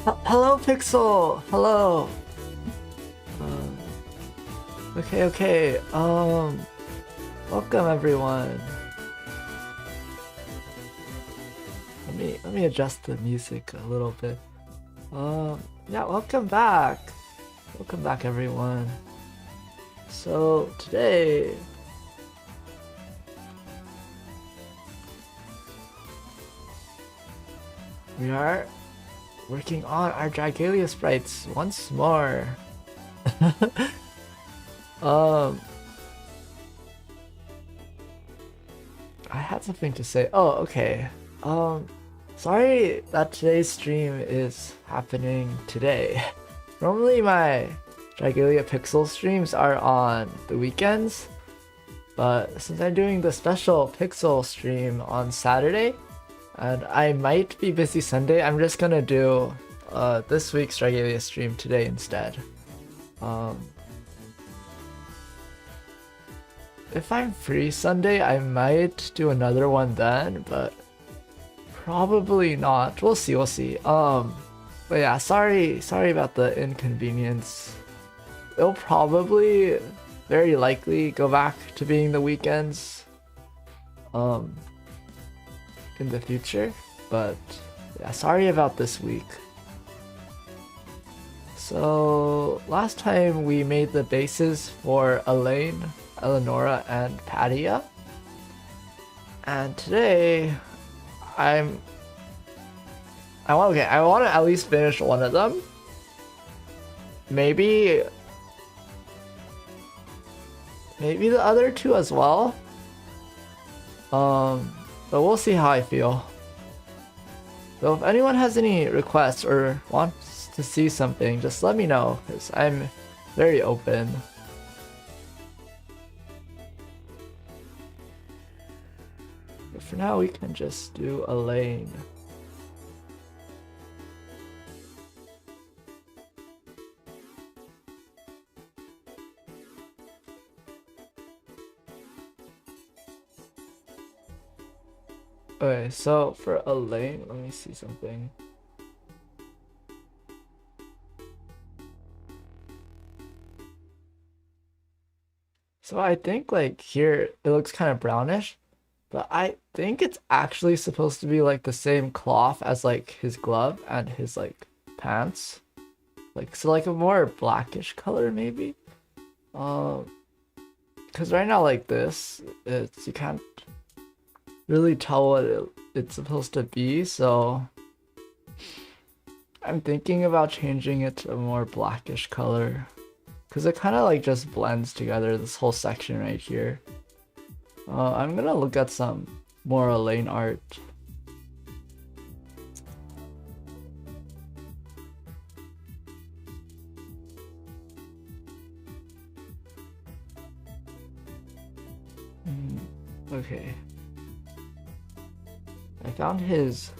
Hello, Pixel. Hello. Um, okay. Welcome everyone. Let me adjust the music a little bit. Yeah, welcome back. Welcome back, everyone. So today, we are working on our Dragalia sprites once more. um, I had something to say. Oh, okay. Sorry that today's stream is happening today. Normally my Dragalia Pixel streams are on the weekends, but since I'm doing the special Pixel stream on Saturday, and I might be busy Sunday, I'm just gonna do this week's Dragalia stream today instead. If I'm free Sunday, I might do another one then, but probably not. We'll see. But yeah, sorry about the inconvenience. It'll probably, very likely, go back to being the weekends, in the future. But yeah, sorry about this week. So last time we made the bases for Elaine, Eleonora, and Padia, and today I want to at least finish one of them. Maybe the other two as well. But we'll see how I feel. So if anyone has any requests or wants to see something, just let me know, because I'm very open. But for now, we can just do Elaine. Okay, so for Elaine, let me see something. So I think like here it looks kind of brownish, but I think it's actually supposed to be like the same cloth as like his glove and his like pants. Like so like a more blackish color maybe. Because right now like this, you can't really tell what it's supposed to be, so I'm thinking about changing it to a more blackish color, because it kind of like just blends together, this whole section right here. I'm gonna look at some more Elaine art. Okay. I found his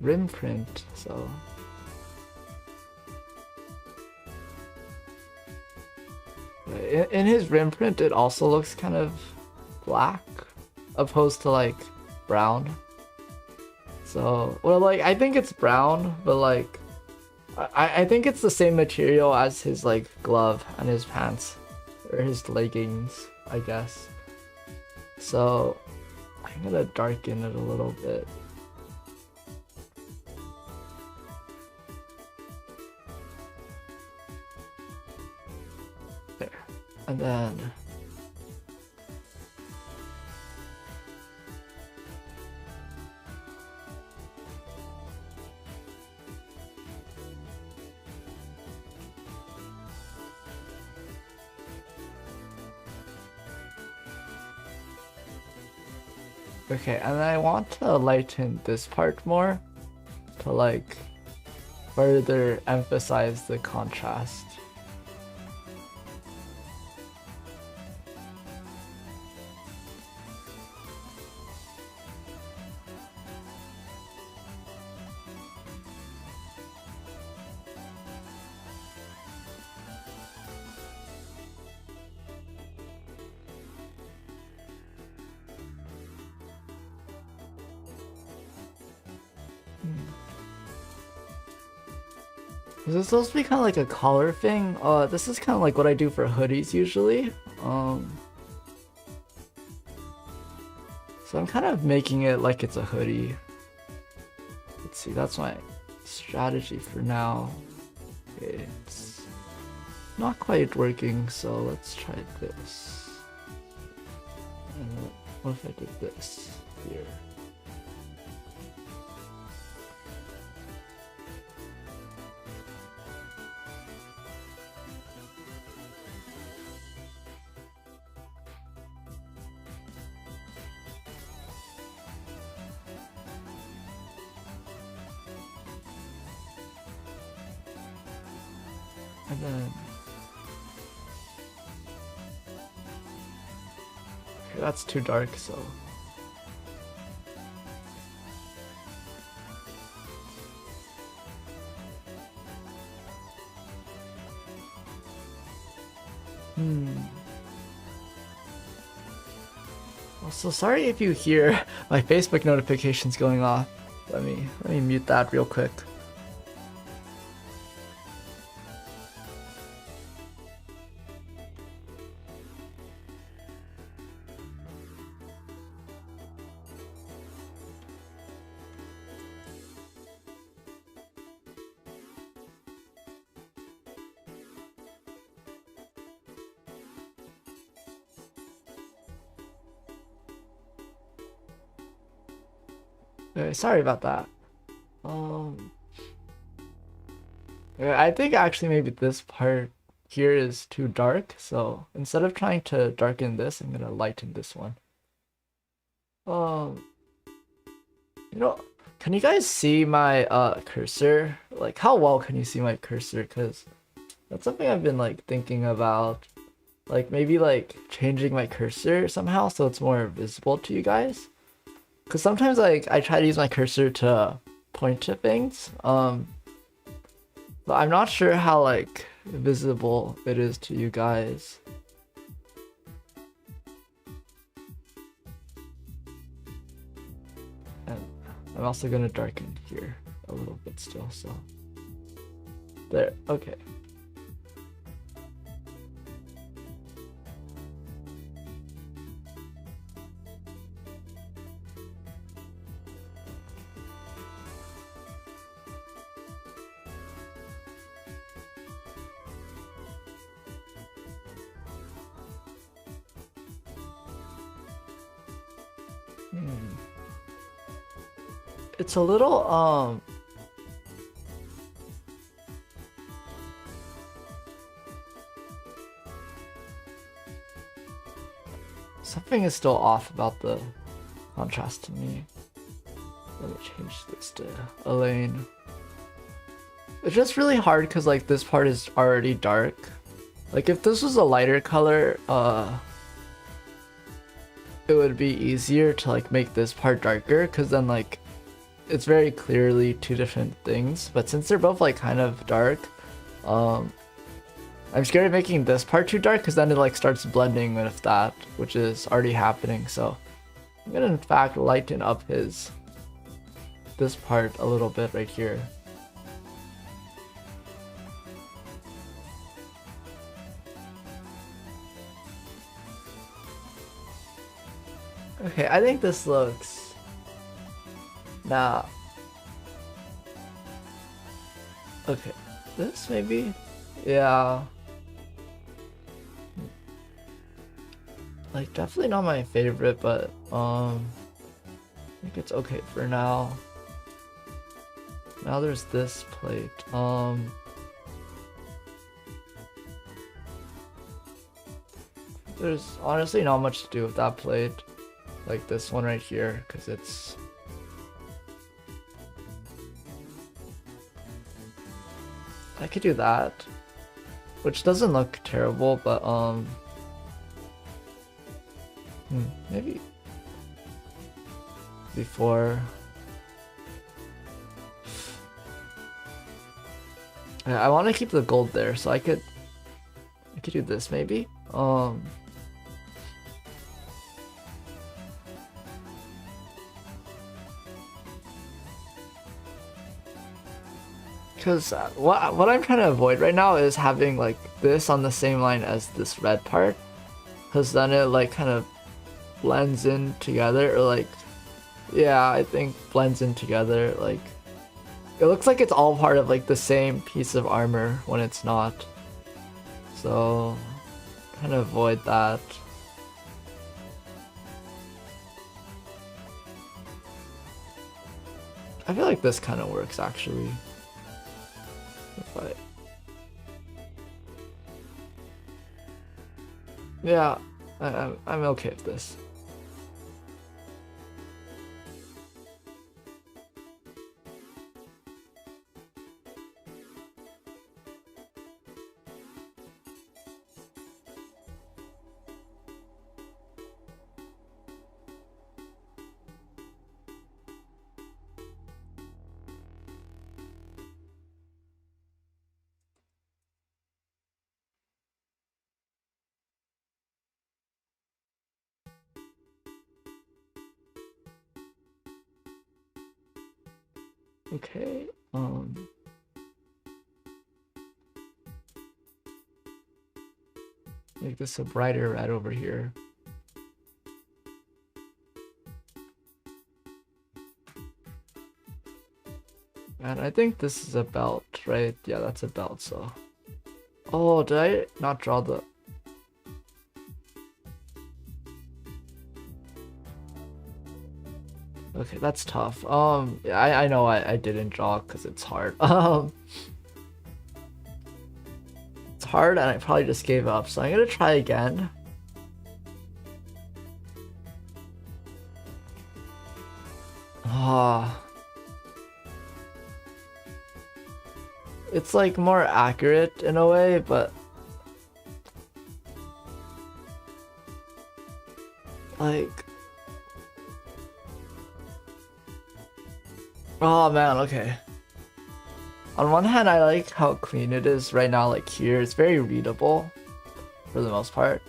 rim print, so in his rim print it also looks kind of black opposed to like brown. So well, like I think it's brown, but like I think it's the same material as his like glove and his pants or his leggings, I guess. So I'm gonna darken it a little bit. There. And then okay, and I want to lighten this part more to like further emphasize the contrast. Is this supposed to be kind of like a collar thing? This is kind of like what I do for hoodies usually. So I'm kind of making it like it's a hoodie. Let's see, that's my strategy for now. Okay, it's not quite working, so let's try this. And what if I did this here? And then okay, that's too dark, so Also, sorry if you hear my Facebook notifications going off. Let me mute that real quick. Sorry about that. I think actually maybe this part here is too dark, so instead of trying to darken this, I'm gonna lighten this one. Can you guys see my cursor? Like, how well can you see my cursor? Because that's something I've been like thinking about. Like maybe like changing my cursor somehow so it's more visible to you guys. Because sometimes like I try to use my cursor to point to things, but I'm not sure how like visible it is to you guys. And I'm also gonna darken here a little bit still, so there, okay. It's a little something is still off about the contrast to me. Let me change this to Elaine. It's just really hard because like this part is already dark. Like if this was a lighter color, it would be easier to like make this part darker because then like it's very clearly two different things. But since they're both like kind of dark, I'm scared of making this part too dark because then it like starts blending with that, which is already happening. So I'm gonna in fact lighten up this part a little bit right here. Okay, I think this looks... Nah. Okay, this maybe? Yeah. Like, definitely not my favorite, but, I think it's okay for now. Now there's this plate. There's honestly not much to do with that plate. Like this one right here, because it's... I could do that, which doesn't look terrible, but maybe before. Yeah, I want to keep the gold there, so I could do this maybe. Because what I'm trying to avoid right now is having like this on the same line as this red part, because then it like kind of blends in together, or like, yeah, I think blends in together. Like it looks like it's all part of like the same piece of armor when it's not. So kind of avoid that. I feel like this kind of works actually. If I... Yeah, I'm okay with this. Okay, make this a brighter red over here. And I think this is a belt, right? Yeah, that's a belt, so. Oh, did I not draw the... Okay, that's tough. Yeah, I know I didn't draw because it's hard. It's hard and I probably just gave up, so I'm gonna try again. Ah. It's like more accurate in a way, but like, oh man, okay. On one hand, I like how clean it is right now, like here. It's very readable for the most part.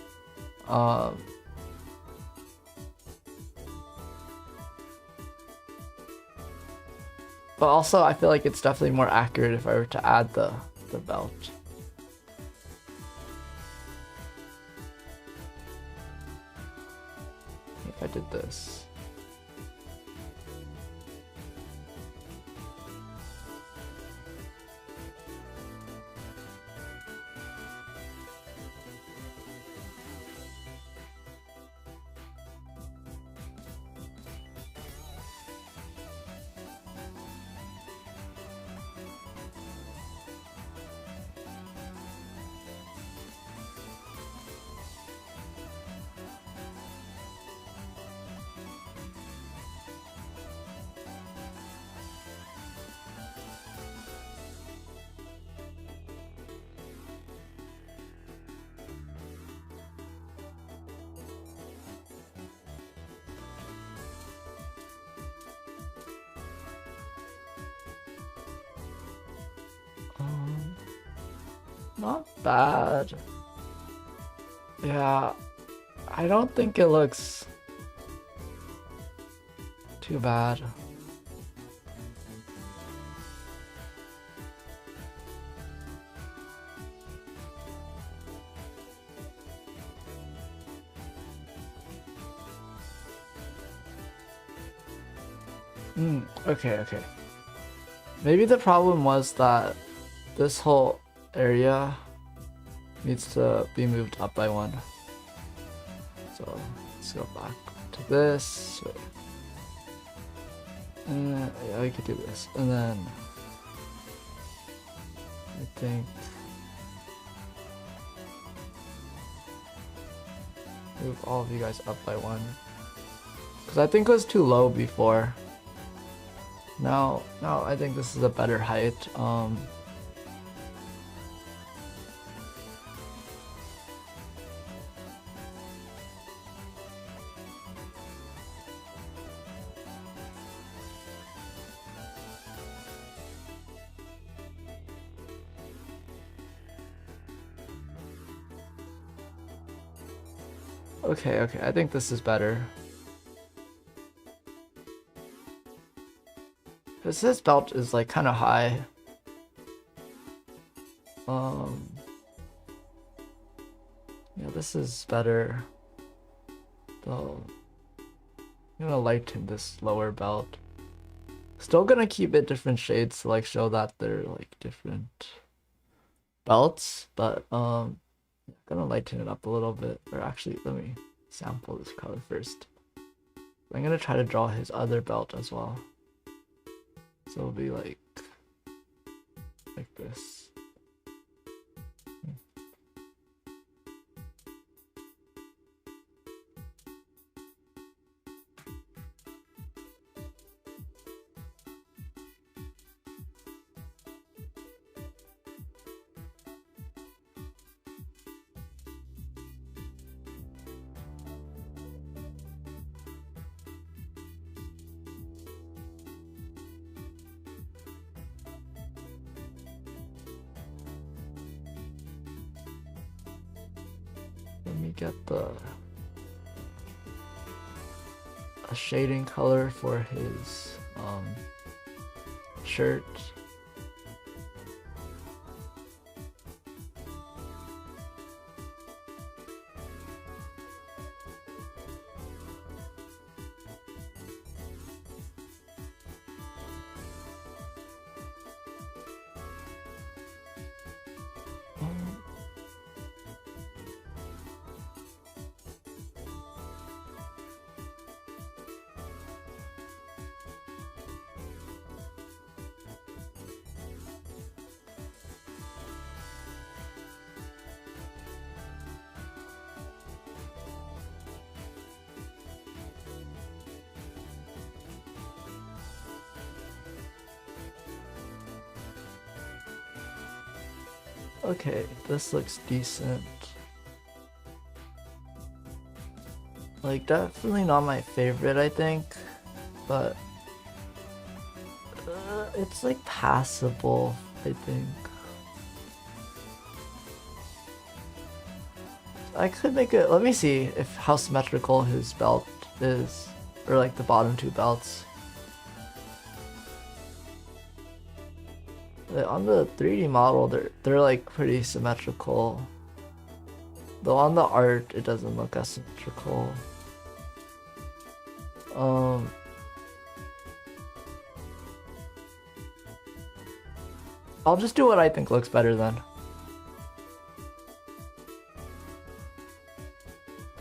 But also, I feel like it's definitely more accurate if I were to add the belt. If I did this. Not bad. Yeah, I don't think it looks too bad. Okay. Maybe the problem was that this whole area needs to be moved up by one. So let's go back to this. Yeah, we could do this. And then I think move all of you guys up by one. Because I think it was too low before. Now I think this is a better height. Okay, I think this is better. Because this belt is like kind of high. Yeah, this is better. Though I'm gonna lighten this lower belt. Still gonna keep it different shades to like show that they're like different belts, but gonna lighten it up a little bit. Or actually, let me sample this color first. I'm gonna try to draw his other belt as well. So it'll be like this. Let me get a shading color for his shirt. Okay, this looks decent. Like, definitely not my favorite, I think, but it's like passable, I think. I could make it, let me see if how symmetrical his belt is, or like the bottom two belts. On the 3D model, they're like pretty symmetrical. Though on the art, it doesn't look as symmetrical. I'll just do what I think looks better then.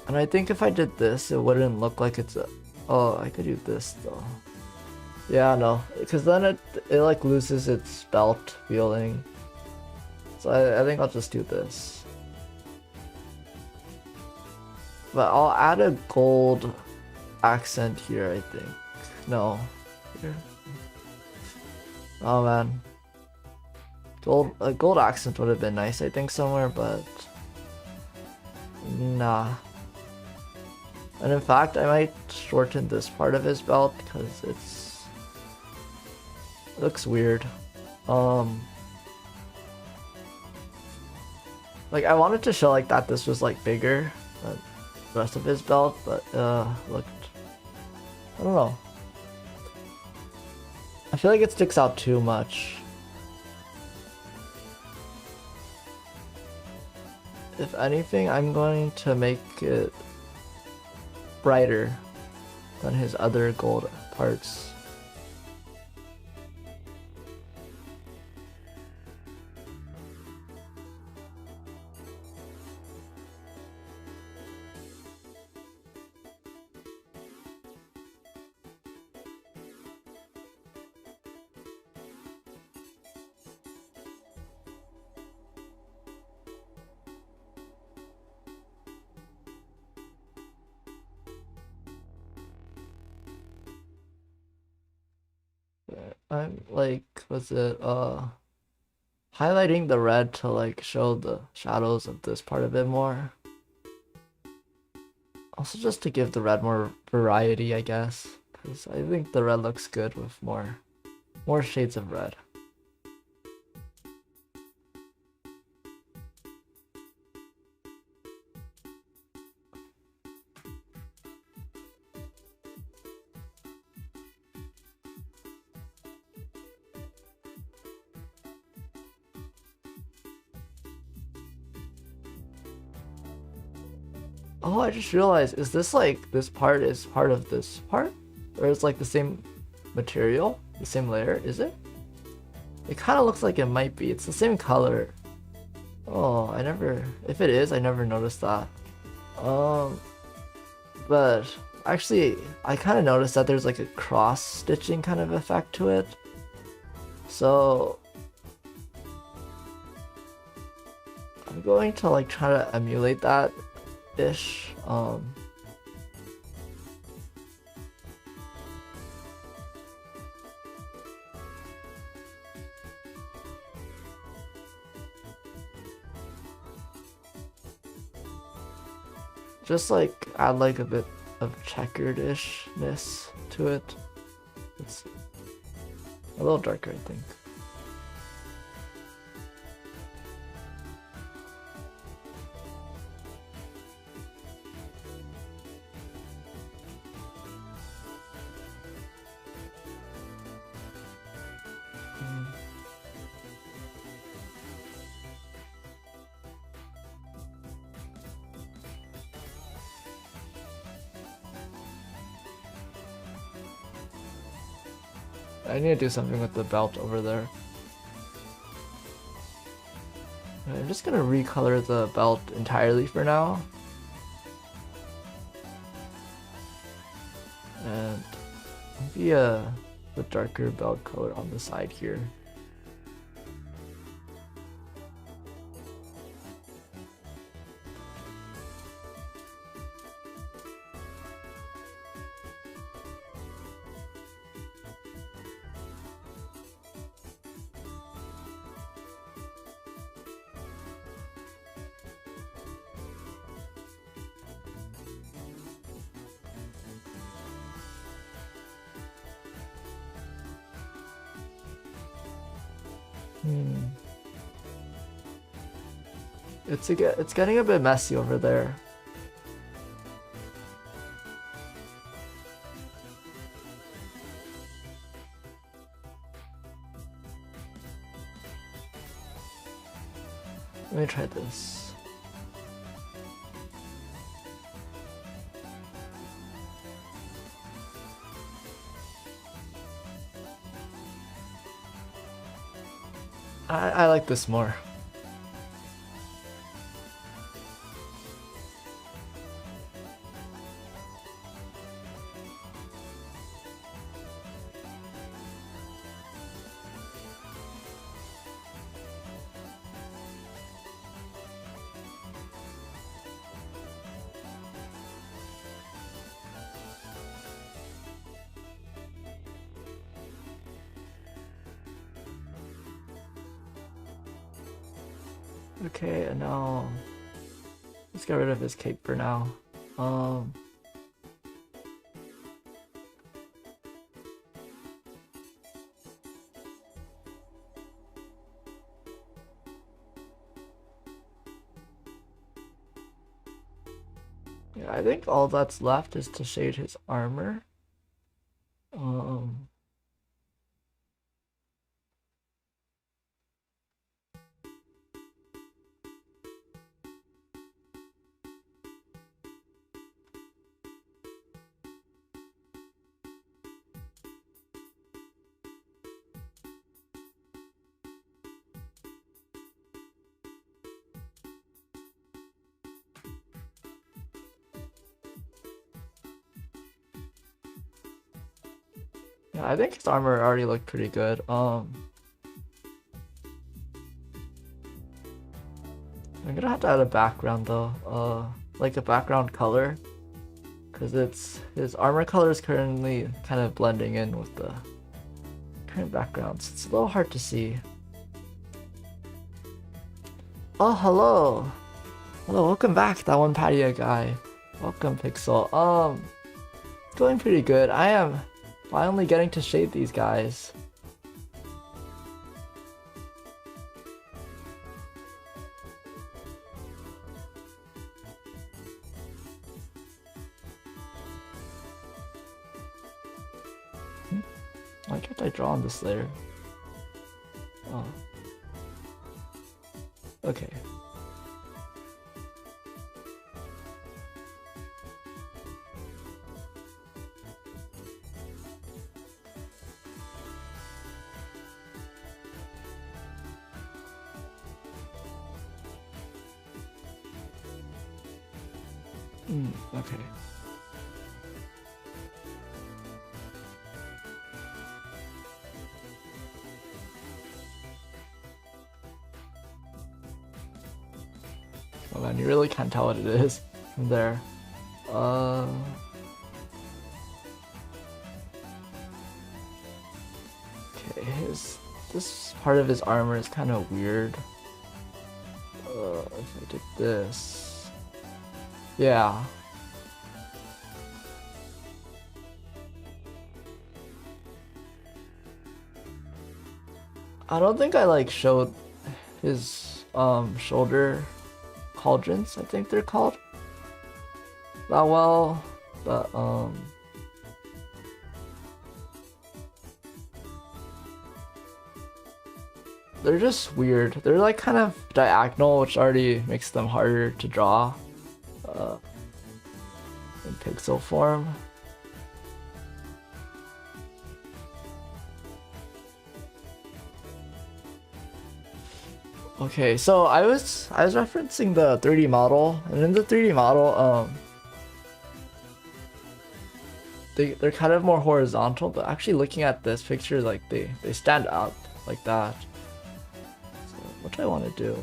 And I think if I did this, it wouldn't look like it's a... Oh, I could do this though. Yeah, no, because then it like loses its belt feeling. So I think I'll just do this. But I'll add a gold accent here, I think. No. Here. Oh man. A gold accent would have been nice, I think, somewhere, but nah. And in fact, I might shorten this part of his belt because it looks weird. Like I wanted to show like that this was like bigger than the rest of his belt, but looked, I don't know. I feel like it sticks out too much. If anything, I'm going to make it brighter than his other gold parts. I'm like, was it highlighting the red to like show the shadows of this part a bit more. Also just to give the red more variety, I guess, because I think the red looks good with more shades of red. Oh, I just realized, is this like, this part is part of this part? Or it's like the same material? The same layer, is it? It kind of looks like it might be. It's the same color. Oh, if it is, I never noticed that. But actually, I kind of noticed that there's like a cross stitching kind of effect to it. So I'm going to like try to emulate that ish. Just like add like a bit of checkered-ishness to it. It's a little darker, I think. I need to do something with the belt over there. I'm just gonna recolor the belt entirely for now. And maybe the darker belt color on the side here. It's getting a bit messy over there. Let me try this. I like this more. Okay, and now let's get rid of his cape for now. Yeah, I think all that's left is to shade his armor. Yeah, I think his armor already looked pretty good. I'm gonna have to add a background though, like a background color, because his armor color is currently kind of blending in with the current backgrounds. It's a little hard to see. Oh, hello, welcome back, that one Patia guy. Welcome, Pixel. Going pretty good. I am finally getting to shade these guys. Why can't I draw on this layer? Oh. Okay. Okay. Oh man, you really can't tell what it is from there. Okay, this part of his armor is kind of weird. If I did this, yeah. I don't think I like showed his shoulder pauldrons, I think they're called, that well, but they're just weird. They're like kind of diagonal, which already makes them harder to draw in pixel form. Okay, so I was referencing the 3D model, and in the 3D model, they're kind of more horizontal, but actually looking at this picture, like they stand out like that. So what do I want to do?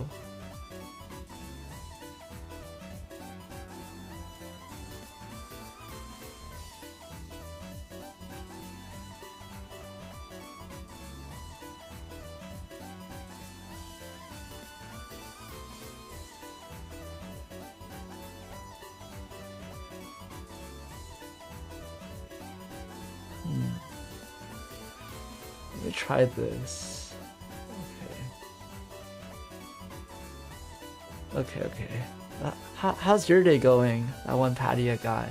Let me try this. Okay. How's your day going? That one Padia guy.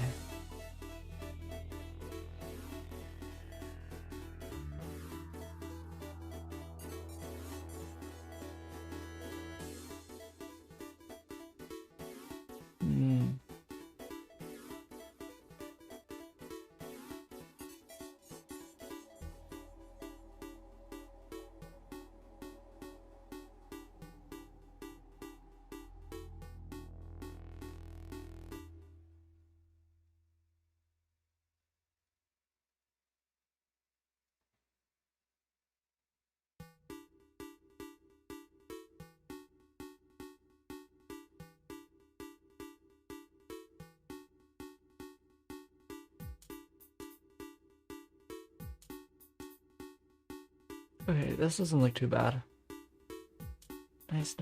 Okay, this doesn't look too bad. Nice.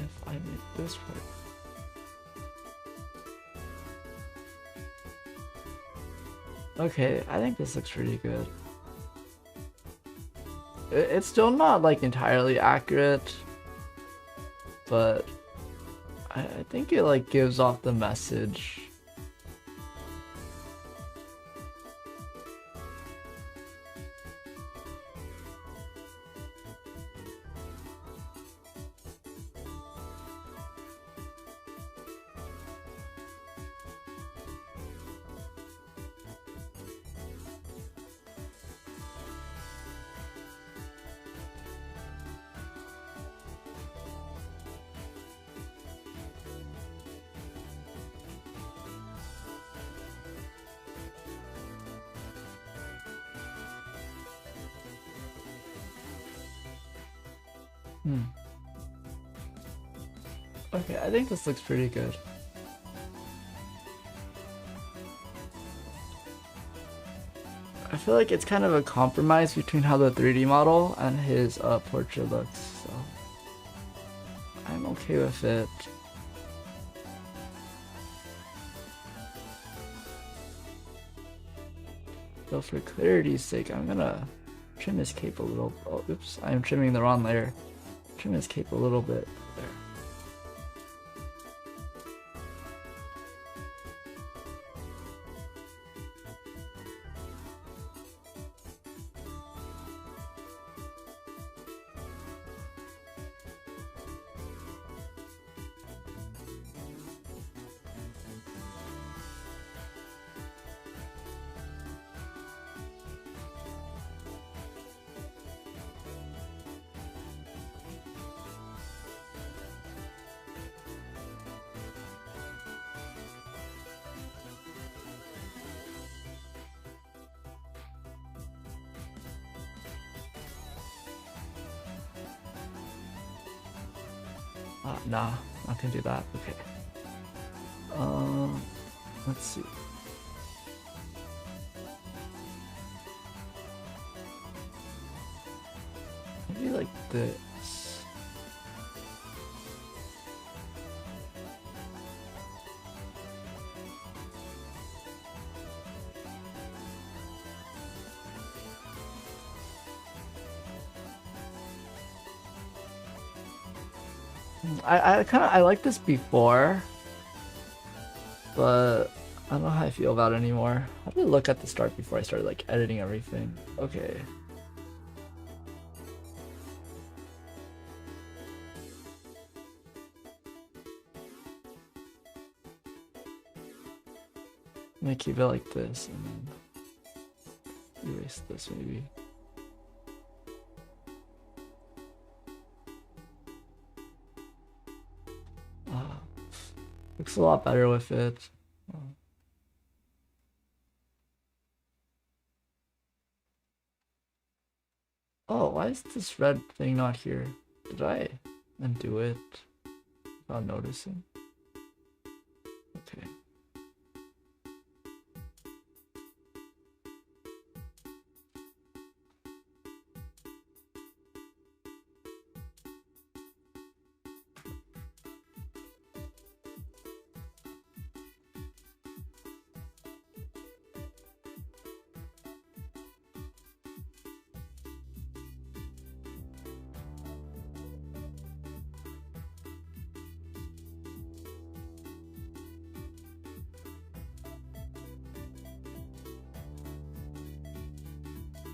If I make this work. Okay, I think this looks pretty good. It's still not like entirely accurate, but I think it like gives off the message. Okay, I think this looks pretty good. I feel like it's kind of a compromise between how the 3D model and his portrait looks, so I'm okay with it. So for clarity's sake, I'm gonna trim his cape a little. Oh, oops, I'm trimming the wrong layer. Trim his cape a little bit there. Nah, not gonna do that. Okay. Let's see. Maybe like this. I liked this before, but I don't know how I feel about it anymore. How did it look at the start before I started like editing everything? Okay. I'm gonna keep it like this and then erase this maybe. Looks a lot better with it. Oh, why is this red thing not here? Did I undo it without noticing? Okay.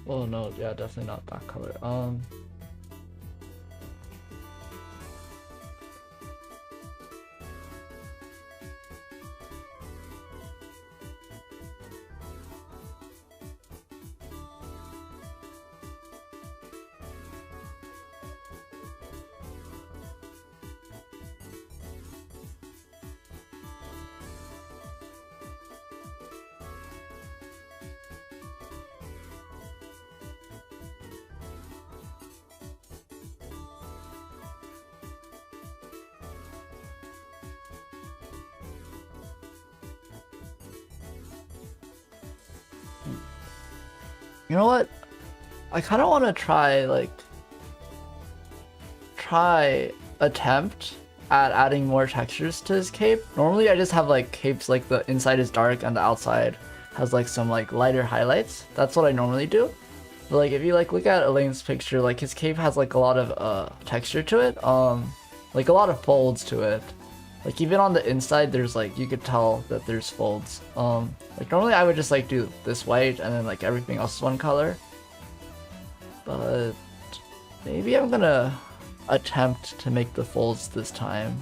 Oh no, yeah, definitely not that color. You know what? I kind of want to try attempt at adding more textures to his cape. Normally I just have like capes like the inside is dark and the outside has like some like lighter highlights. That's what I normally do. But like if you like look at Elaine's picture, like his cape has like a lot of texture to it. Like a lot of folds to it. Like even on the inside there's like you could tell that there's folds. Like normally I would just like do this white and then like everything else is one color. But maybe I'm gonna attempt to make the folds this time.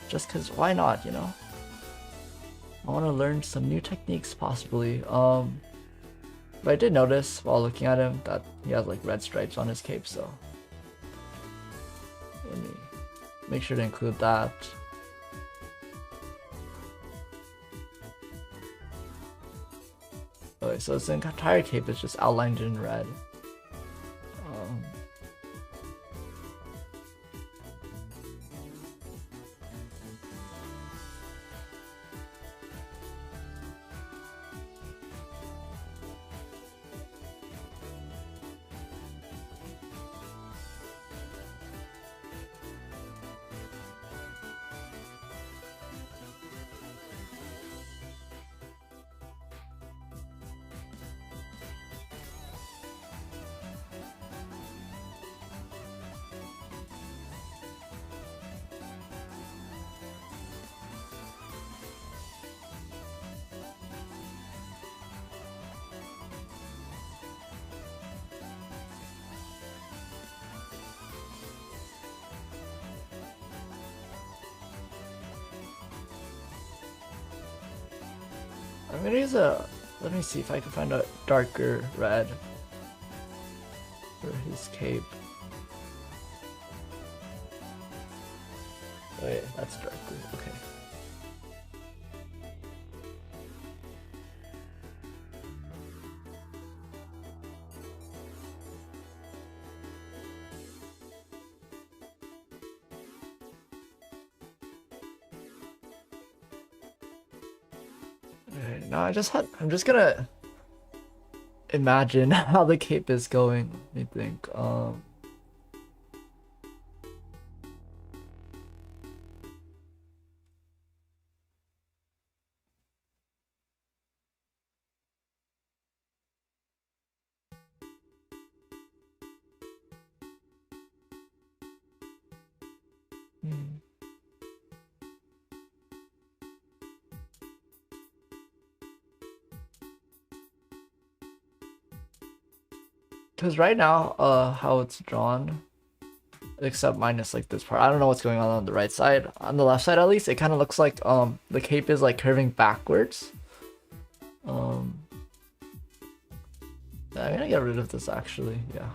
Just cause why not, you know? I wanna learn some new techniques possibly. But I did notice while looking at him that he has like red stripes on his cape, so let me make sure to include that. Okay, so his entire cape is just outlined in red. I'm gonna use let me see if I can find a darker red for his cape. Wait, that's darker, okay. Okay, now I'm just gonna imagine how the cape is going. Let me think. Because right now, how it's drawn, except minus like this part, I don't know what's going on the right side. On the left side, at least, it kind of looks like the cape is like curving backwards. I'm gonna get rid of this actually. Yeah.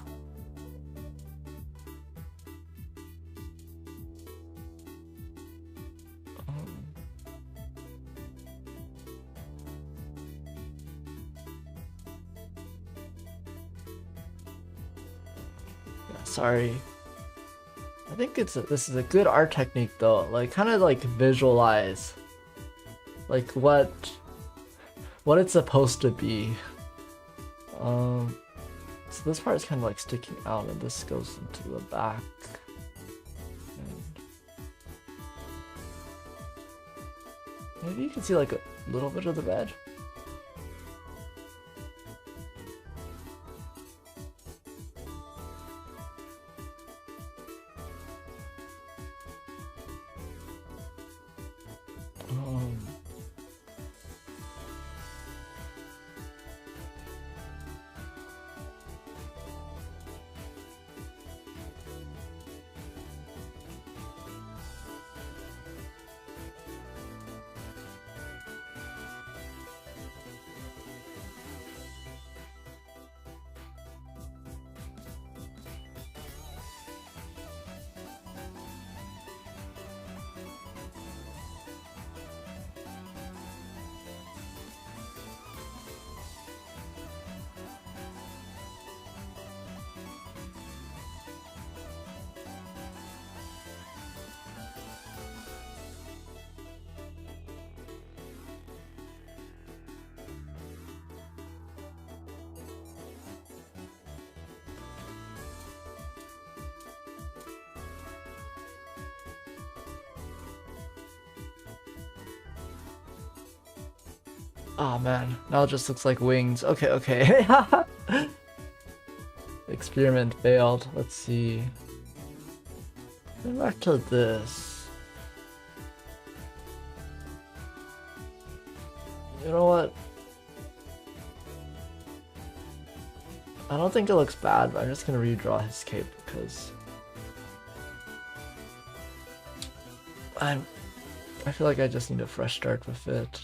Sorry. I think this is a good art technique though. Like kind of like visualize like what it's supposed to be. So this part is kind of like sticking out and this goes into the back. And maybe you can see like a little bit of the red. Oh man, now it just looks like wings. Okay, okay. Experiment failed. Let's see. Go back to this. You know what? I don't think it looks bad, but I'm just gonna redraw his cape because I feel like I just need a fresh start with it.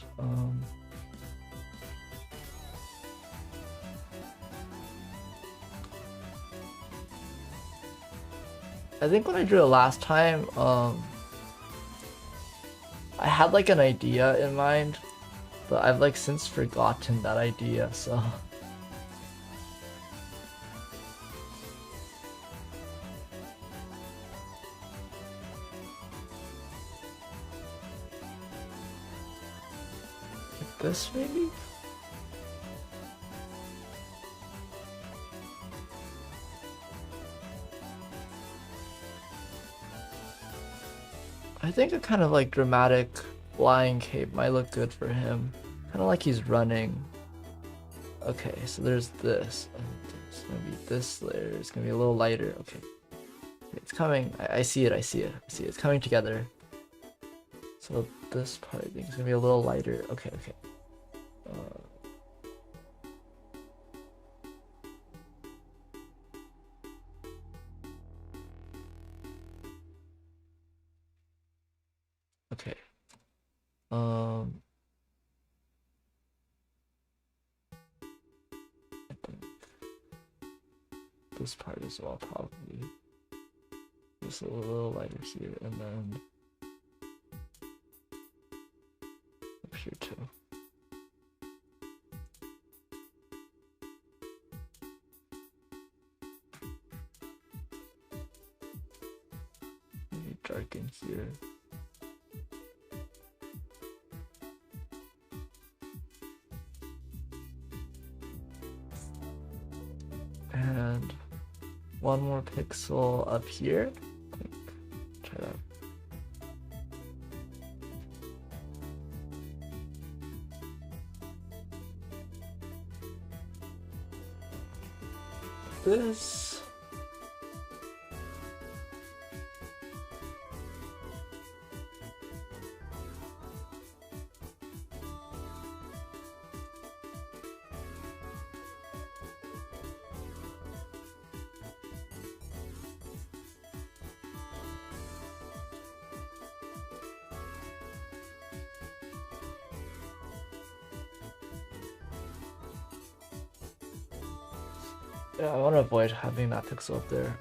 I think when I drew it last time, I had like an idea in mind, but I've like since forgotten that idea, so. Like this maybe? I think a kind of like dramatic flying cape might look good for him. Kind of like he's running. Okay, so there's this. It's gonna be this layer. It's gonna be a little lighter. Okay. It's coming. I see it. I see it. I see it. It's coming together. So this part I think is gonna be a little lighter. Okay, okay. Okay. I think this part as well probably. Just a little lighter here, and then up here too. Maybe darken here. one more pixel up here. Try that. This. Yeah, I want to avoid having that pixel up there.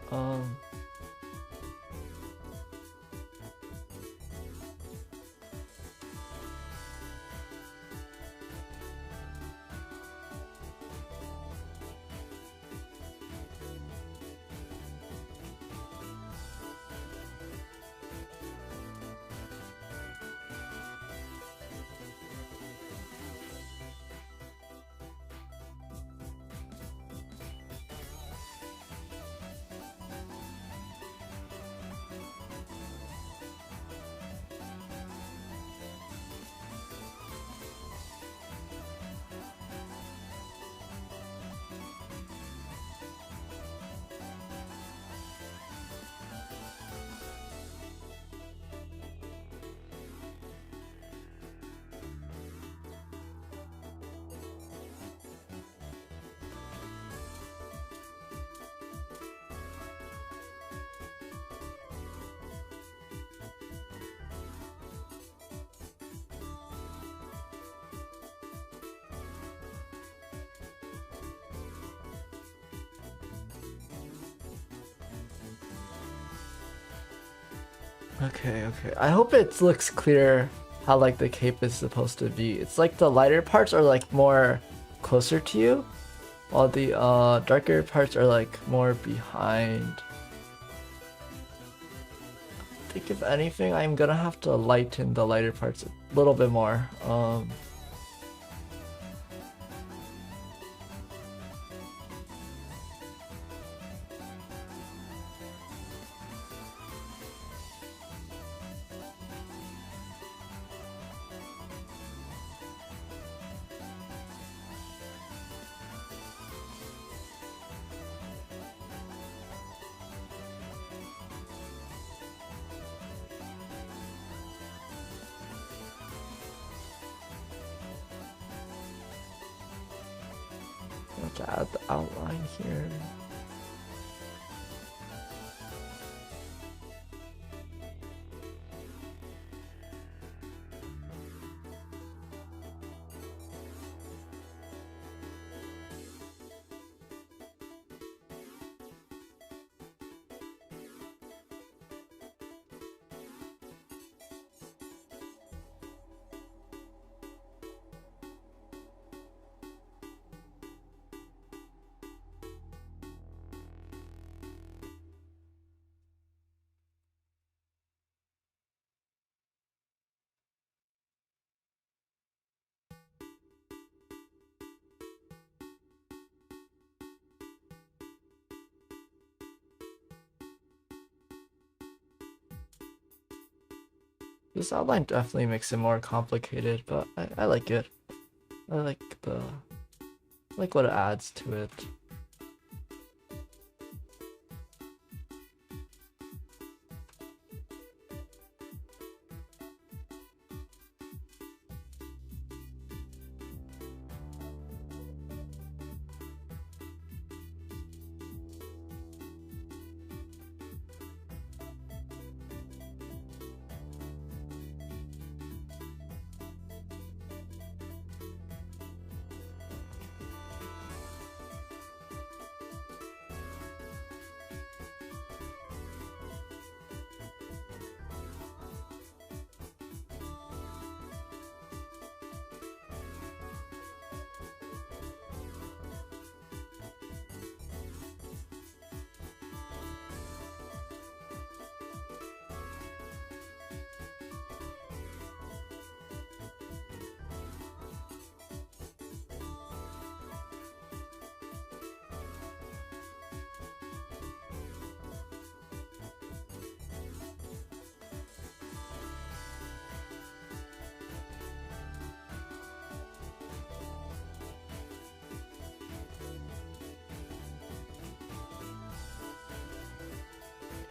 Okay. I hope it looks clear how like the cape is supposed to be. It's like the lighter parts are like more closer to you, while the darker parts are like more behind. I think if anything, I'm gonna have to lighten the lighter parts a little bit more. To add the outline here. This outline definitely makes it more complicated, but I like it. I like what it adds to it.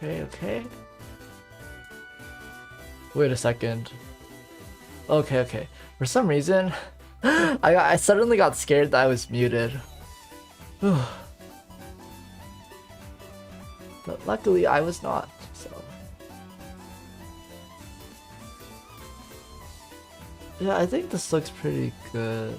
Okay. Wait a second. Okay. For some reason, I suddenly got scared that I was muted. But luckily I was not, so. Yeah, I think this looks pretty good.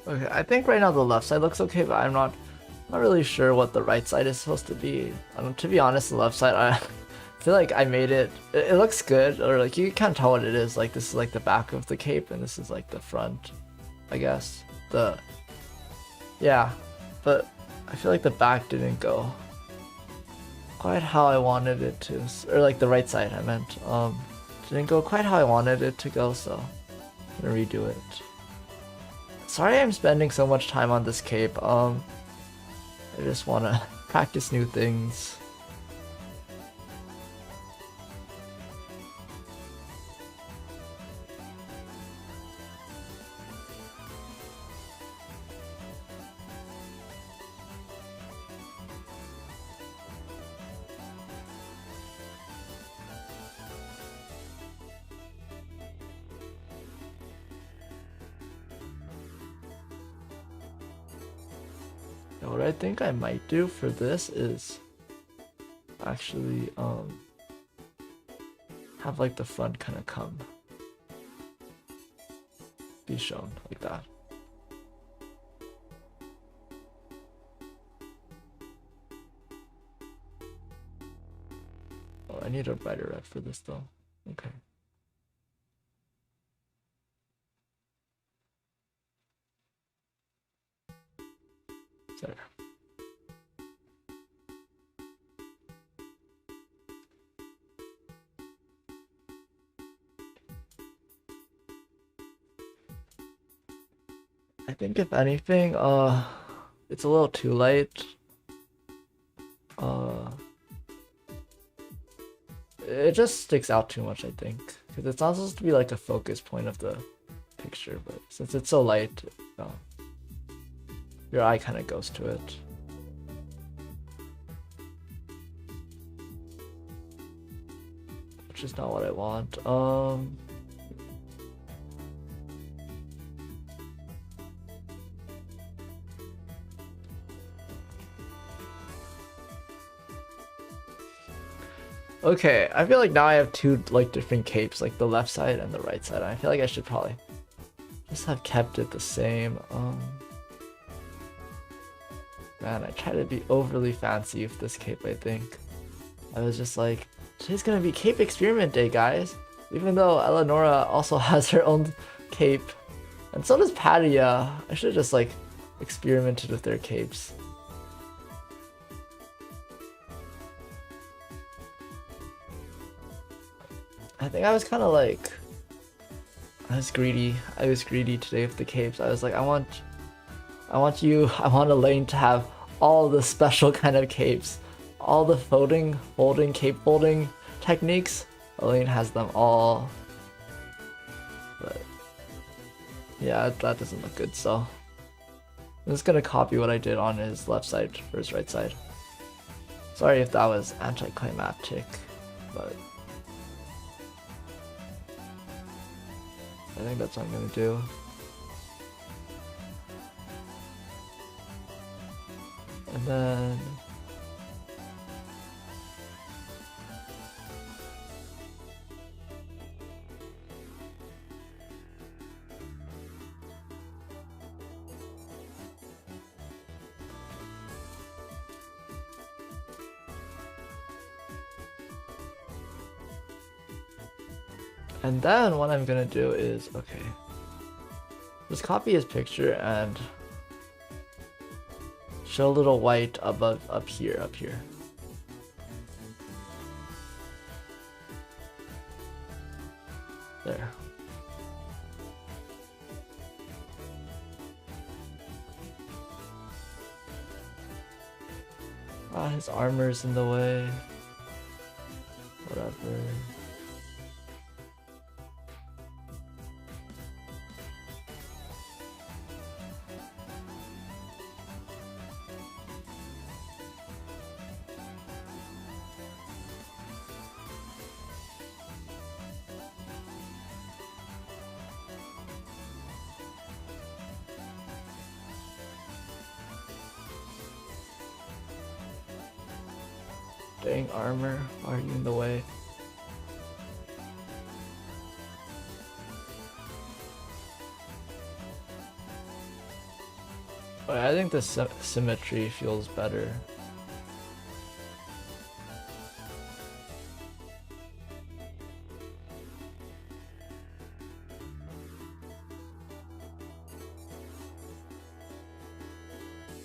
Okay, I think right now the left side looks okay, but I'm not really sure what the right side is supposed to be. To be honest, the left side, I feel like I made it. It looks good, or like you can't tell what it is. Like this is like the back of the cape, and this is like the front, I guess. Yeah, but I feel like the back didn't go quite how I wanted it to, or like the right side I meant. Didn't go quite how I wanted it to go, so I'm gonna redo it. Sorry I'm spending so much time on this cape. I just wanna practice new things. What I think I might do for this is actually have like the front kind of be shown like that. Oh, I need a brighter red for this though. Okay. There. I think if anything, it's a little too light. It just sticks out too much, I think, because it's not supposed to be like a focus point of the picture, but since it's so light, your eye kind of goes to it. Which is not what I want. Okay, I feel like now I have two like different capes, like the left side and the right side. I feel like I should probably just have kept it the same. Man, I try to be overly fancy with this cape, I think. I was just like, today's gonna be cape experiment day, guys. Even though Eleonora also has her own cape. And so does Padia. I should have just like experimented with their capes. I think I was kind of like, I was greedy today with the capes. I was like, I want Elaine to have all the special kind of capes, all the folding, cape folding techniques. Elaine has them all, but yeah, that doesn't look good. So I'm just gonna copy what I did on his left side for his right side. Sorry if that was anticlimactic, but I think that's what I'm gonna do. And then And then what I'm gonna do is, okay, just copy his picture and show a little white above, up here. There. Ah, his armor's in the way. Whatever. Dang armor, why are you in the way? But I think the symmetry feels better.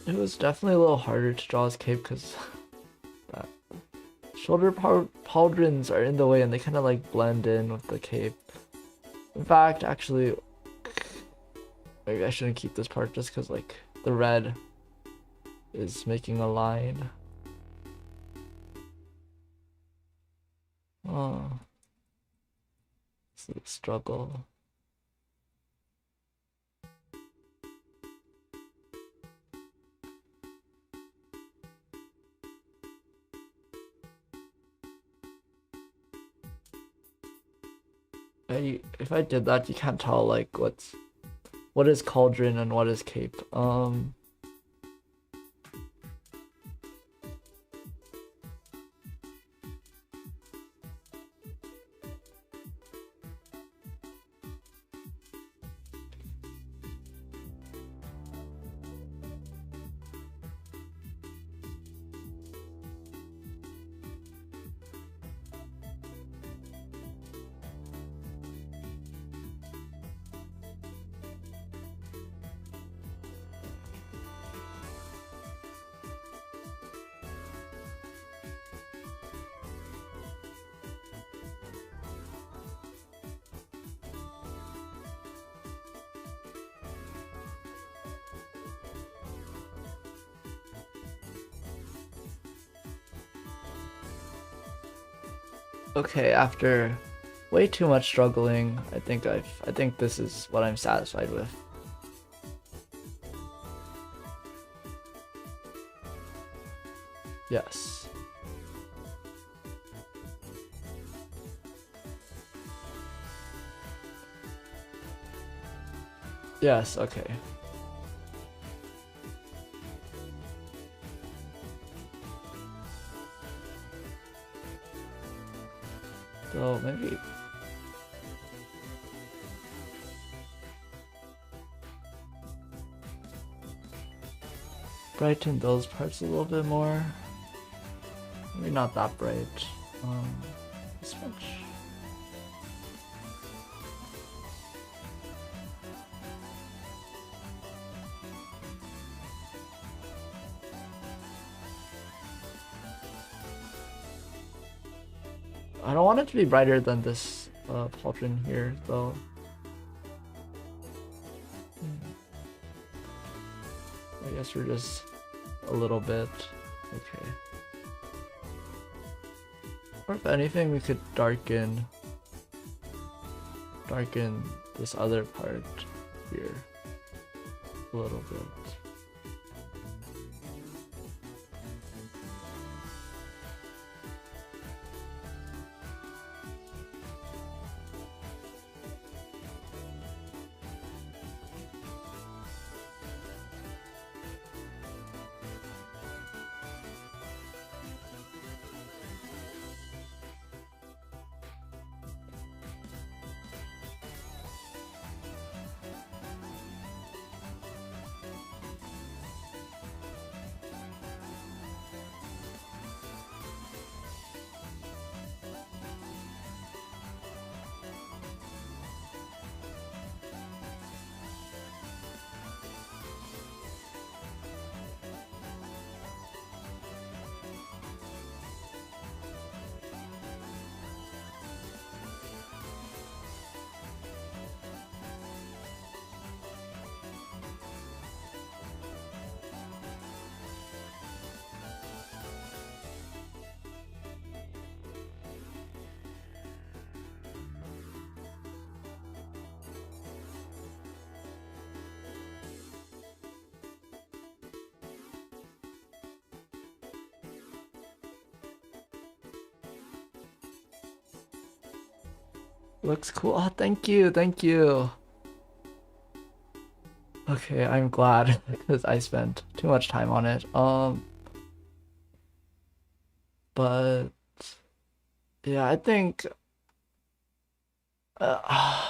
It was definitely a little harder to draw his cape because that shoulder pauldrons are in the way and they kind of like blend in with the cape. In fact, actually, maybe I shouldn't keep this part just because like the red is making a line. Oh, it's a struggle. If I did that, you can't tell like what is cauldron and what is cape. Okay, after way too much struggling, I think this is what I'm satisfied with. Yes. Yes, okay. So maybe brighten those parts a little bit more. Maybe not that bright. This much. I don't want it to be brighter than this pauldron here, though. I guess we're just a little bit. Okay. Or if anything, we could darken this other part here a little bit. Looks cool. Oh, thank you, thank you. Okay, I'm glad because I spent too much time on it. But yeah, I think uh,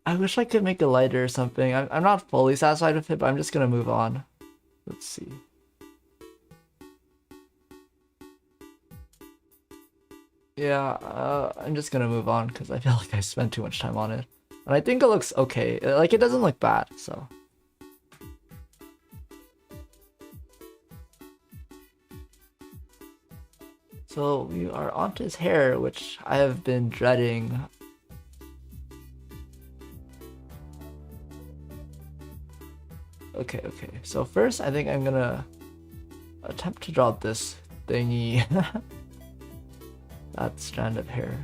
I wish I could make it lighter or something. I'm not fully satisfied with it, but I'm just gonna move on. Let's see. Yeah, I'm just gonna move on because I feel like I spent too much time on it. And I think it looks okay. Like, it doesn't look bad, so. So we are onto his hair, which I have been dreading. Okay, okay. So first, I think I'm gonna attempt to draw this thingy. That strand of hair.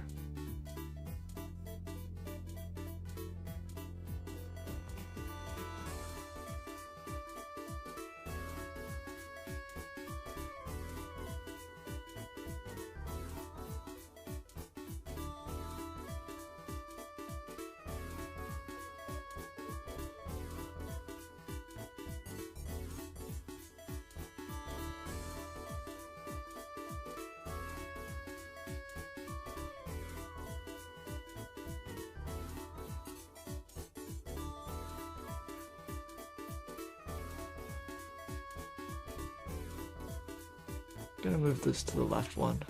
Gonna move this to the left one.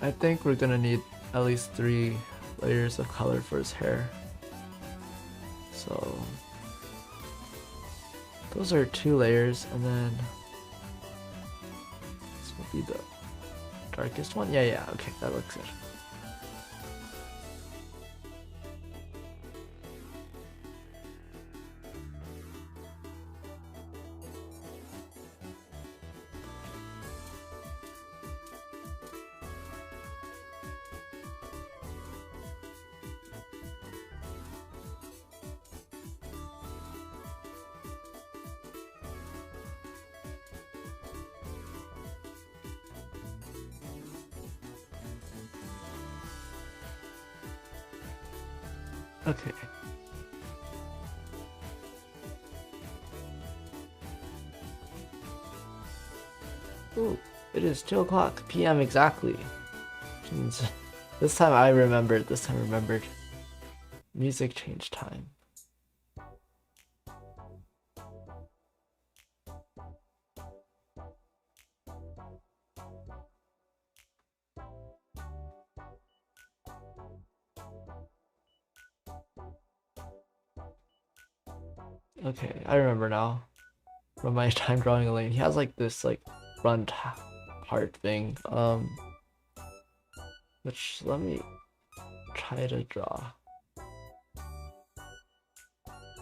I think we're gonna need at least 3 layers of color for his hair. So those are 2 layers, and then this will be the darkest one. Yeah, okay, that looks good. Okay. Ooh, it is 2 o'clock p.m. exactly. Means this time I remembered. This time I remembered. Music change time. Okay, I remember now. From my time drawing Elaine, he has like this like front part thing. Which let me try to draw.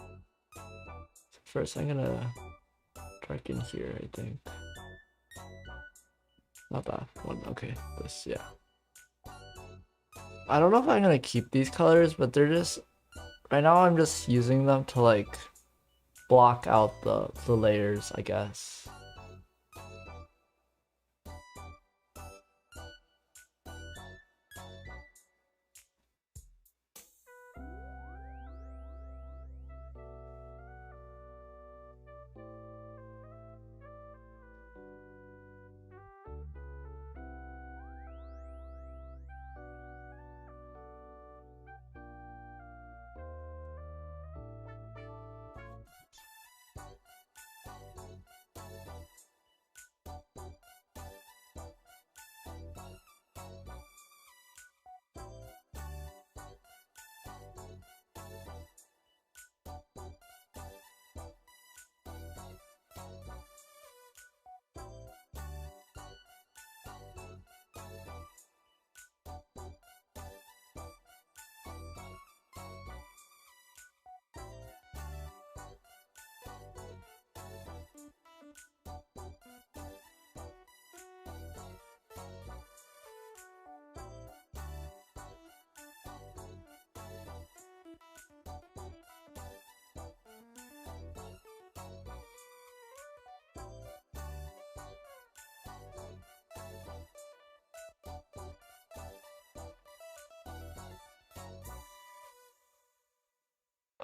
So first, I'm gonna darken here. I think not that one. Okay, this yeah. I don't know if I'm gonna keep these colors, but they're just right now. I'm just using them to like block out the layers, I guess.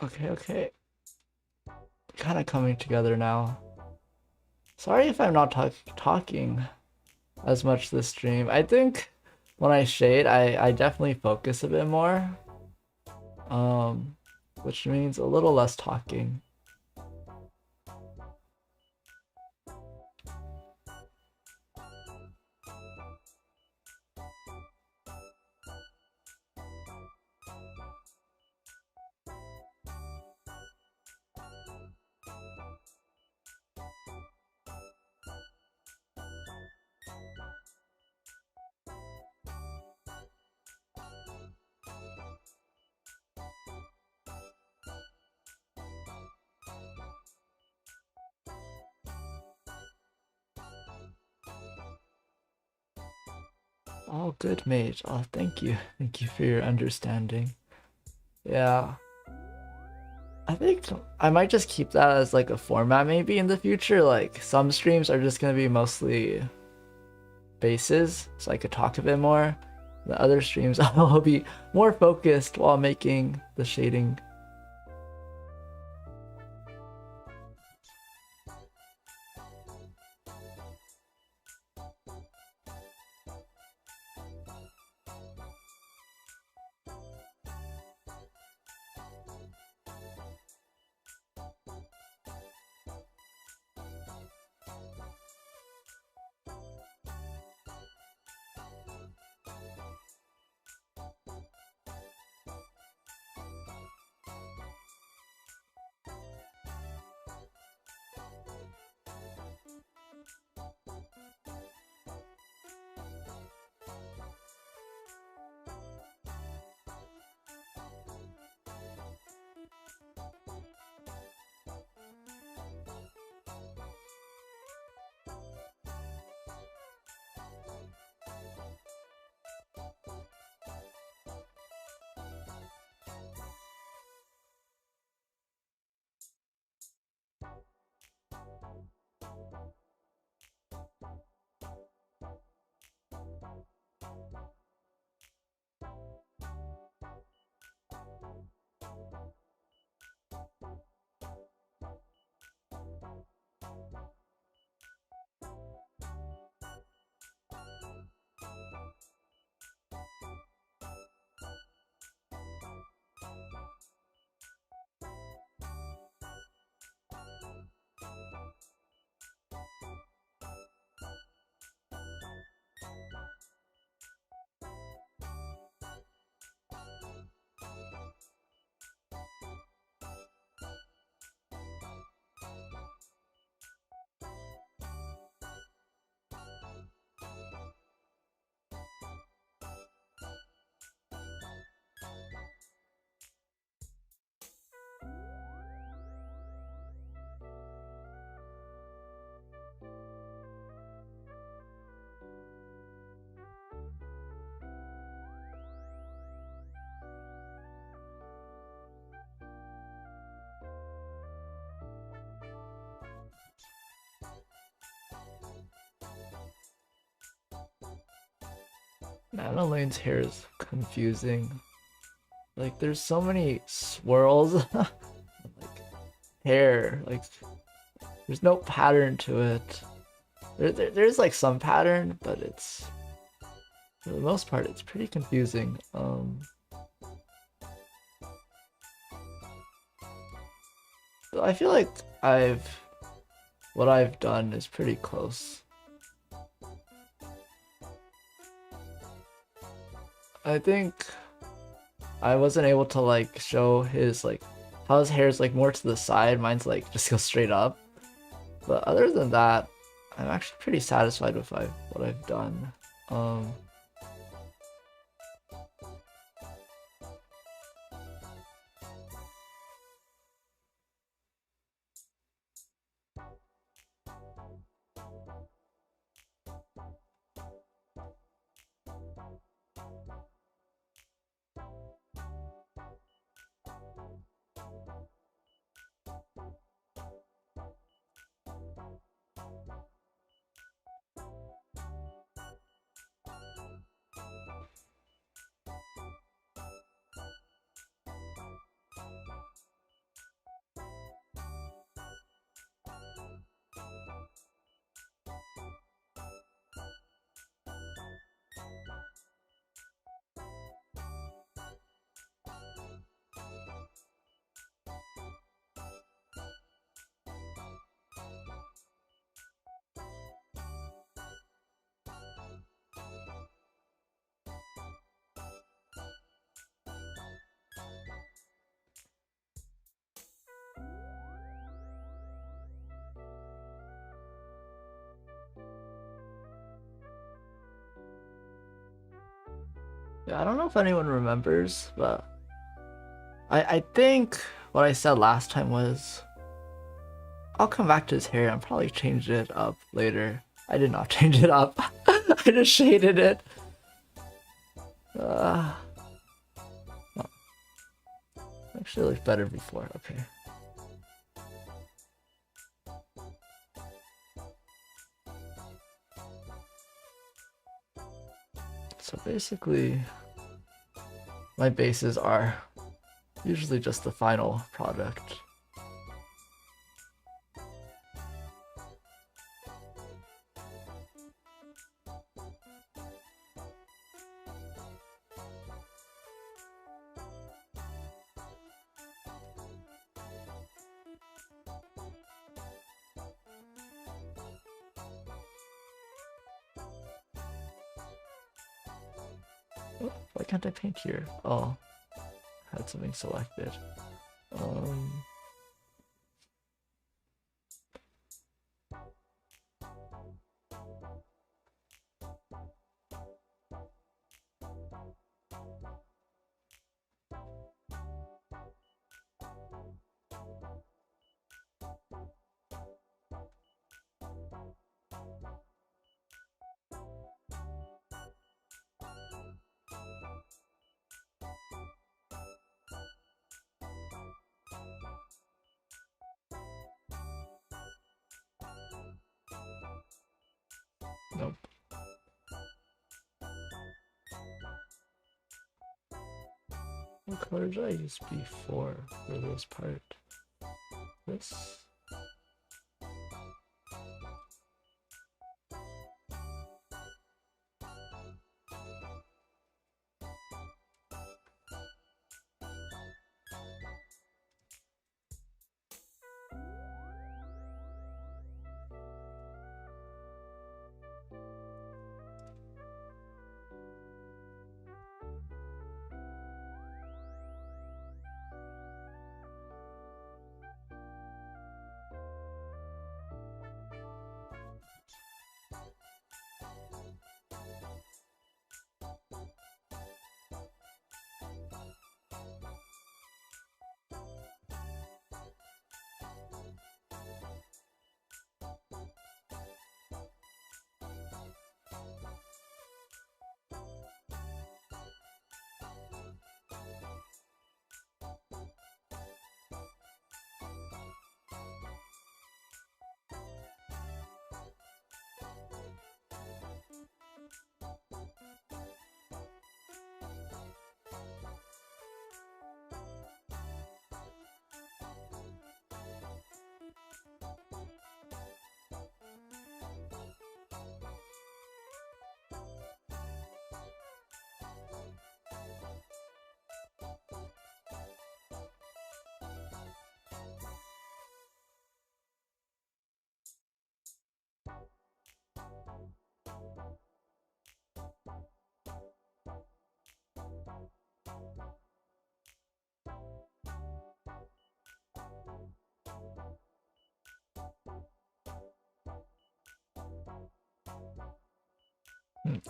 Okay. Kind of coming together now. Sorry if I'm not talking as much this stream. I think when I shade, I definitely focus a bit more. Which means a little less talking. Oh, good mate. Oh, thank you. Thank you for your understanding. Yeah. I think I might just keep that as like a format maybe in the future. Like some streams are just gonna be mostly faces, so I could talk a bit more. The other streams I'll be more focused while making the shading. Madeline's hair is confusing. Like there's so many swirls. Like hair, like there's no pattern to it. There's like some pattern, but it's for the most part it's pretty confusing. I feel like what I've done is pretty close. I think I wasn't able to like show his like how his hair is like more to the side. Mine's like just goes straight up. But other than that, I'm actually pretty satisfied with what I've done. Yeah, I don't know if anyone remembers, but I think what I said last time was I'll come back to his hair and probably change it up later. I did not change it up. I just shaded it. No. Actually, it looked better before. Okay. So basically, my bases are usually just the final product. Oh, why can't I paint here? Oh, I had something selected. Nope. What color did I use before for this part? This?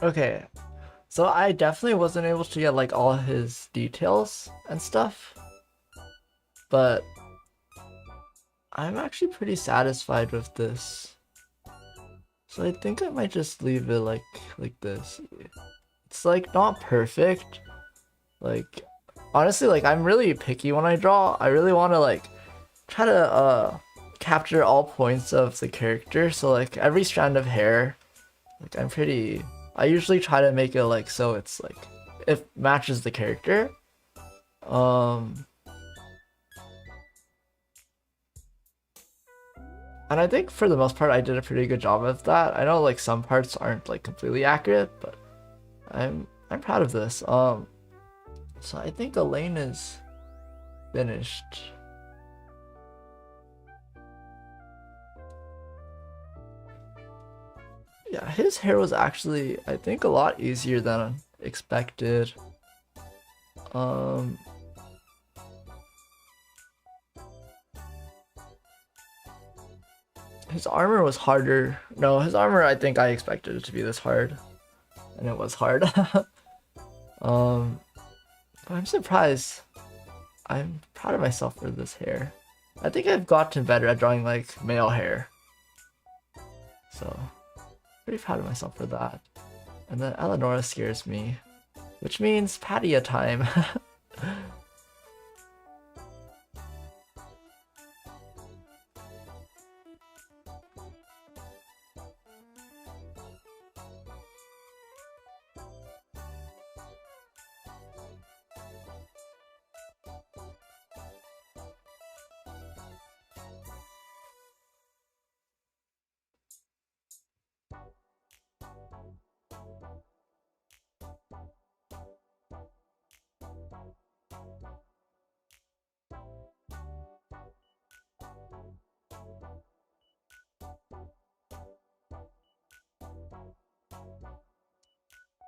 Okay, so I definitely wasn't able to get like all his details and stuff, but I'm actually pretty satisfied with this. So I think I might just leave it like this. It's like not perfect. Like honestly, like I'm really picky when I draw. I really want to like try to capture all points of the character. So like every strand of hair, like I usually try to make it like so it's like it matches the character. And I think for the most part I did a pretty good job of that. I know like some parts aren't like completely accurate, but I'm proud of this. So I think Elaine is finished. Yeah, his hair was actually, I think, a lot easier than expected. His armor was harder. No, his armor, I think I expected it to be this hard. And it was hard. Um, but I'm surprised. I'm proud of myself for this hair. I think I've gotten better at drawing like male hair. So, pretty proud of myself for that. And then Eleonora scares me, which means Patia time.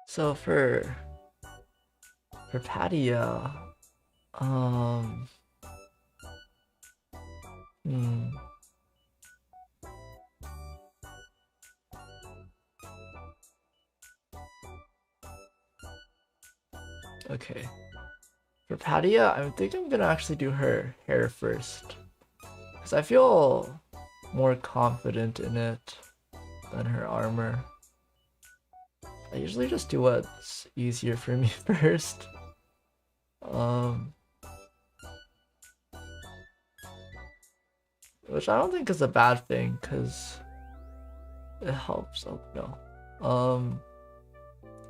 So for Patia, um, hmm, okay. For Patia, I think I'm gonna actually do her hair first, because I feel more confident in it than her armor. I usually just do what's easier for me first. Um, which I don't think is a bad thing, because it helps. Oh no.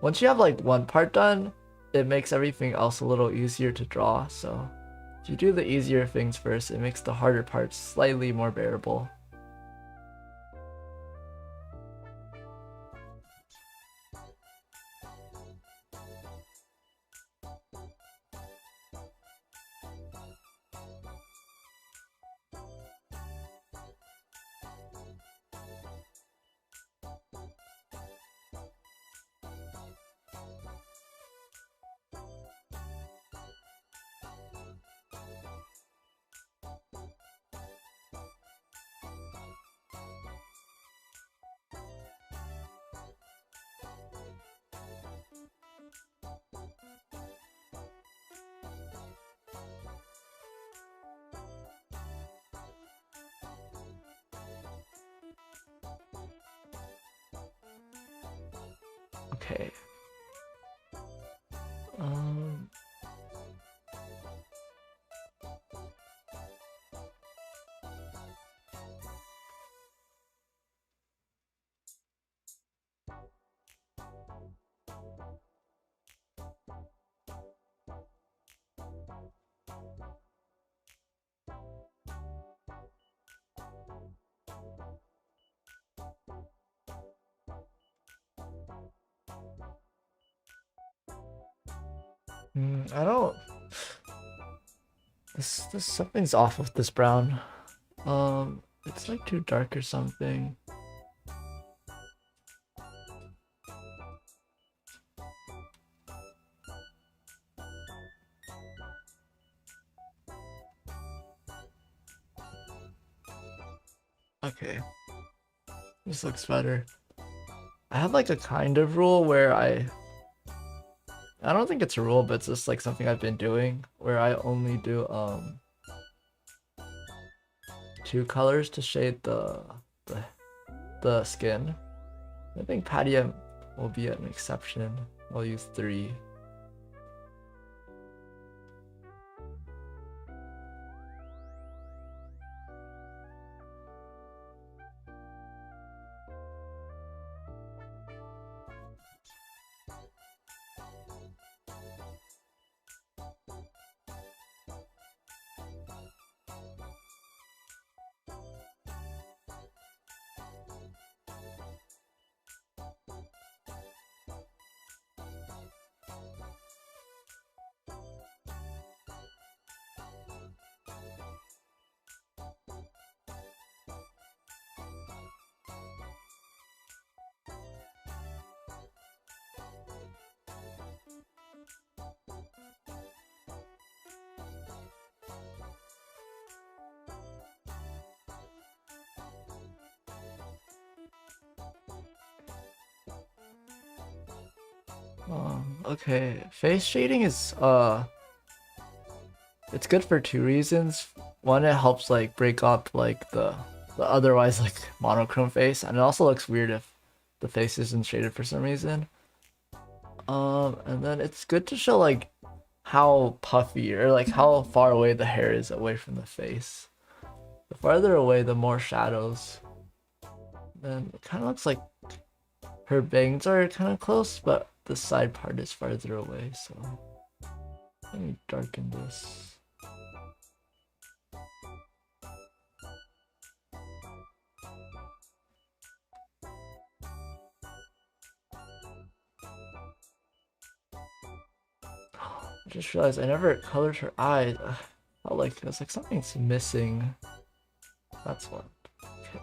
Once you have like one part done, it makes everything else a little easier to draw. So if you do the easier things first, it makes the harder parts slightly more bearable. Okay. Um, I don't. This something's off with this brown. It's like too dark or something. Okay, this looks better. I have like a kind of rule where I don't think it's a rule, but it's just like something I've been doing where I only do two colors to shade the the skin. I think Patia will be an exception. I'll use three. Okay. Face shading is it's good for two reasons. One, it helps like break up like the otherwise like monochrome face, and it also looks weird if the face isn't shaded for some reason. And then it's good to show like how puffy or like how far away the hair is away from the face. The farther away, the more shadows. Then it kind of looks like her bangs are kind of close, but the side part is farther away. So let me darken this. I just realized I never colored her eyes. I was like something's missing. That's what. Okay.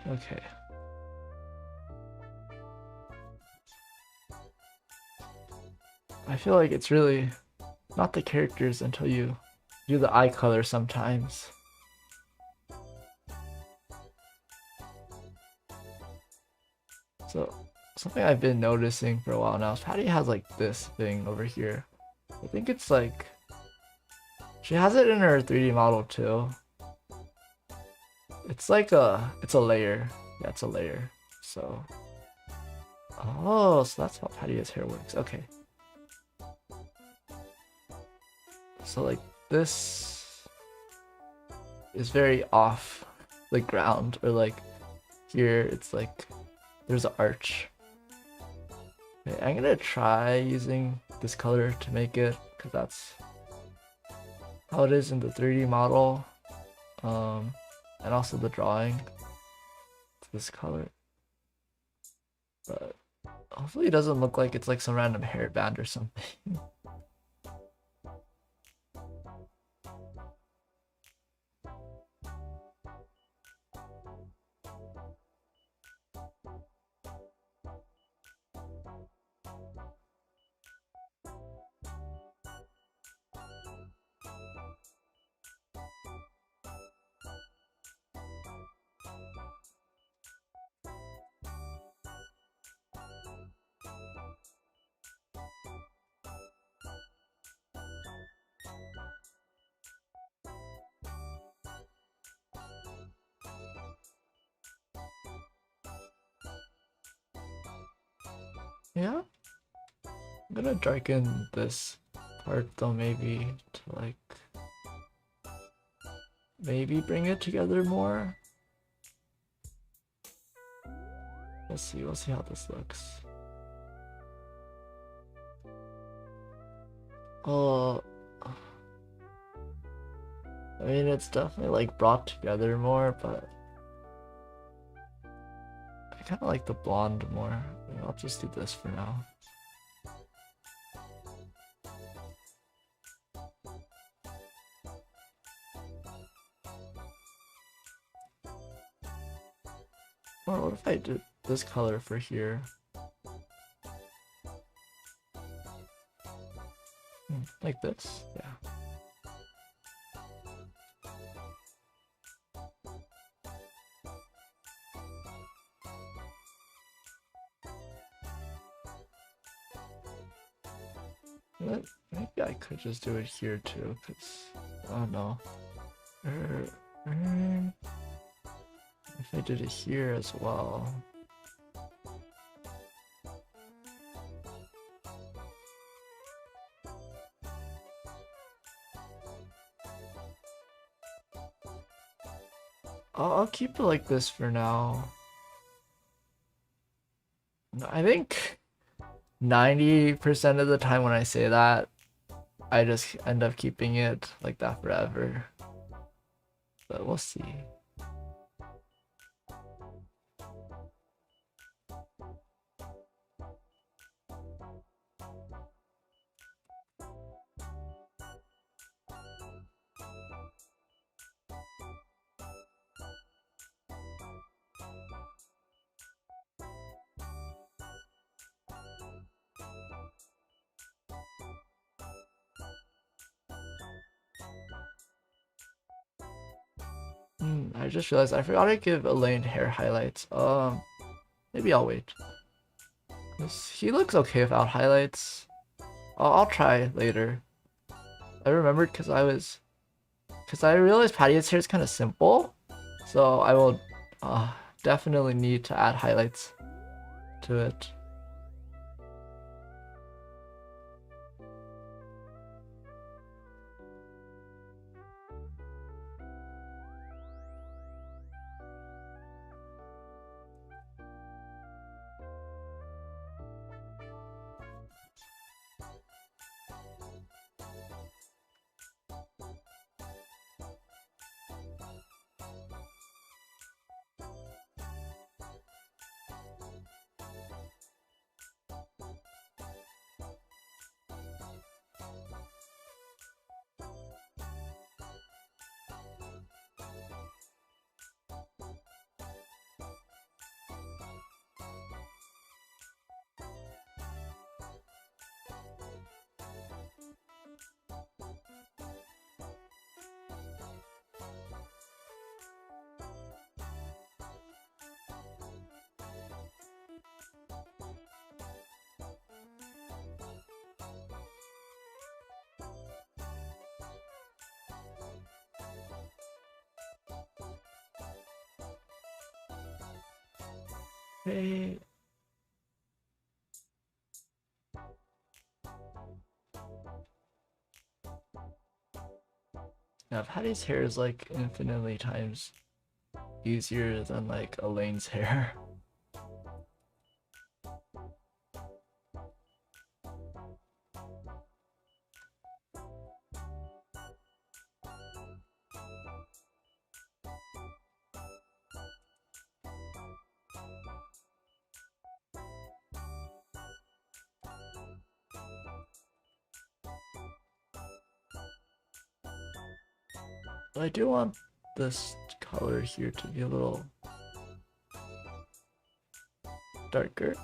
Okay. I feel like it's really not the characters until you do the eye color sometimes. So something I've been noticing for a while now is Patty has like this thing over here. I think it's like she has it in her 3D model too. It's like it's a layer. Yeah, it's a layer. So oh, so that's how Patty's hair works. Okay. So like this is very off the ground, or like here it's like there's an arch. Okay, I'm gonna try using this color to make it, because that's how it is in the 3D model, and also the drawing. It's this color, but hopefully it doesn't look like it's like some random hairband or something. Yeah, I'm gonna darken this part though, maybe to like maybe bring it together more. We'll see how this looks. Oh, I mean, it's definitely like brought together more, but I kind of like the blonde more. I'll just do this for now. Or what if I did this color for here? Like this? Yeah. Maybe I could just do it here too, because I don't know. If I did it here as well. I'll keep it like this for now. I think 90% of the time when I say that, I just end up keeping it like that forever. But we'll see. I just realized I forgot to give Elaine hair highlights. Maybe I'll wait. He looks okay without highlights. I'll try later. I remembered because I realized Patty's hair is kind of simple, so I will definitely need to add highlights to it. Hey. Now Patty's hair is like infinitely times easier than like Elaine's hair. But I do want this color here to be a little darker.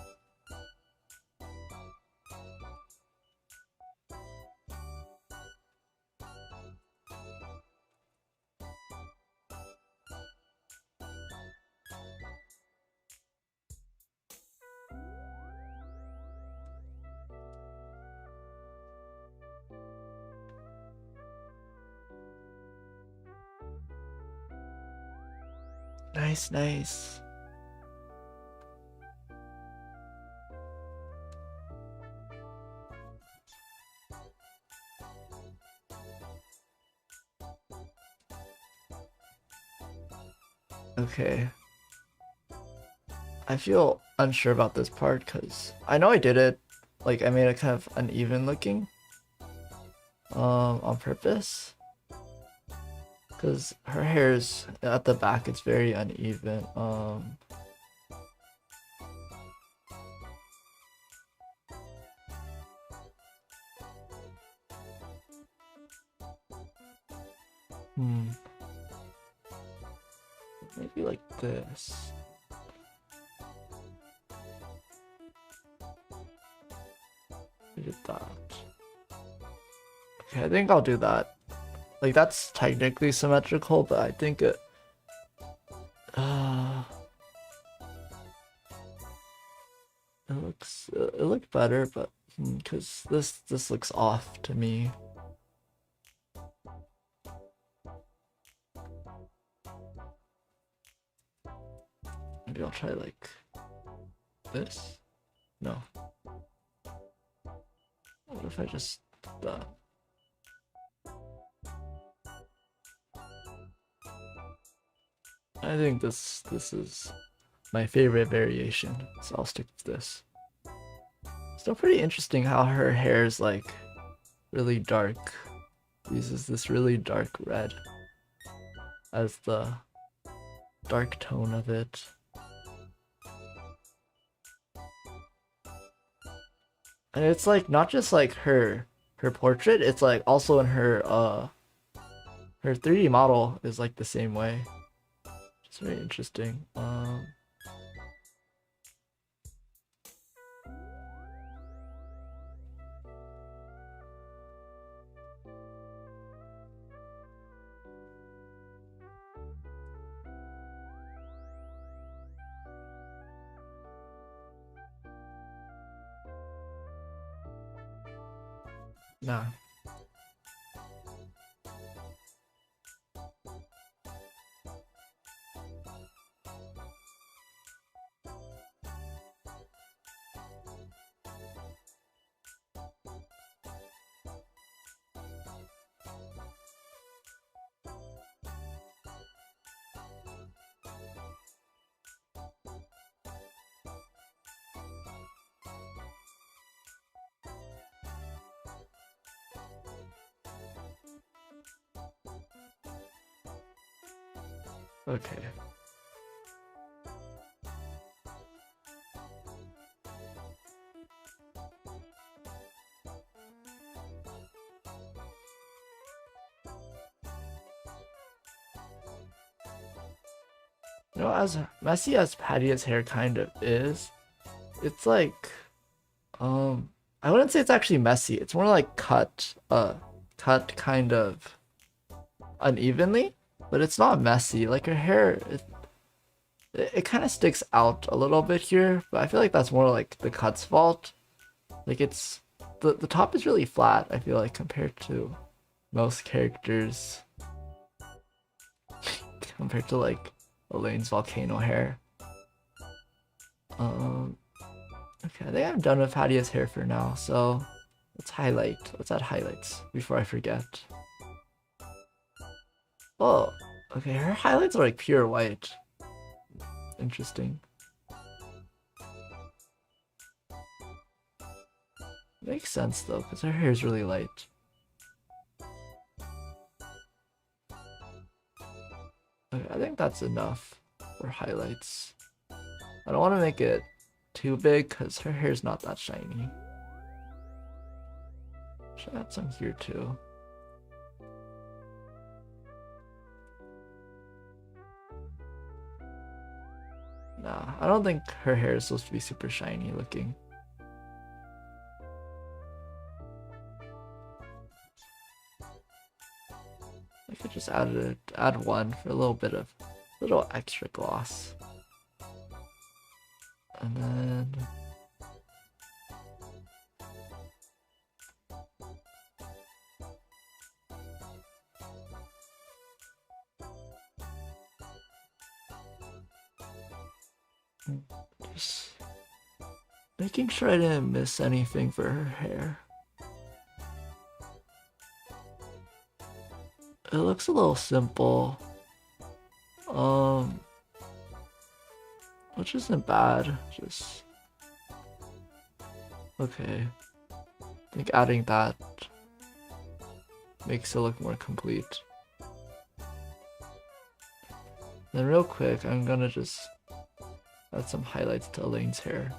Nice, nice. Okay. I feel unsure about this part because I know I did it. Like I made it kind of uneven looking. On purpose. Because her hair's at the back, it's very uneven. Maybe like this. We did that. Okay, I think I'll do that. Like that's technically symmetrical, but I think it it looked better, but because this looks off to me. Maybe I'll try like this. No. What if I just did that? I think this is my favorite variation, so I'll stick with this. Still pretty interesting how her hair is like really dark. Uses this really dark red as the dark tone of it. And it's like not just like her portrait, it's like also in her 3D model is like the same way. It's very interesting. Nah. Okay. You know, as messy as Patty's hair kind of is, it's like, I wouldn't say it's actually messy. It's more like cut kind of unevenly, but it's not messy. Like her hair, it kind of sticks out a little bit here, but I feel like that's more like the cut's fault. Like it's, the top is really flat, I feel like, compared to most characters. Compared to like Elaine's volcano hair. Okay, I think I'm done with Hadia's hair for now, so let's add highlights before I forget. Oh, okay, her highlights are like pure white. Interesting. Makes sense though, because her hair is really light. Okay, I think that's enough for highlights. I don't want to make it too big because her hair's not that shiny. Should add some here too. Nah, I don't think her hair is supposed to be super shiny looking. I could just add one for a little extra gloss. And then just making sure I didn't miss anything for her hair. It looks a little simple. Which isn't bad, just okay. I think adding that makes it look more complete. Then real quick, I'm gonna just add some highlights to Elaine's hair.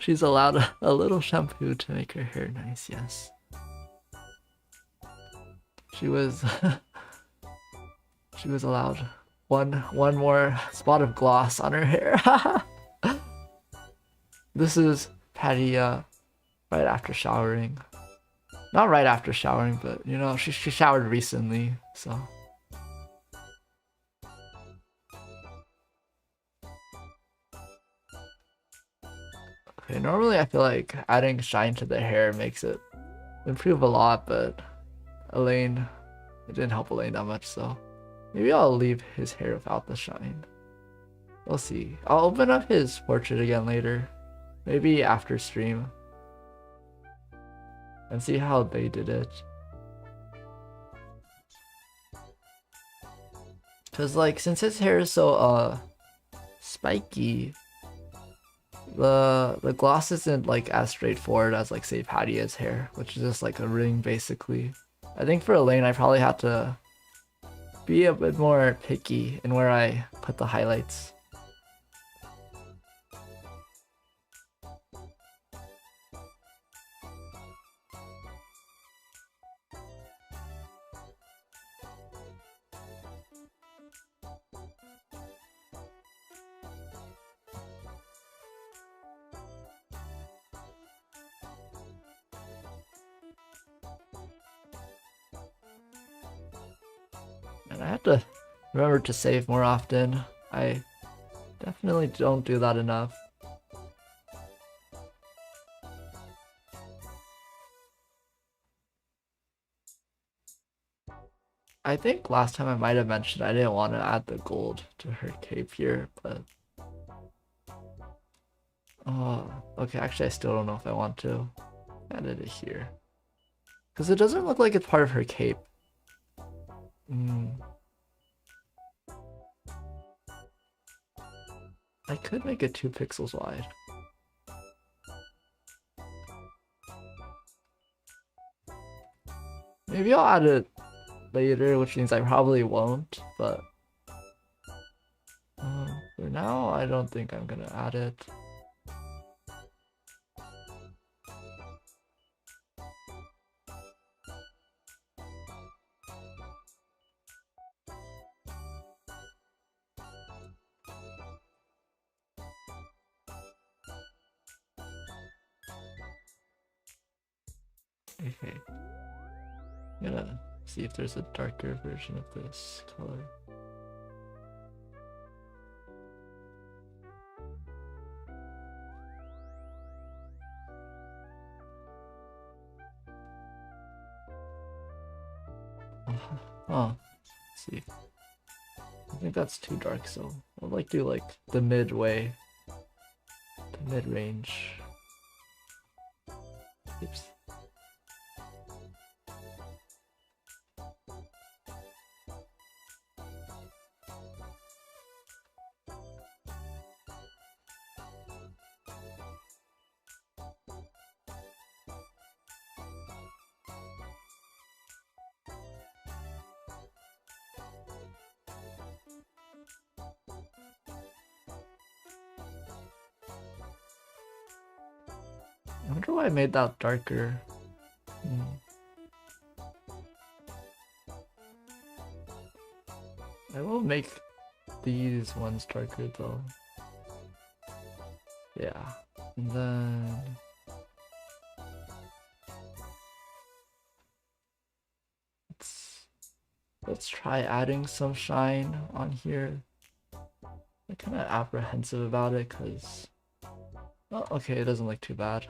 She's allowed a little shampoo to make her hair nice, yes. She was she was allowed one more spot of gloss on her hair. This is Patty right after showering. Not right after showering, but you know, she showered recently, so. Okay, normally I feel like adding shine to the hair makes it improve a lot, but Elaine, it didn't help Elaine that much, so maybe I'll leave his hair without the shine. We'll see. I'll open up his portrait again later, maybe after stream, and see how they did it. Cause like, since his hair is so spiky, the gloss isn't like as straightforward as like say Patty's hair, which is just like a ring basically. I think for Elaine I probably have to be a bit more picky in where I put the highlights. And I have to remember to save more often. I definitely don't do that enough. I think last time I might have mentioned I didn't want to add the gold to her cape here, but... Oh, okay, actually I still don't know if I want to add it here. Because it doesn't look like it's part of her cape. I could make it 2 pixels wide. Maybe I'll add it later, which means I probably won't, but for now, I don't think I'm gonna add it. Okay. I'm gonna see if there's a darker version of this color. Oh, let's see. I think that's too dark, so I'll like do like the midway, the mid-range. Oops. I wonder why I made that darker. I will make these ones darker though. Yeah. And then let's try adding some shine on here. I'm kind of apprehensive about it because, oh, okay, it doesn't look too bad.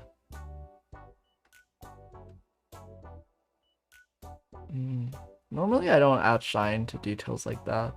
Normally I don't add shine to details like that.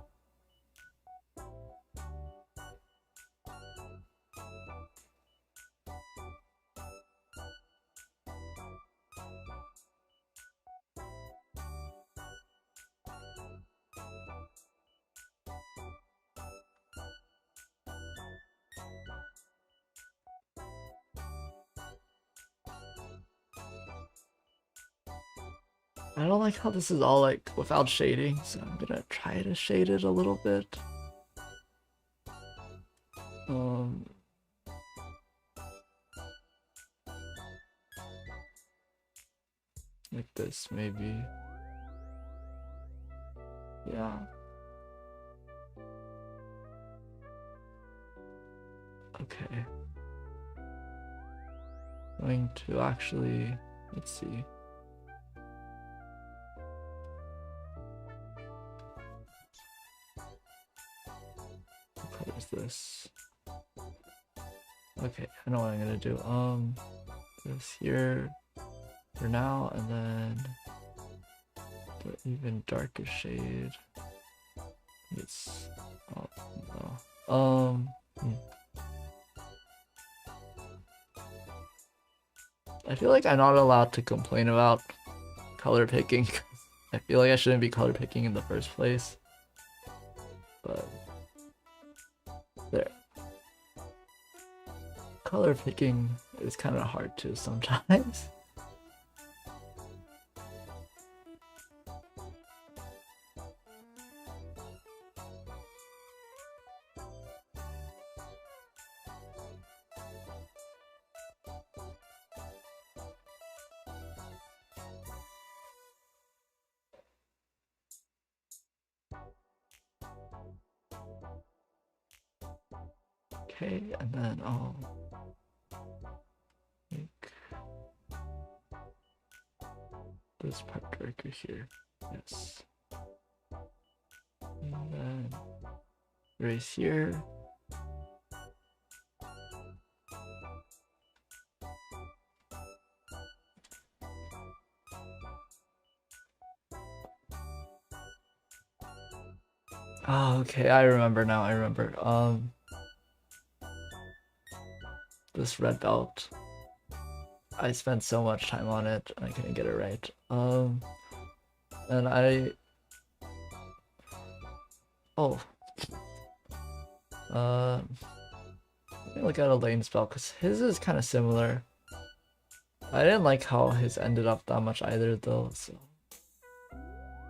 I don't like how this is all like without shading, so I'm gonna try to shade it a little bit. Like this maybe. Yeah. Okay. Going to actually, let's see. What color is this? Okay, I know what I'm gonna do. This here for now, and then the even darker shade. It's no. I feel like I'm not allowed to complain about color picking. I feel like I shouldn't be color picking in the first place. But there. Color picking is kind of hard too sometimes. Okay, and then I'll make this part darker here. Yes. erase here. Oh, okay, I remember now, I remember. This red belt. I spent so much time on it, and I couldn't get it right. And oh. Let me look at Elaine's belt, because his is kind of similar. I didn't like how his ended up that much either, though, so...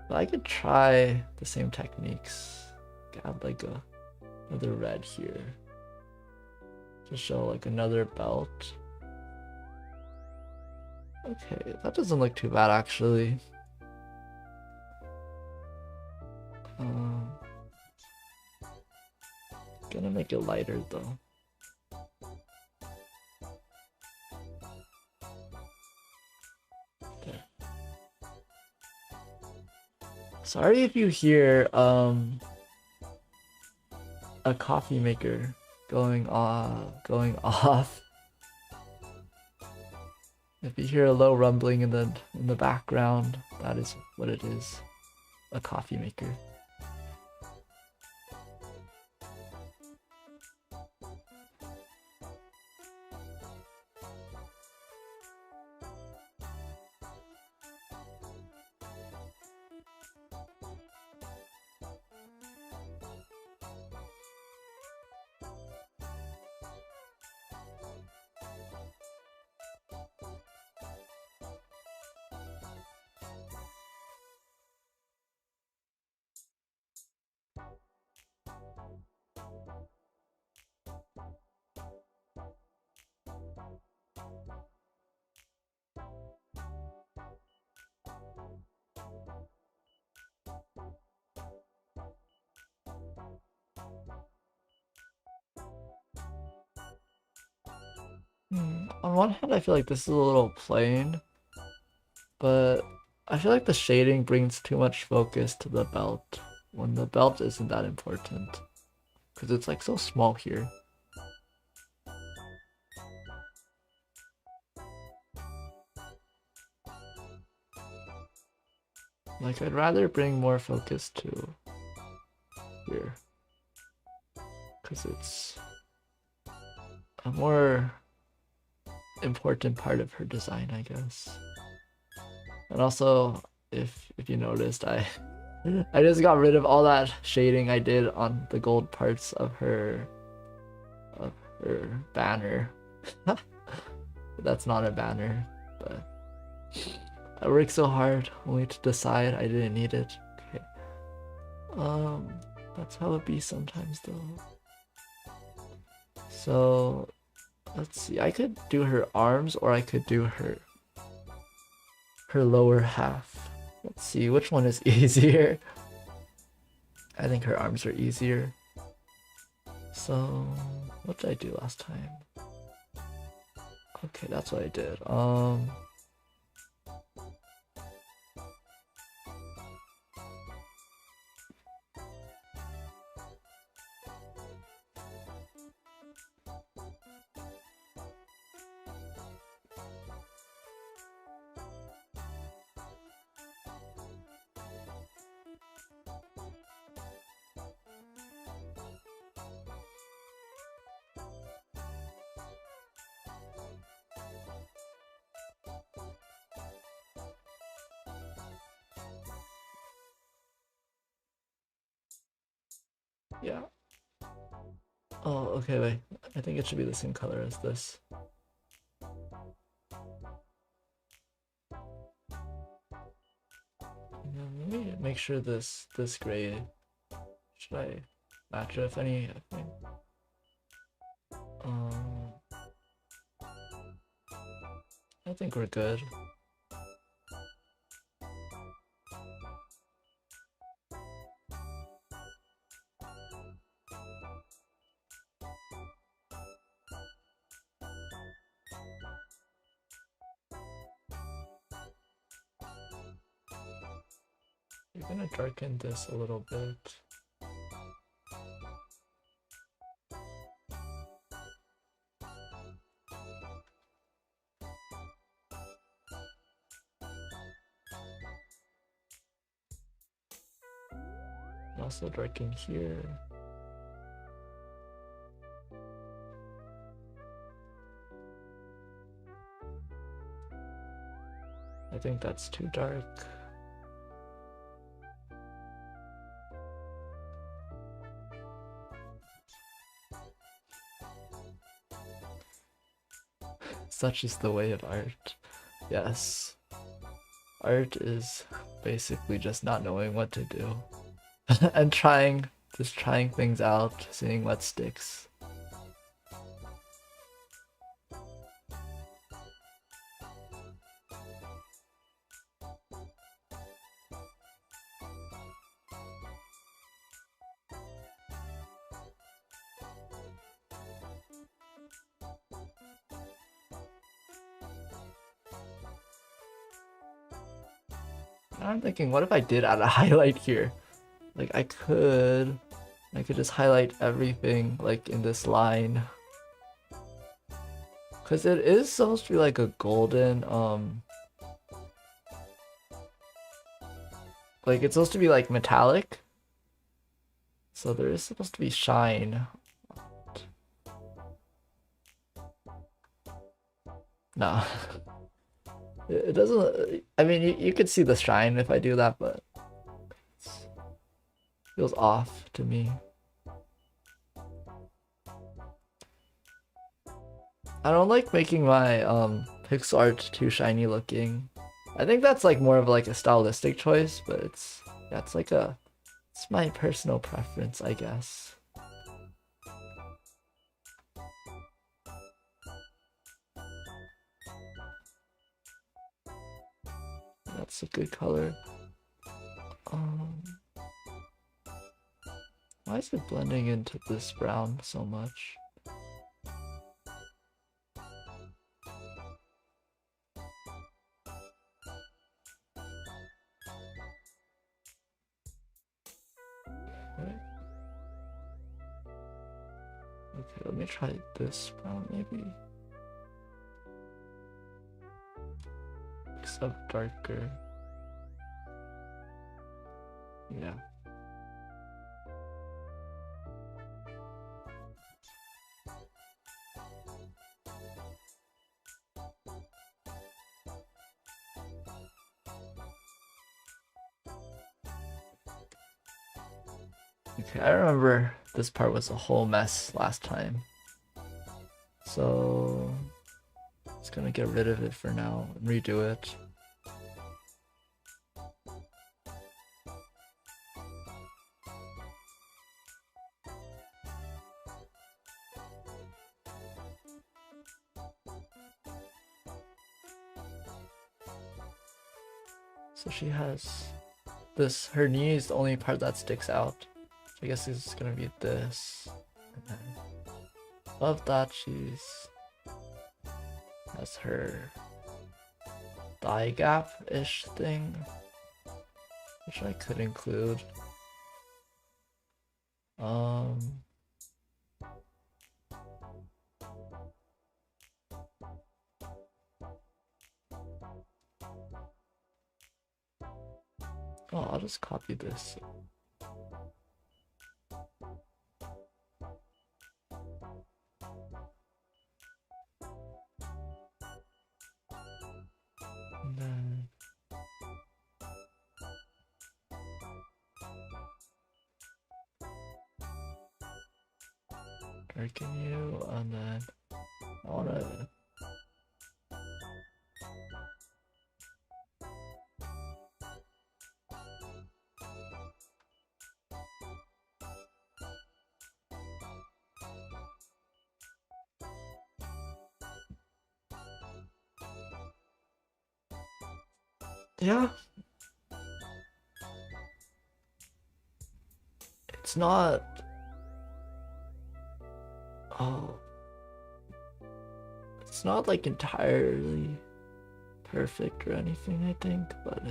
But I could try the same techniques. Add like another red here. To show like another belt. Okay, that doesn't look too bad actually. Gonna make it lighter though. There. Sorry if you hear a coffee maker going off. If you hear a low rumbling in the background, that is what it is. A coffee maker. On one hand, I feel like this is a little plain, but I feel like the shading brings too much focus to the belt when the belt isn't that important because it's like so small here. Like I'd rather bring more focus to here because it's a more important part of her design, I guess. And also, if you noticed, I just got rid of all that shading I did on the gold parts of her banner. That's not a banner, but I worked so hard only to decide I didn't need it. Okay. That's how it be sometimes though. So let's see, I could do her arms or I could do her lower half. Let's see, which one is easier? I think her arms are easier. So, what did I do last time? Okay, that's what I did. Yeah. Oh, okay, wait. I think it should be the same color as this. Let me make sure this gray. Should I match it if any? I think we're good. You're gonna darken this a little bit. also darken here. I think that's too dark. Such is the way of art. Yes. Art is basically just not knowing what to do. And just trying things out, seeing what sticks. I'm thinking, what if I did add a highlight here? Like I could just highlight everything like in this line. Cause it is supposed to be like a golden, like it's supposed to be like metallic. So there is supposed to be shine. No. It doesn't, I mean, you could see the shine if I do that, but it feels off to me. I don't like making my pixel art too shiny looking. I think that's like more of like a stylistic choice, but it's my personal preference, I guess. That's a good color. Why is it blending into this brown so much? Okay, let me try this brown maybe. Except darker. Yeah. Okay, I remember this part was a whole mess last time. So just gonna get rid of it for now and redo it. So she has this, her knee is the only part that sticks out. So I guess it's gonna be this. And then above that has her thigh gap-ish thing, which I could include. Oh, I'll just copy this. And then darken you, and then I wanna yeah. It's not it's not like entirely perfect or anything, I think, but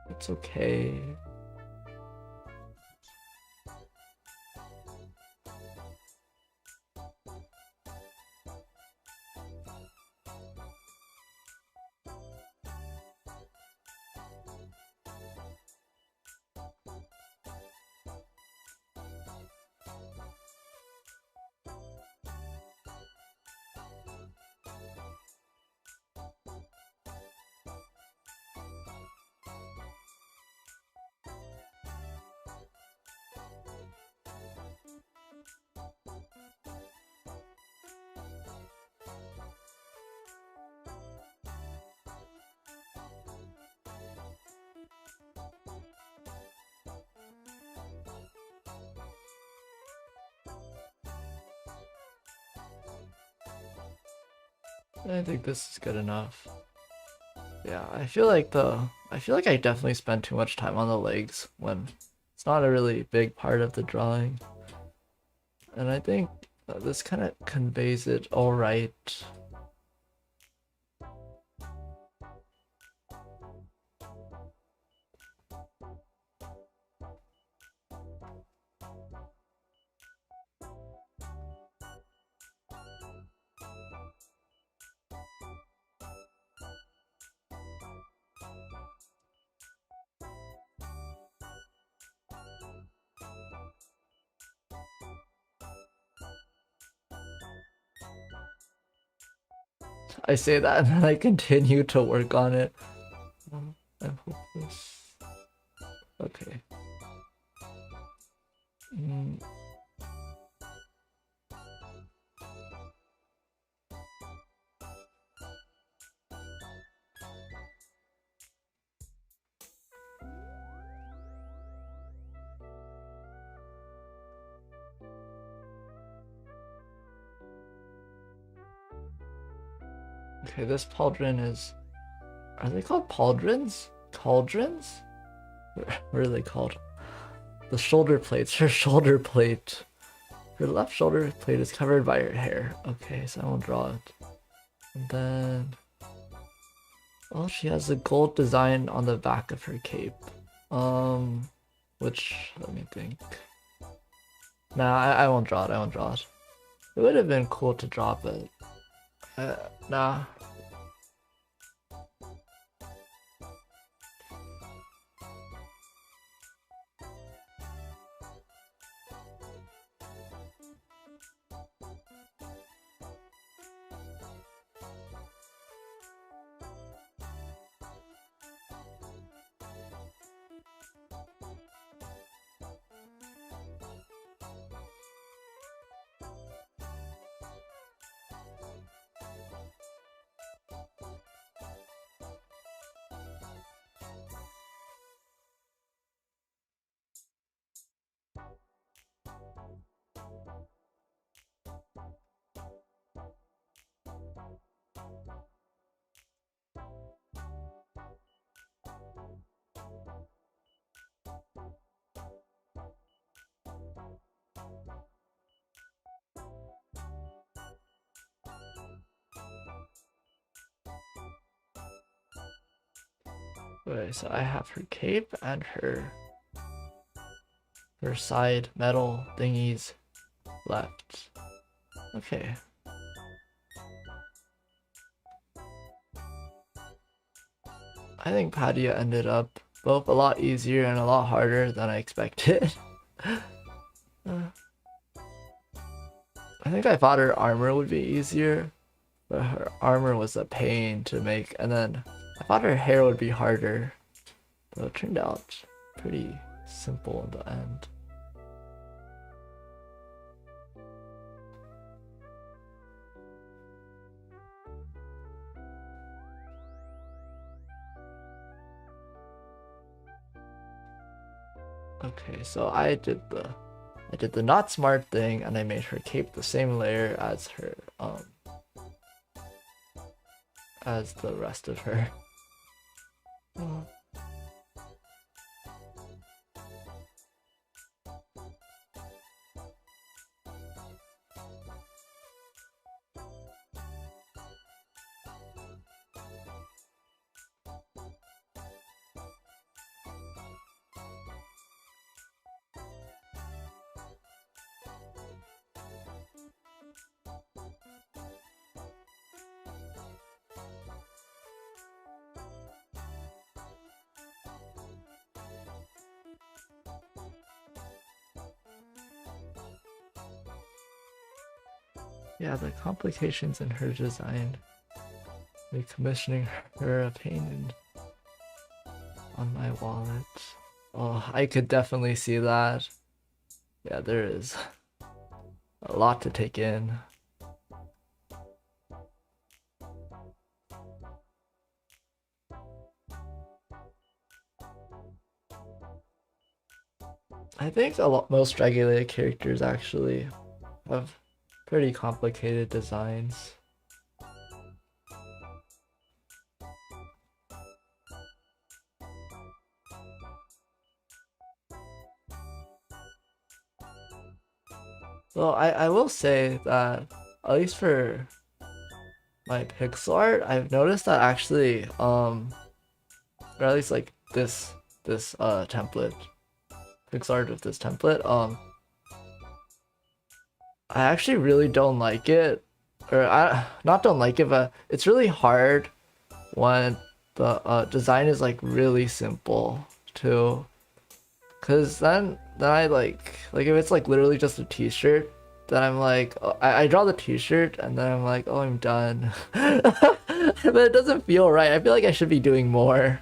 it's okay. I think this is good enough. Yeah, I feel like I definitely spend too much time on the legs when it's not a really big part of the drawing. And I think this kind of conveys it all right. I say that and then I continue to work on it. I'm hopeless. Okay. Okay, this pauldron is... Are they called pauldrons? Cauldrons? What are they called? The shoulder plates. Her shoulder plate. Her left shoulder plate is covered by her hair. Okay, so I won't draw it. And then... Well, she has a gold design on the back of her cape. Which... Let me think. Nah, I won't draw it. I won't draw it. It would have been cool to draw, but... nah. Okay, so I have her cape and her side metal thingies left. Okay. I think Padia ended up both a lot easier and a lot harder than I expected. I think I thought her armor would be easier, but her armor was a pain to make, and then I thought her hair would be harder, but it turned out pretty simple in the end. Okay, so I did the not smart thing, and I made her cape the same layer as her as the rest of her. Yeah, the complications in her design make commissioning her a pain on my wallet. Oh, I could definitely see that. Yeah, there is a lot to take in. I think most Dragalia characters actually have pretty complicated designs. Well, I will say that at least for my pixel art, I've noticed that actually, or at least like this template, pixel art with this template, I actually really don't like it, or I not don't like it, but it's really hard when the design is like really simple too, cause then I like if it's like literally just a t-shirt, then I'm like I draw the t-shirt and then I'm like, oh, I'm done. But it doesn't feel right. I feel like I should be doing more.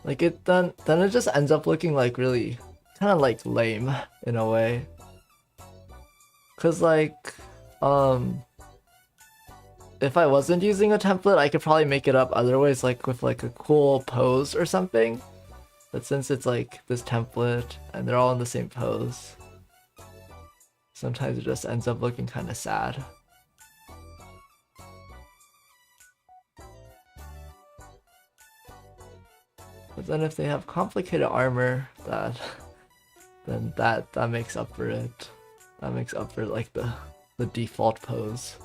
Like then it just ends up looking like really kind of like lame in a way. Cause like if I wasn't using a template, I could probably make it up other ways, like with like a cool pose or something. But since it's like this template and they're all in the same pose, sometimes it just ends up looking kind of sad. But then if they have complicated armor, then that makes up for it. That makes up for like the default pose.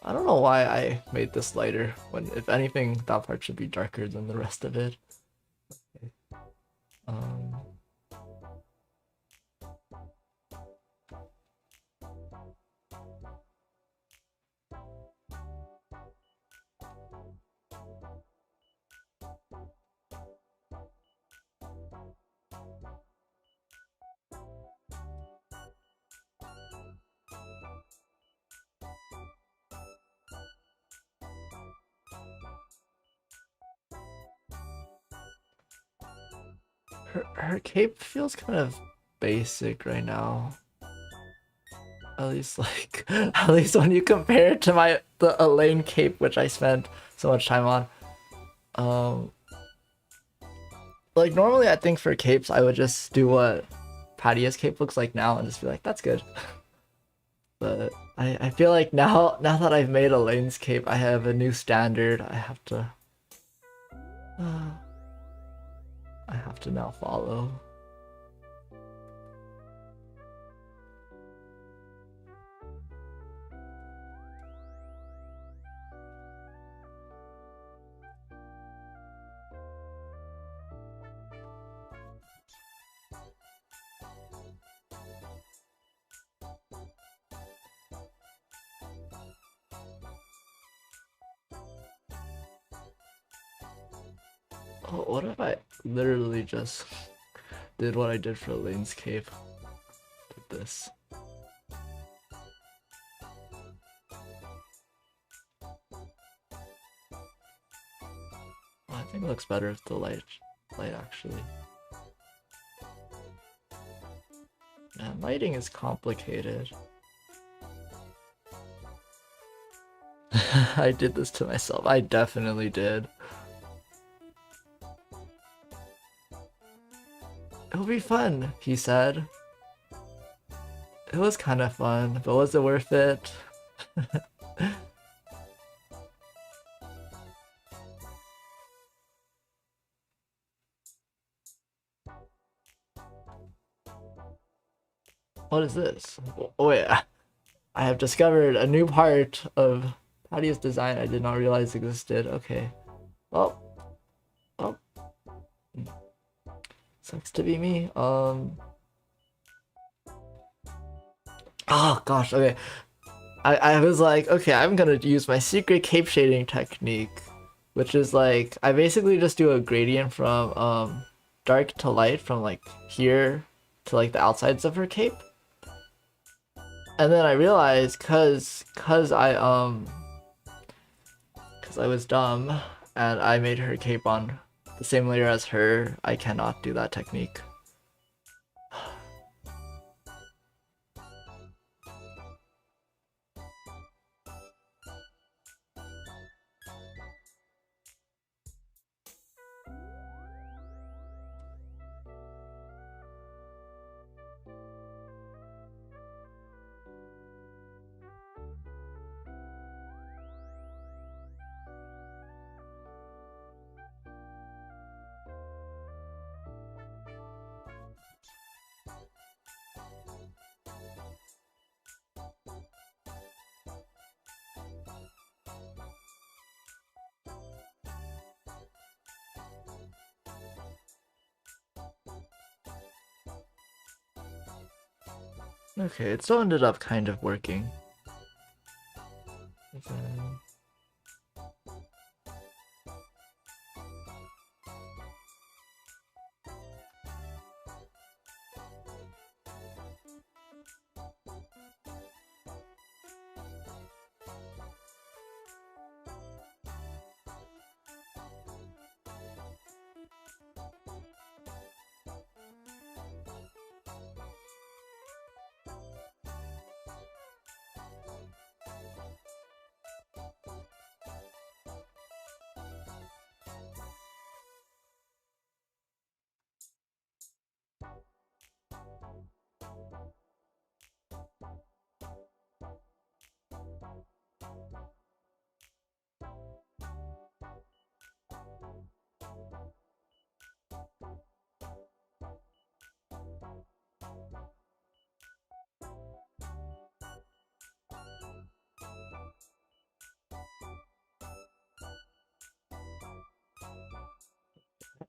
I don't know why I made this lighter when, if anything, that part should be darker than the rest of it. Okay. Um, her cape feels kind of basic right now. At least like at least when you compare it to the Elaine cape, which I spent so much time on. Um like normally I think for capes I would just do what Pattia's cape looks like now and just be like, that's good. But I feel like now that I've made Elaine's cape, I have a new standard I have to now follow. Oh, what if I literally just did what I did for Elaine's cape? Did this. Oh, I think it looks better with the light actually. Man, lighting is complicated. I did this to myself. I definitely did. It'll be fun, he said. It was kind of fun, but was it worth it? What is this? Oh wait, I have discovered a new part of Patty's design I did not realize existed. Okay. Well, sucks to be me. Oh gosh, okay. I was like, okay, I'm gonna use my secret cape shading technique, which is like I basically just do a gradient from dark to light from like here to like the outsides of her cape. And then I realized cause I was dumb and I made her cape on the same layer as her, I cannot do that technique. Okay, it still ended up kind of working.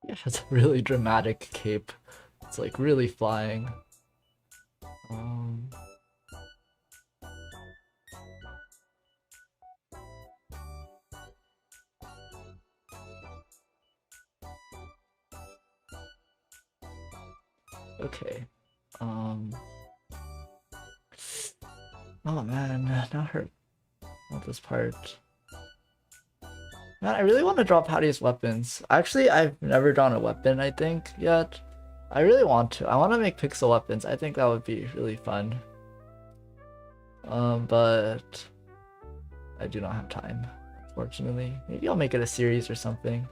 Yeah, it's a really dramatic cape. It's like really flying. Um, okay. Um, oh man, not her. Not this part. Man, I really want to draw Patty's weapons. Actually, I've never drawn a weapon, I think, yet. I really want to. I want to make pixel weapons. I think that would be really fun. But I do not have time, unfortunately. Maybe I'll make it a series or something.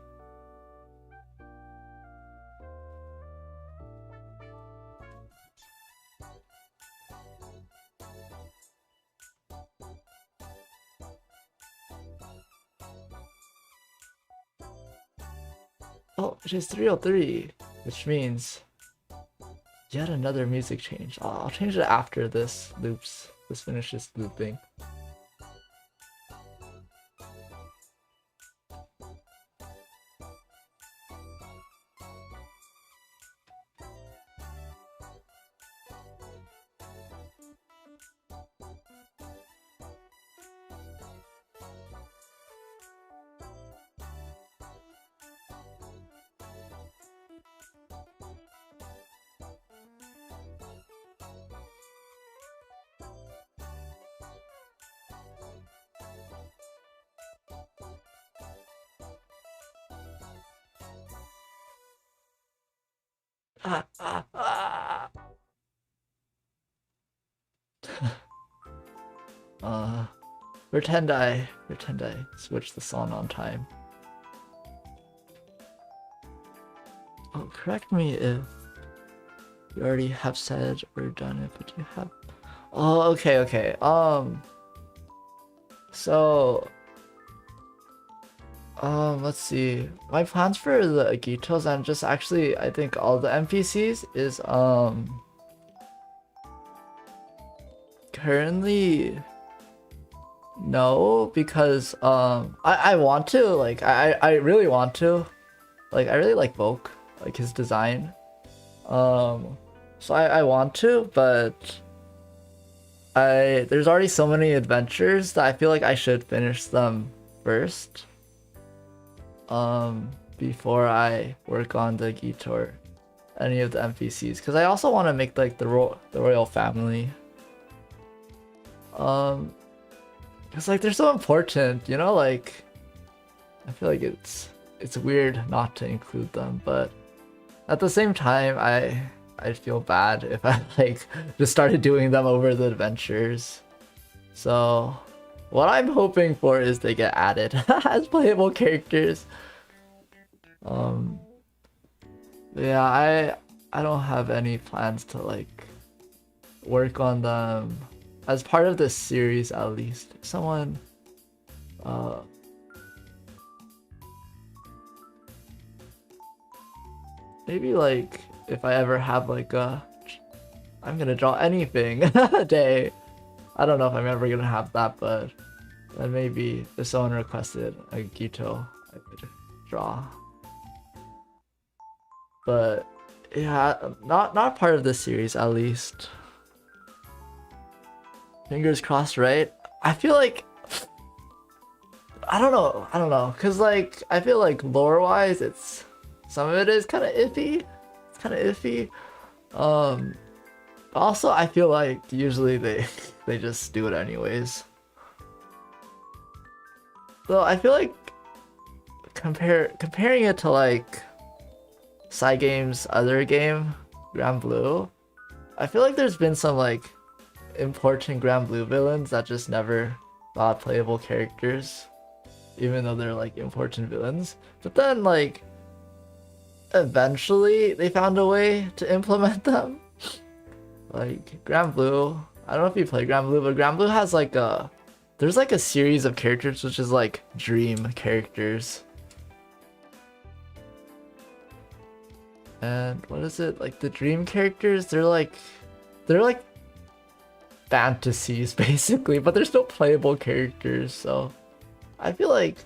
Oh, it is 3:03, which means yet another music change. I'll change it after this loops. This finishes looping. Ah, ah, ah. uh, pretend I switched the song on time. Oh, correct me if you already have said or done it, but you have. Oh, okay, okay. So, let's see. My plans for the Agitos and just actually, I think all the NPCs is currently no, because I want to, like, I really want to, like, I really like Volk, like his design. So I want to, but there's already so many adventures that I feel like I should finish them first. Before I work on the Gitor, any of the NPCs, because I also want to make like the royal family. Because like they're so important, you know, like I feel like it's weird not to include them, but at the same time I'd feel bad if I like just started doing them over the adventures. So what I'm hoping for is they get added as playable characters. Yeah, I don't have any plans to like work on them as part of this series, at least. Someone maybe like if I ever have like a I'm gonna draw anything day. I don't know if I'm ever gonna have that, but then maybe if someone requested a Gito, I could draw. But yeah, not part of this series, at least. Fingers crossed, right? I feel like I don't know, cause like I feel like lore-wise, it's some of it is kind of iffy. It's kind of iffy. Um, Also, I feel like usually they they just do it anyways. Though I feel like comparing it to like Cygame's other game, Grand Blue, I feel like there's been some like important Grand Blue villains that just never got playable characters, even though they're like important villains. But then like eventually they found a way to implement them. Like Grand Blue, I don't know if you play Grand Blue, but Grand Blue has like there's like a series of characters which is like dream characters. And what is it? Like the dream characters, they're like fantasies basically, but they're still playable characters, so I feel like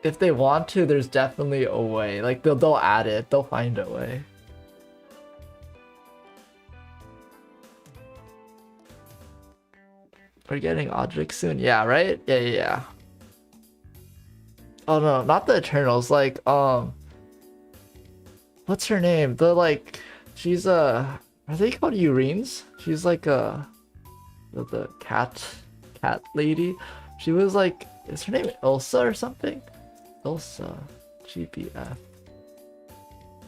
if they want to, there's definitely a way. Like they'll add it, they'll find a way. We're getting Audric soon. Yeah, right? Yeah. Oh no, not the Eternals. Like, what's her name? The like, she's are they called Urines? She's like the cat lady. She was like, is her name Ilsa or something? Ilsa, GBF.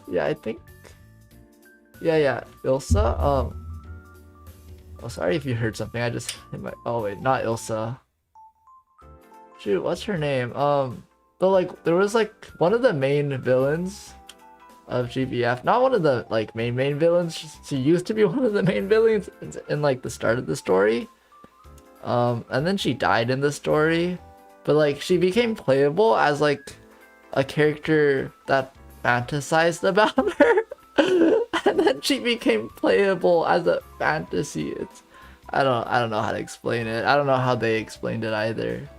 Yeah, I think. Yeah, Ilsa. Oh, sorry if you heard something. I just hit my. Oh wait, not Ilsa. Shoot, what's her name? But like there was like one of the main villains of GBF. Not one of the like main villains. She used to be one of the main villains in like the start of the story. And then she died in the story. But like she became playable as like a character that fantasized about her. And then she became playable as a fantasy. It's I don't know how to explain it. I don't know how they explained it either.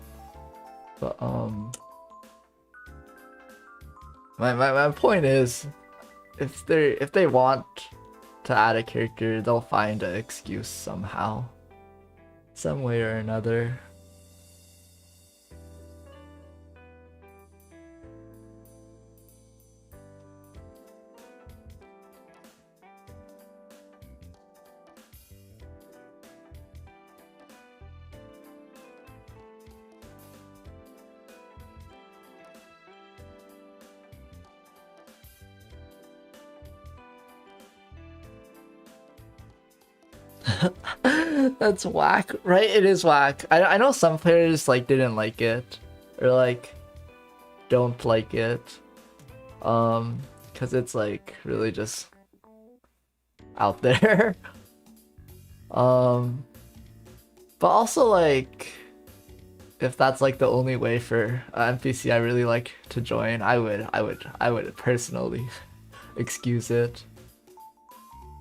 But my point is if they want to add a character, they'll find an excuse somehow. Some way or another. That's whack, right? It is whack. I know some players like didn't like it or like don't like it, because it's like really just out there. But also like if that's like the only way for NPC I really like to join, I would personally excuse it.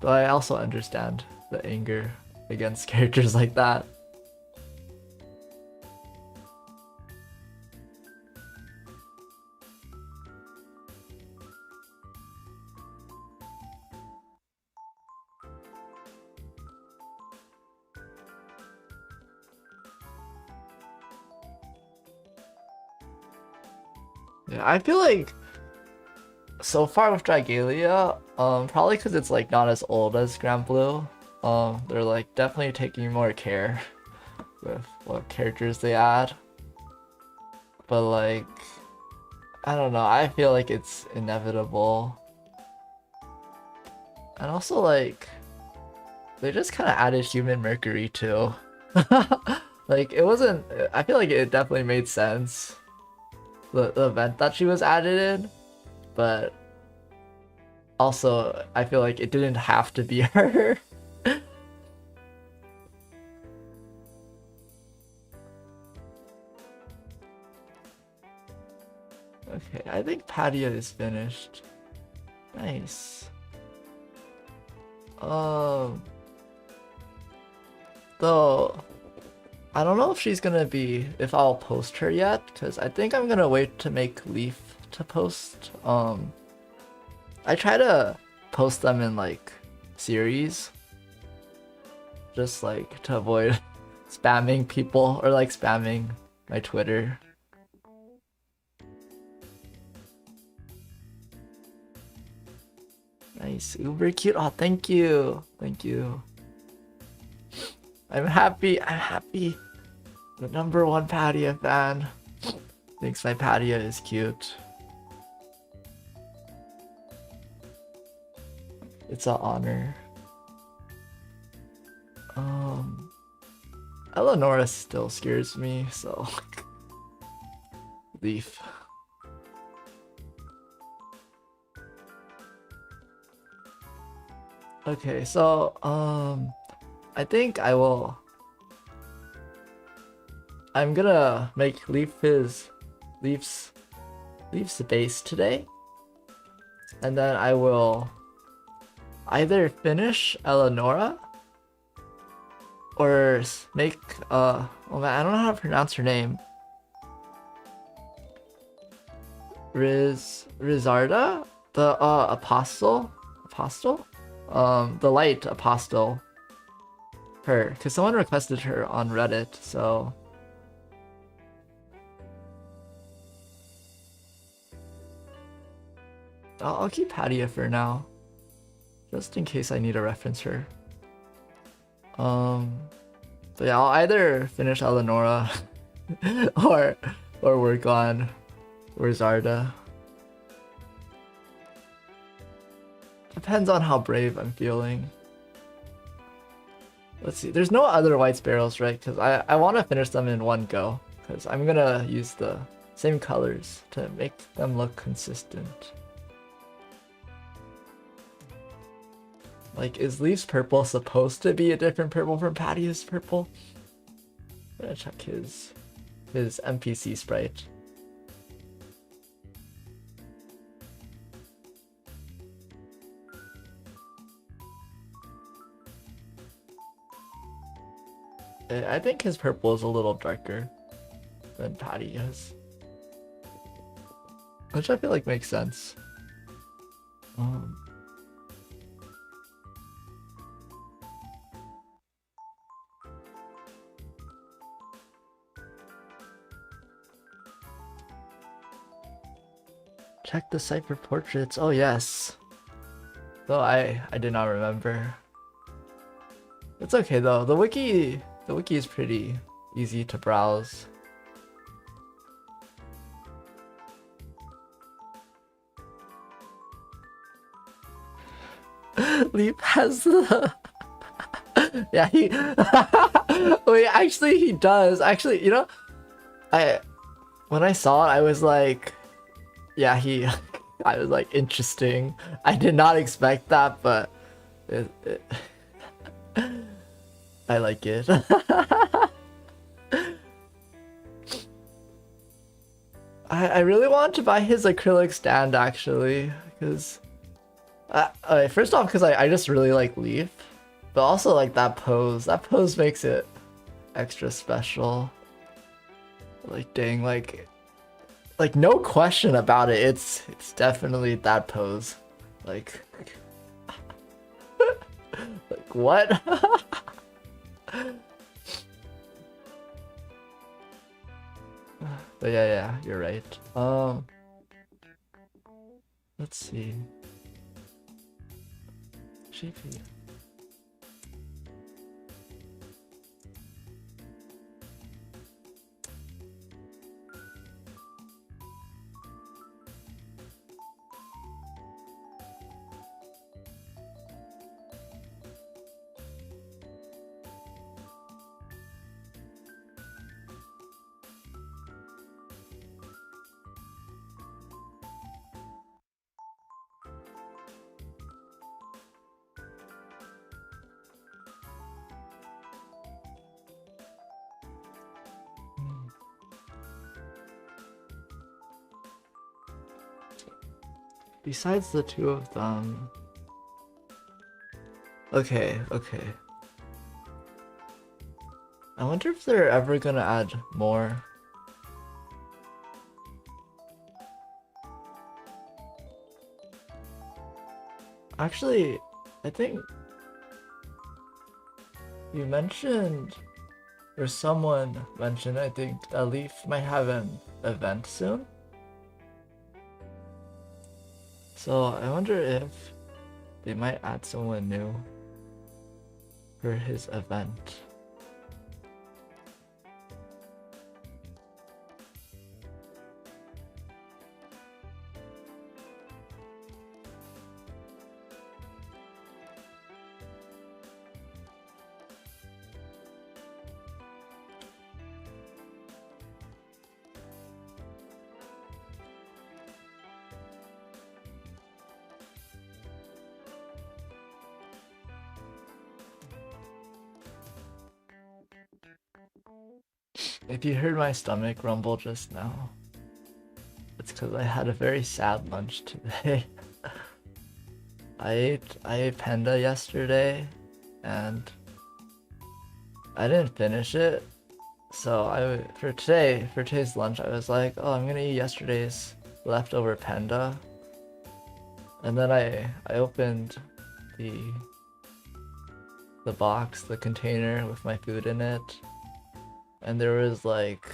But I also understand the anger against characters like that. Yeah, I feel like so far with Dragalia, probably because it's like not as old as Grand Blue, they're like definitely taking more care with what characters they add. But like, I don't know, I feel like it's inevitable. And also like, they just kind of added Human Mercury too. Like it wasn't, I feel like it definitely made sense, the event that she was added in. But also, I feel like it didn't have to be her. Okay, I think Patia is finished. Nice. Though, I don't know if she's gonna be, if I'll post her yet, because I think I'm gonna wait to make Leaf to post. I try to post them in like series, just like to avoid spamming people or like spamming my Twitter. Nice, uber cute. Oh, thank you. Thank you. I'm happy. I'm happy. The #1 Patia fan thinks my Patia is cute. It's an honor. Eleonora still scares me, so Leaf. Okay, so I think I'm gonna make Leaf's base today, and then I will either finish Eleonora or make oh man, I don't know how to pronounce her name. Rizarda, the apostle, the light apostle. Her, because someone requested her on Reddit, so I'll keep Patia for now, just in case I need to reference her. But yeah, I'll either finish Eleonora or work on Rizarda. Depends on how brave I'm feeling. Let's see, there's no other white sparrows, right? Because I want to finish them in one go, because I'm gonna use the same colors to make them look consistent. Like, is Leaf's purple supposed to be a different purple from Patia's purple? I'm gonna check his NPC sprite. I think his purple is a little darker than Patia's, which I feel like makes sense. Check the site for portraits. Oh yes. Though I did not remember. It's okay though. The wiki is pretty easy to browse. Leap has the yeah, he wait, actually he does. Actually, you know, when I saw it I was like, yeah, I was like, interesting. I did not expect that, but I like it. I really want to buy his acrylic stand actually, because first off, because I just really like Leaf, but also like that pose. That pose makes it extra special. Like dang, like no question about it. It's definitely that pose. Like like what? But yeah, you're right. Let's see. GP. Besides the two of them. Okay. I wonder if they're ever gonna add more. Actually, I think you mentioned or someone mentioned, I think, that Leaf might have an event soon. So I wonder if they might add someone new for his event. If you heard my stomach rumble just now, it's because I had a very sad lunch today. I ate panda yesterday, and I didn't finish it. So for today's lunch, I was like, oh, I'm gonna eat yesterday's leftover panda, and then I opened the box, the container with my food in it, and there was like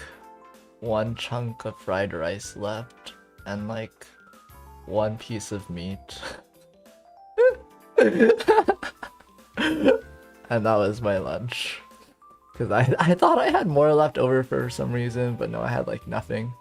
one chunk of fried rice left and like one piece of meat. And that was my lunch. Because I thought I had more left over for some reason, but no, I had like nothing.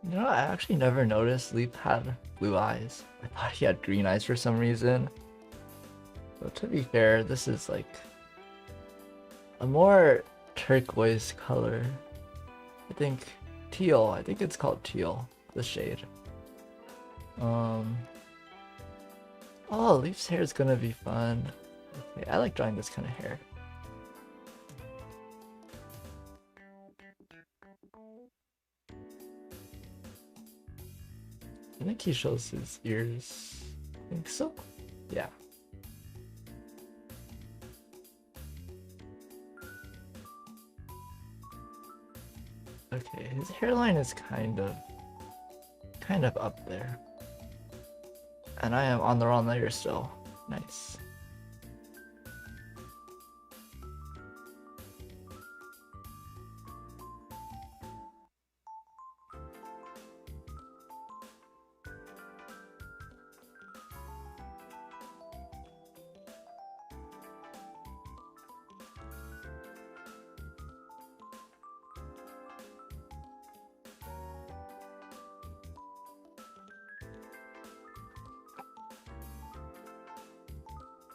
You know, I actually never noticed Leap had blue eyes. I thought he had green eyes for some reason. But to be fair, this is like a more turquoise color. I think teal. I think it's called teal, the shade. Oh, Leaf's hair is gonna be fun. Okay, I like drawing this kind of hair. I think he shows his ears. I think so. Yeah. Okay, his hairline is kind of up there. And I am on the wrong layer still. Nice.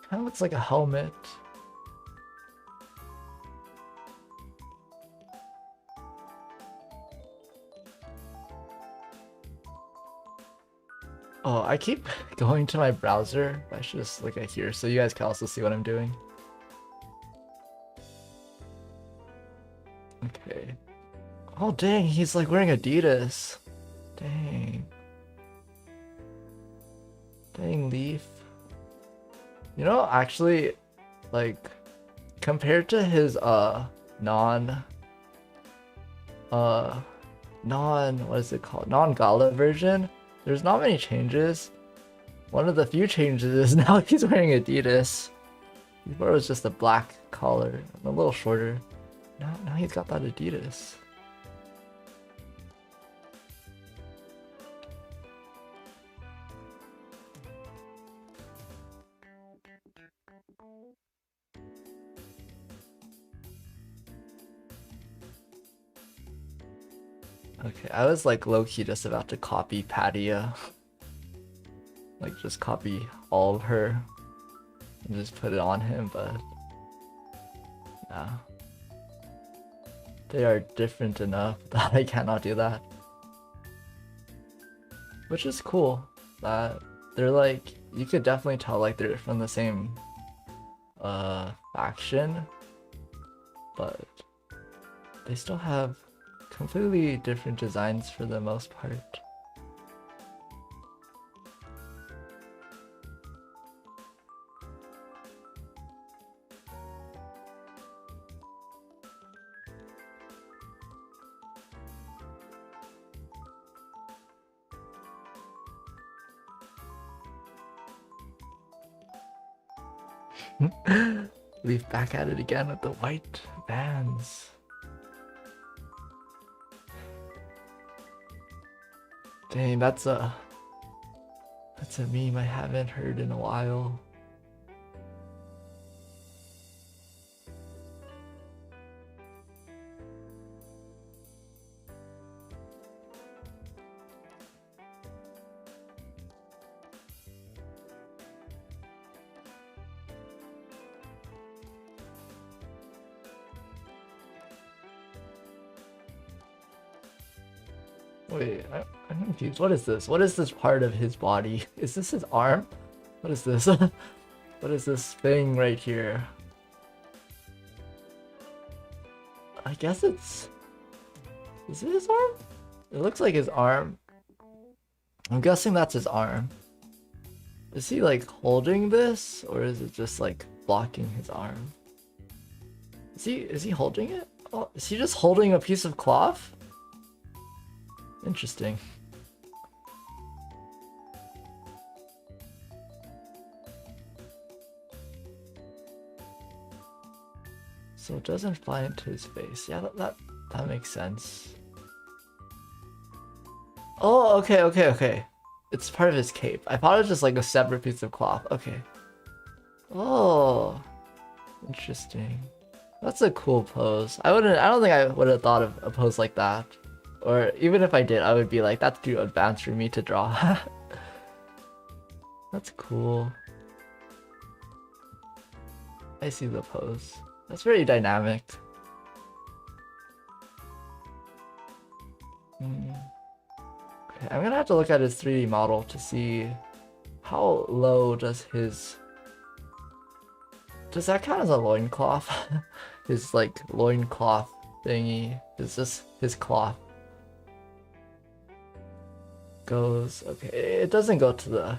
Kind of looks like a helmet. Oh, I keep going to my browser. I should just look at here so you guys can also see what I'm doing. Okay. Oh dang, he's like wearing Adidas. Dang. Dang, Leaf. You know, actually, like, compared to his, what is it called? Non-gala version, there's not many changes. One of the few changes is now he's wearing Adidas. Before it was just a black collar and a little shorter. Now he's got that Adidas. Okay, I was like low-key just about to copy Patia. Like just copy all of her and just put it on him, but yeah. They are different enough that I cannot do that. Which is cool that they're like, you could definitely tell like they're from the same faction, but they still have completely different designs for the most part. Leaf back at it again with the white bands. Dang, that's a meme I haven't heard in a while. Wait, I'm confused. What is this? What is this part of his body? Is this his arm? What is this? What is this thing right here? I guess it's... Is it his arm? It looks like his arm. I'm guessing that's his arm. Is he like holding this? Or is it just like blocking his arm? Is he holding it? Oh, is he just holding a piece of cloth? Interesting. So it doesn't fly into his face. Yeah, that makes sense. Oh, okay. It's part of his cape. I thought it was just like a separate piece of cloth. Okay. Oh, interesting. That's a cool pose. I don't think I would have thought of a pose like that. Or even if I did, I would be like, that's too advanced for me to draw. That's cool. I see the pose. That's very dynamic. Okay, I'm gonna have to look at his 3D model to see how low does his... Does that count as a loincloth? His like loincloth thingy. Is this his cloth? Goes, okay, it doesn't go to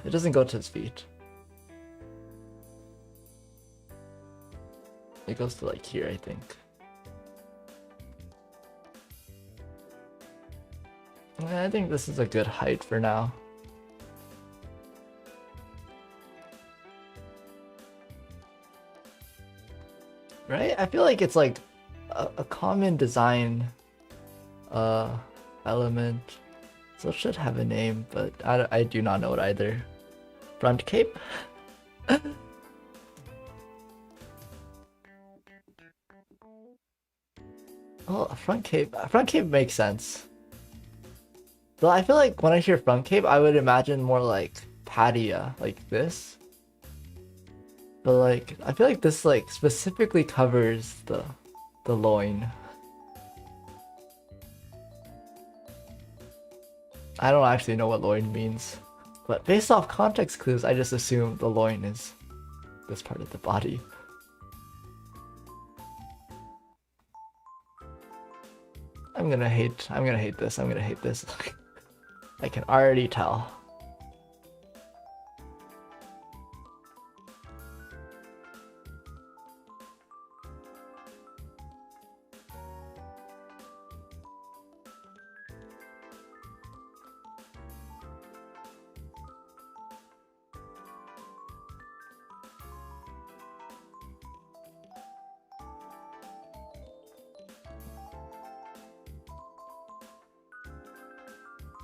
his feet. It goes to like here, I think. I think this is a good height for now. Right? I feel like it's like a common design element. So it should have a name, but I do not know it either. Front cape? Oh, a front cape. A front cape makes sense. Though I feel like when I hear front cape, I would imagine more like Padia, like this. But like, I feel like this like specifically covers the loin. I don't actually know what loin means, but based off context clues, I just assume the loin is this part of the body. I'm gonna hate this. I can already tell.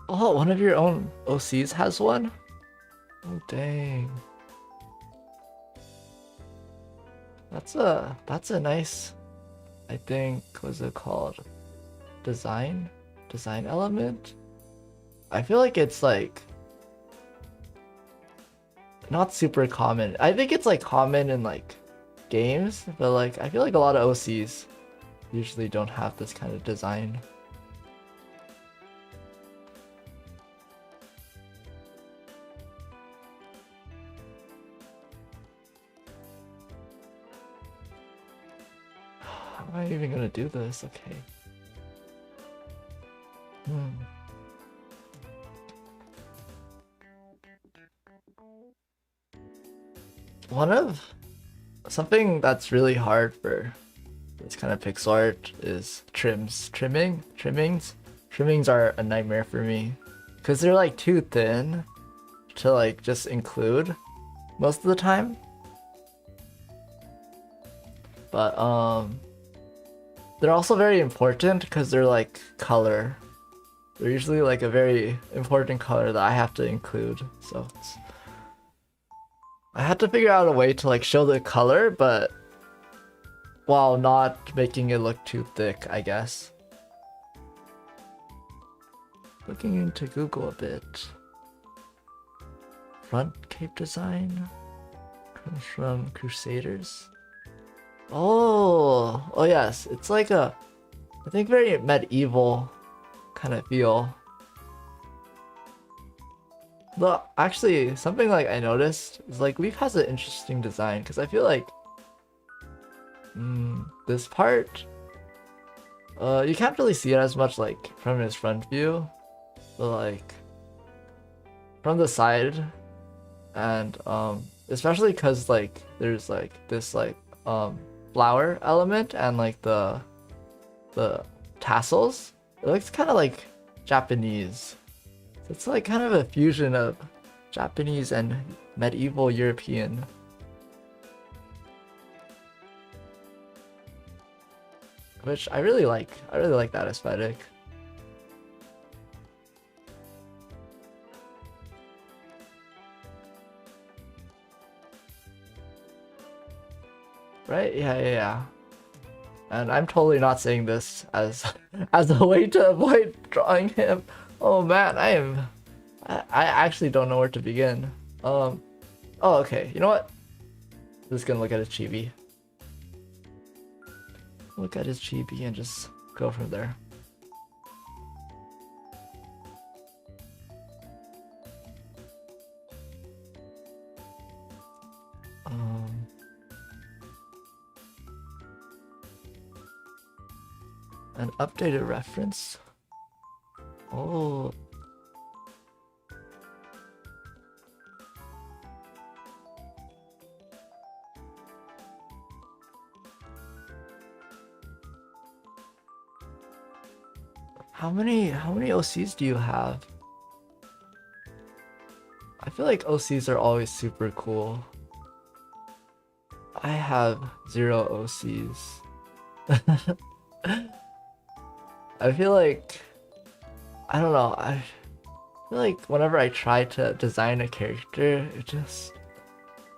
Oh, one of your own OCs has one? Oh, dang. That's a nice, I think, what's it called? Design element? I feel like it's like not super common. I think it's like common in like games, but like I feel like a lot of OCs usually don't have this kind of design. I even gonna do this? Okay. Something that's really hard for this kind of pixel art is trimmings. Trimmings are a nightmare for me because they're like too thin to like just include most of the time. But they're also very important because they're like color. They're usually like a very important color that I have to include. So I had to figure out a way to like show the color, but while not making it look too thick, I guess. Looking into Google a bit. Front cape design comes from Crusaders. Oh yes, it's like a, I think very medieval kind of feel. Though actually, something like I noticed is like Leaf has an interesting design because I feel like this part, you can't really see it as much like from his front view, but like from the side, and especially because like there's like this like flower element and like the tassels, it looks kind of like Japanese. So it's like kind of a fusion of Japanese and medieval European. Which I really like. I really like that aesthetic. Right? Yeah. And I'm totally not saying this as as a way to avoid drawing him. Oh man, I actually don't know where to begin. Oh okay, you know what? I'm just gonna look at his chibi. Look at his chibi and just go from there. An updated reference. Oh. How many OCs do you have? I feel like OCs are always super cool. I have 0 OCs. I feel like, I don't know, I feel like whenever I try to design a character, it just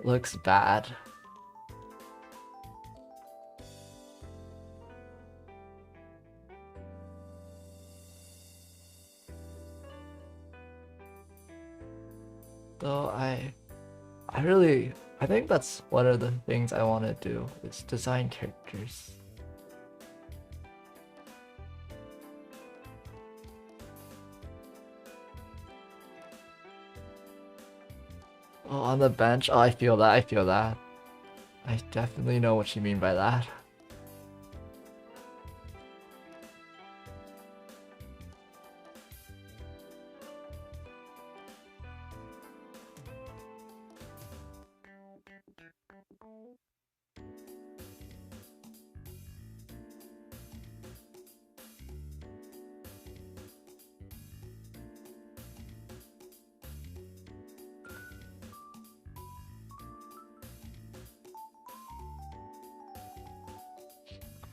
looks bad. So I think that's one of the things I want to do, is design characters. Oh, on the bench? Oh, I feel that, I feel that. I definitely know what you mean by that.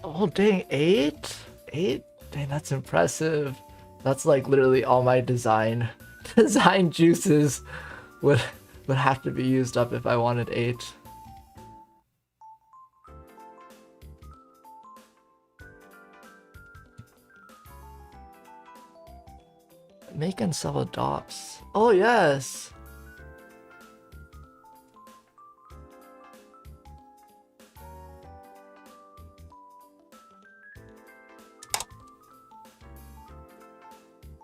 Oh dang, 8? 8? Dang, that's impressive. That's like literally all my design juices would have to be used up if I wanted 8. Make and sell adopts. Oh yes.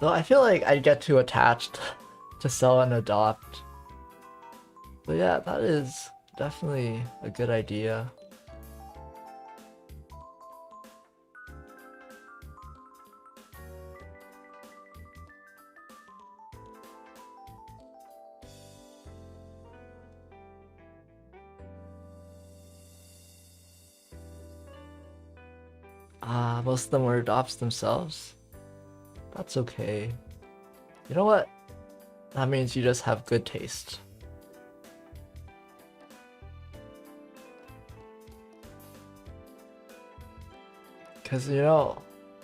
Though I feel like I get too attached to sell and adopt. But yeah, that is definitely a good idea. Most of them were adopts themselves. That's okay. You know what? That means you just have good taste. Cause you know,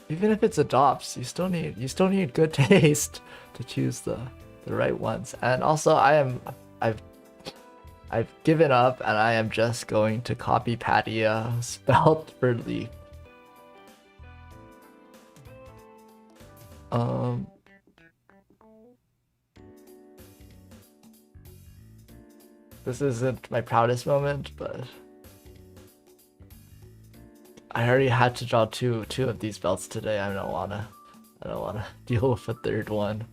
even if it's adopts, you still need good taste to choose the right ones. And also I've given up and I am just going to copy Patia spelled for leaf. This isn't my proudest moment, but I already had to draw two of these belts today. I don't wanna deal with a third one.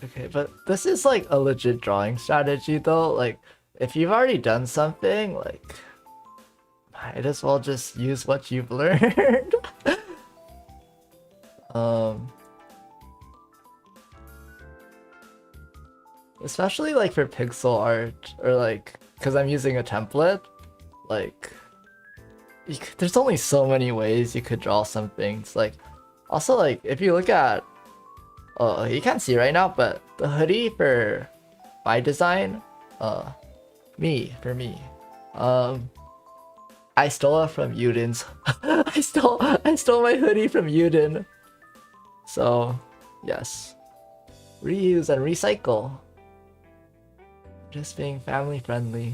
Okay, but this is like a legit drawing strategy though. Like, if you've already done something, like, might as well just use what you've learned. Especially like for pixel art, or like, cause I'm using a template, like, there's only so many ways you could draw some things. Like, also like, if you look at, oh, you can't see right now, but the hoodie for my design, for me, I stole it from Udin's. I stole my hoodie from Udin. So, yes, reuse and recycle. Just being family friendly.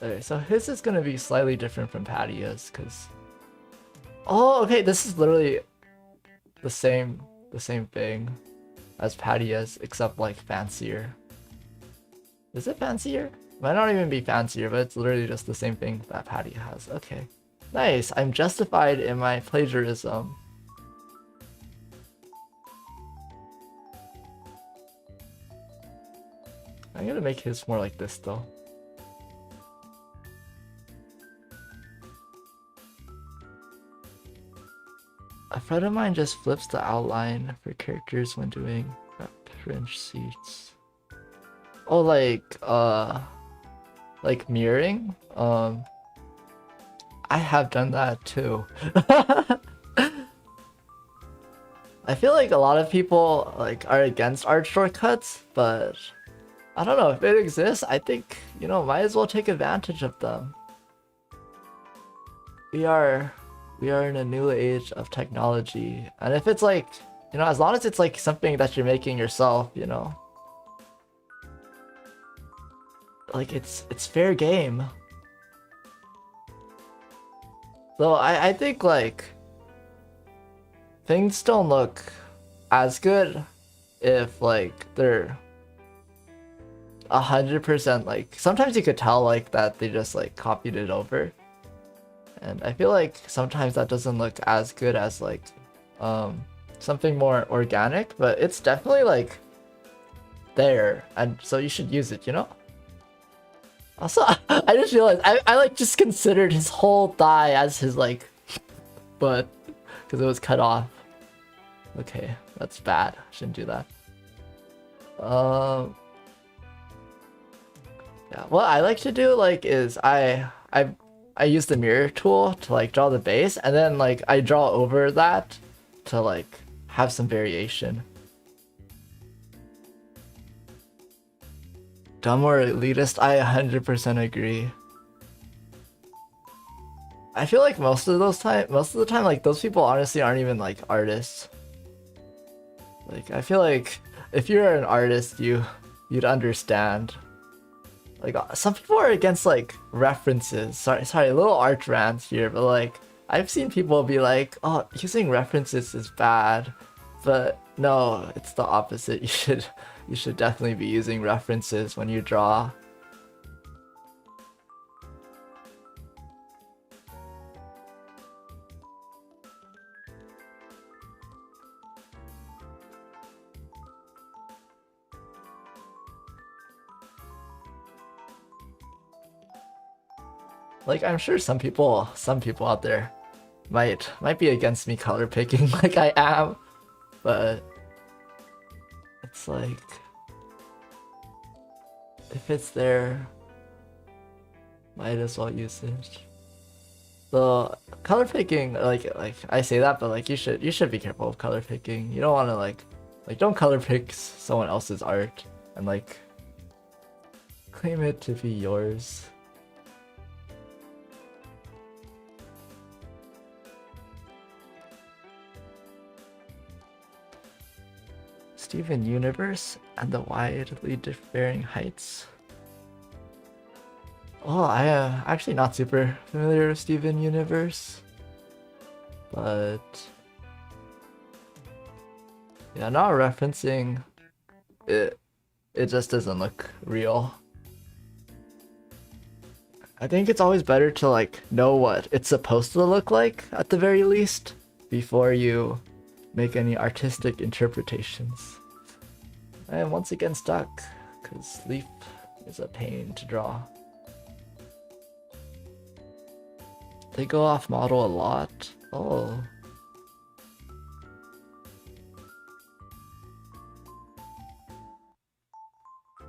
Okay, so his is gonna be slightly different from Patia's, cause oh, okay, this is literally the same thing as Patia's, except like fancier. Is it fancier? Might not even be fancier, but it's literally just the same thing that Patia has. Okay, nice. I'm justified in my plagiarism. I'm gonna make his more like this though. A friend of mine just flips the outline for characters when doing reference sheets. Oh, like mirroring? I have done that too. I feel like a lot of people like are against art shortcuts, but I don't know, if it exists, I think, you know, might as well take advantage of them. We are in a new age of technology, and if it's like, you know, as long as it's like something that you're making yourself, you know, like it's fair game. Though I think like things don't look as good if like they're 100% like, sometimes you could tell like that they just like copied it over. And I feel like sometimes that doesn't look as good as like something more organic, but it's definitely like there, and so you should use it, you know? Also, I just realized I like just considered his whole thigh as his like butt because it was cut off. Okay, that's bad. Shouldn't do that. Yeah, what I like to do like is I use the mirror tool to like draw the base, and then like I draw over that to like have some variation. Dumb or elitist? I 100% agree. I feel like most of the time, like those people honestly aren't even like artists. Like I feel like if you're an artist, you'd understand. Like some people are against like references. Sorry, a little art rant here, but like I've seen people be like, "Oh, using references is bad," but no, it's the opposite. You should definitely be using references when you draw. Like, I'm sure some people out there might be against me color picking like I am, but it's like, if it's there, might as well use it. The color picking, like I say that, but like you should be careful of color picking. You don't want to like don't color pick someone else's art and like claim it to be yours. Steven Universe and the widely differing heights. Oh, I am actually not super familiar with Steven Universe, but yeah, not referencing it. It just doesn't look real. I think it's always better to like know what it's supposed to look like at the very least before you make any artistic interpretations. I am once again stuck because Leaf is a pain to draw. They go off model a lot. Oh.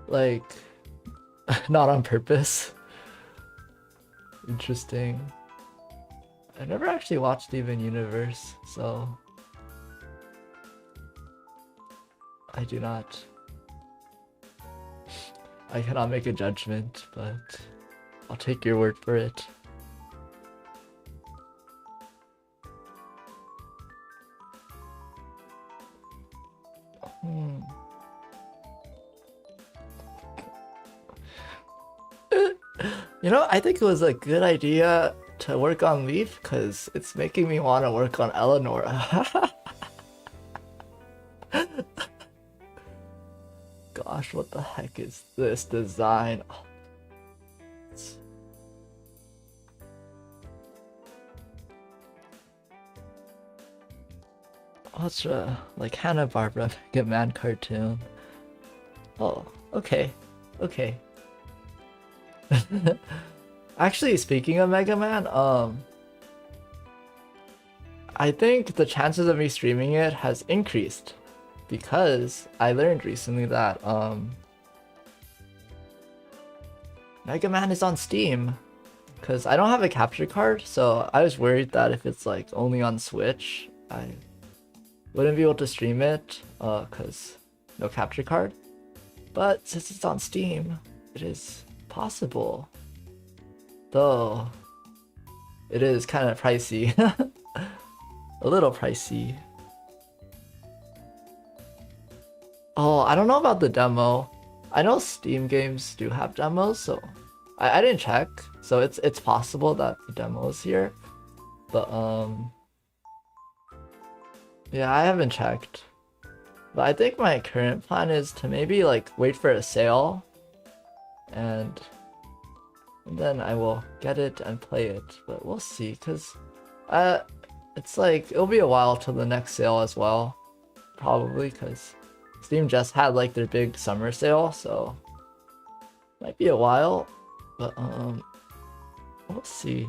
Like, not on purpose. Interesting. I never actually watched Steven Universe, so I cannot make a judgment, but I'll take your word for it. You know, I think it was a good idea to work on Leaf because it's making me want to work on Eleonora. Gosh, what the heck is this design? What's like Hanna-Barbera Mega Man cartoon? Oh, okay, okay. Actually, speaking of Mega Man, I think the chances of me streaming it has increased because I learned recently that Mega Man is on Steam. Because I don't have a capture card, so I was worried that if it's like only on Switch, I wouldn't be able to stream it because no capture card. But since it's on Steam, it is possible. Though it is kind of pricey. A little pricey. Oh, I don't know about the demo. I know Steam games do have demos, so I didn't check. So it's possible that the demo is here. But yeah, I haven't checked. But I think my current plan is to maybe like wait for a sale and then I will get it and play it. But we'll see, cause it's like it'll be a while till the next sale as well. Probably cause Steam just had like their big summer sale, so might be a while, but we'll see.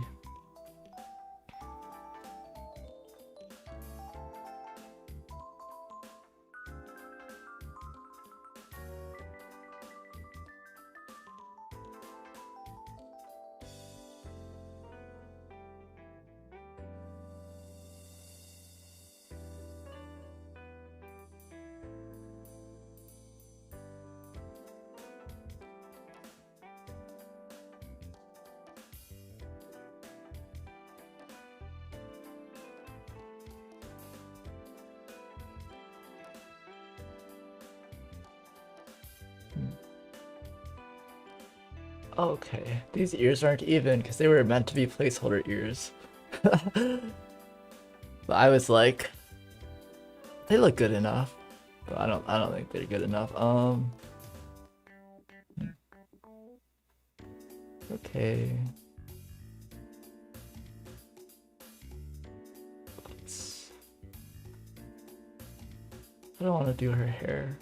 Okay, these ears aren't even because they were meant to be placeholder ears. But I was like, They look good enough, but I don't think they're good enough. Okay. I don't want to do her hair.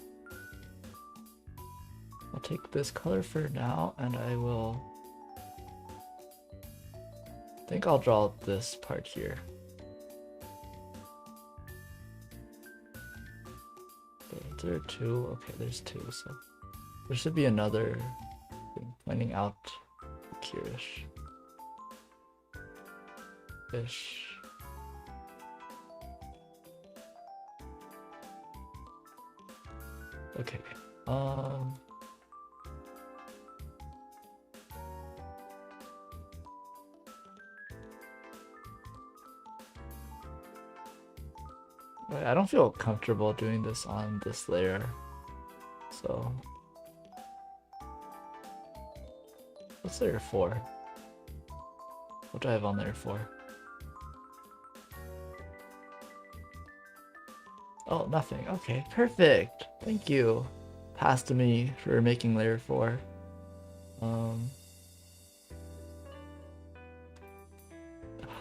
I'll take this color for now, and I think I'll draw this part here. Is there two? Okay, there's two, so there should be another thing pointing out here-ish. Okay. I don't feel comfortable doing this on this layer, so what's layer 4? What do I have on layer 4? Oh, nothing. Okay, perfect. Thank you, Past me, for making layer 4.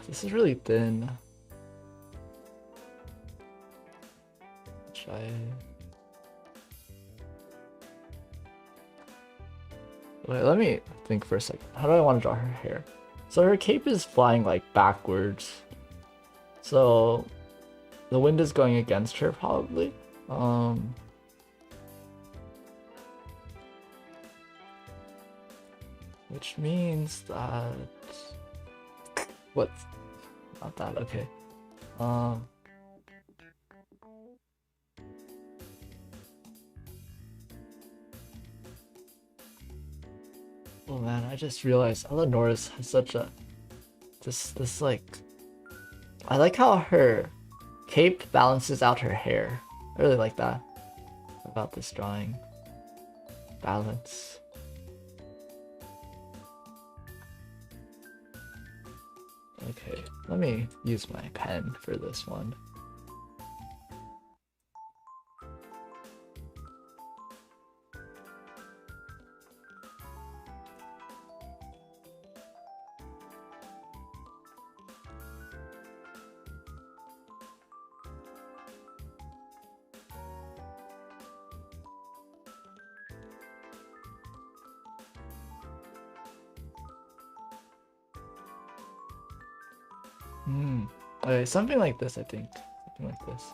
This is really thin. Wait, let me think for a second. How do I want to draw her hair? So her cape is flying like backwards. So the wind is going against her probably. Which means that what? Not that, okay. Oh man, I just realized Eleanor's has such a this like, I like how her cape balances out her hair. I really like that about this drawing. Balance. Okay, let me use my pen for this one. Okay, something like this, I think. Something like this.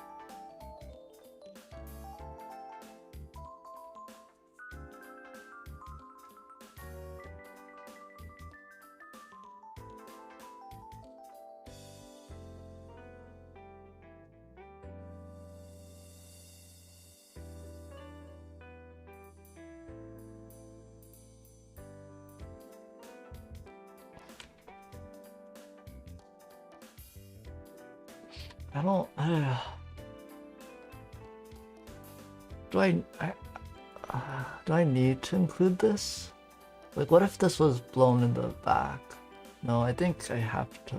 Do I need to include this? Like, what if this was blown in the back? No, I think I have to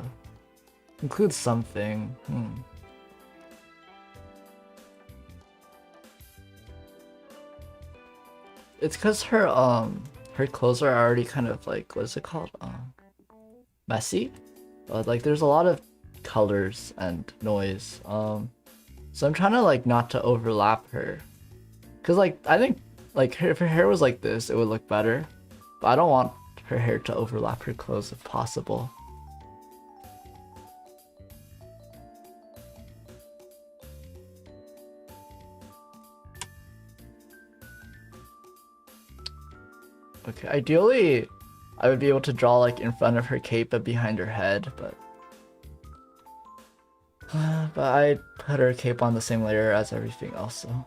include something. It's because her clothes are already kind of like, what is it called? Messy. Like there's a lot of colors and noise. So I'm trying to like not to overlap her, cause like I think like if her hair was like this, it would look better. But I don't want her hair to overlap her clothes if possible. Okay, ideally, I would be able to draw like in front of her cape and behind her head, but I put her cape on the same layer as everything else, so.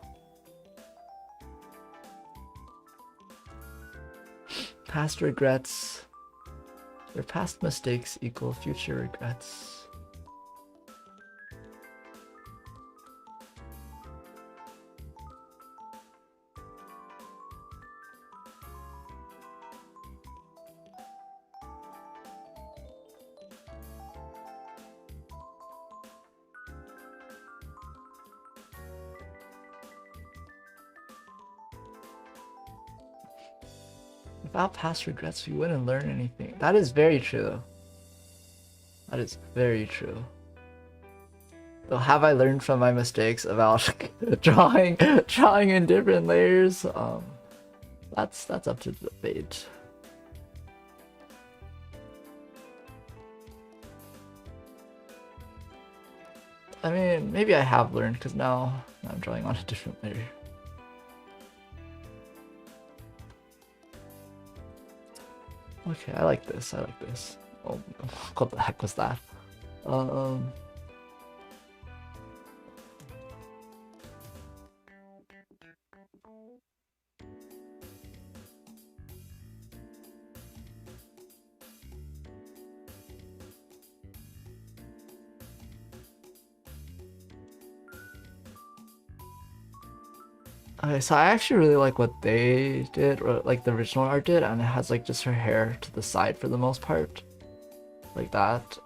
Past regrets. Their past mistakes equal future regrets. Without past regrets, you wouldn't learn anything. That is very true. That is very true. Though, have I learned from my mistakes about drawing in different layers? That's up to debate. I mean, maybe I have learned because now I'm drawing on a different layer. Okay, I like this. I like this. Oh, what the heck was that? Okay, so I actually really like what they did, or like the original art did, and it has like just her hair to the side for the most part, like that.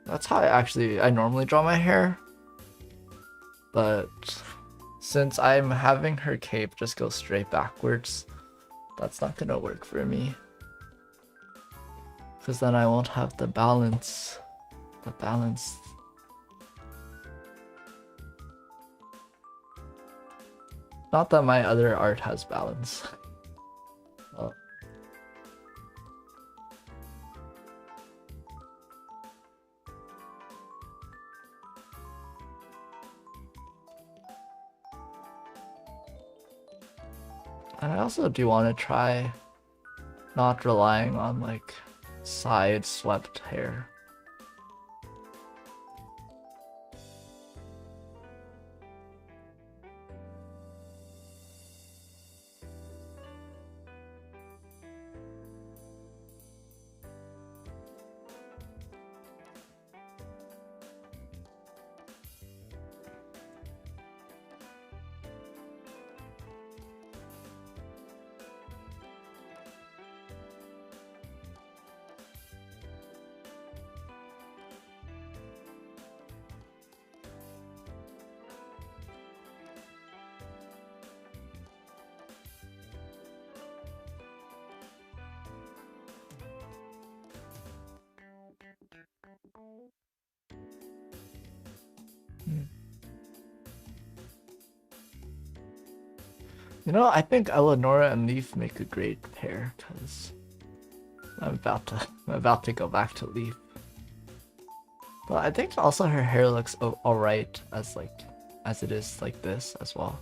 That's how I normally draw my hair, but since I'm having her cape just go straight backwards, that's not gonna work for me, because then I won't have the balance. Not that my other art has balance. Oh. And I also do want to try not relying on like side swept hair. You know, I think Eleonora and Leaf make a great pair because I'm about to go back to Leaf. But I think also her hair looks alright as it is like this as well.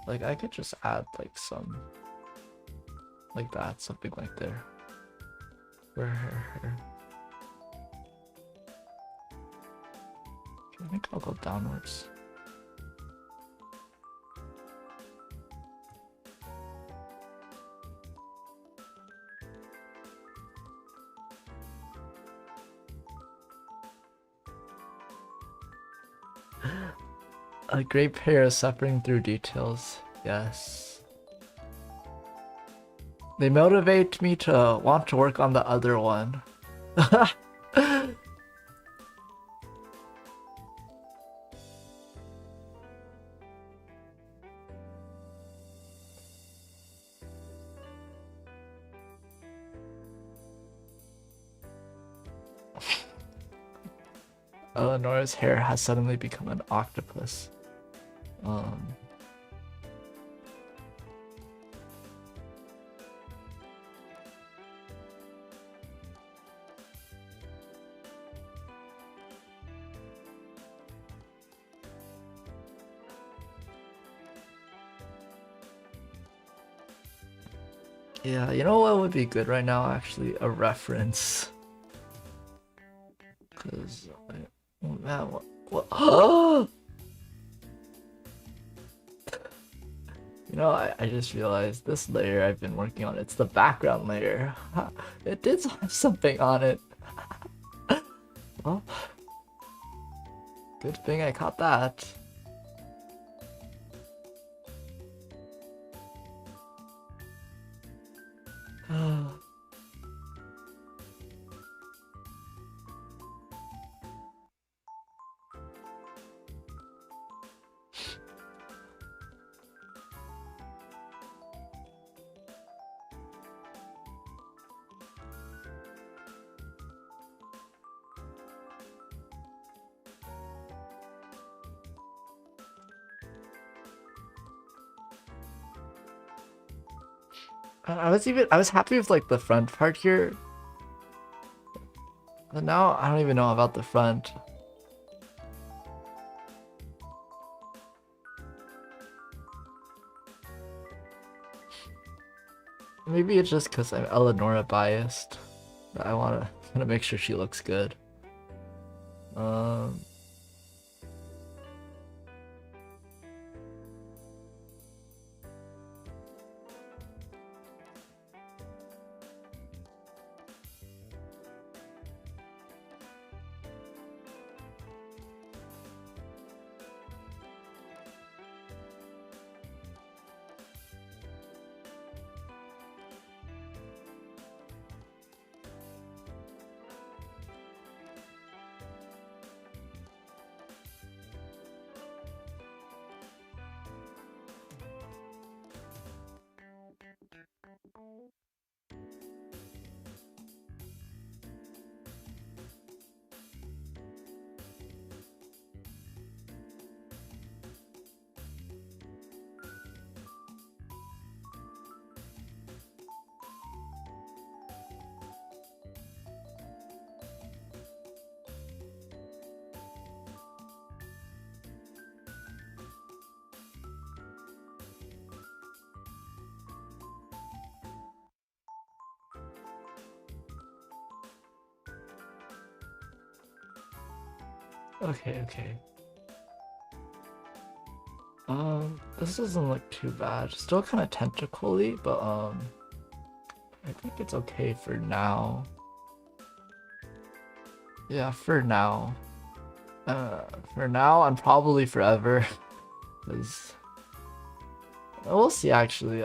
Like I could just add like some like that, something like there. Where her hair. I think I'll go downwards. A great pair is suffering through details. Yes. They motivate me to want to work on the other one. Eleanor's hair has suddenly become an octopus. Yeah, you know what would be good right now? Actually, a reference. Cause, oh man, what? You know, I just realized this layer I've been working on, it's the background layer. It did have something on it. Well, good thing I caught that. I was happy with like the front part here, but now I don't even know about the front. Maybe it's just because I'm Eleonora biased. But I wanna make sure she looks good. Um. Okay, okay. This doesn't look too bad. Still kind of tentacle-y, but I think it's okay for now. Yeah, for now. For now and probably forever, because we'll see. Actually,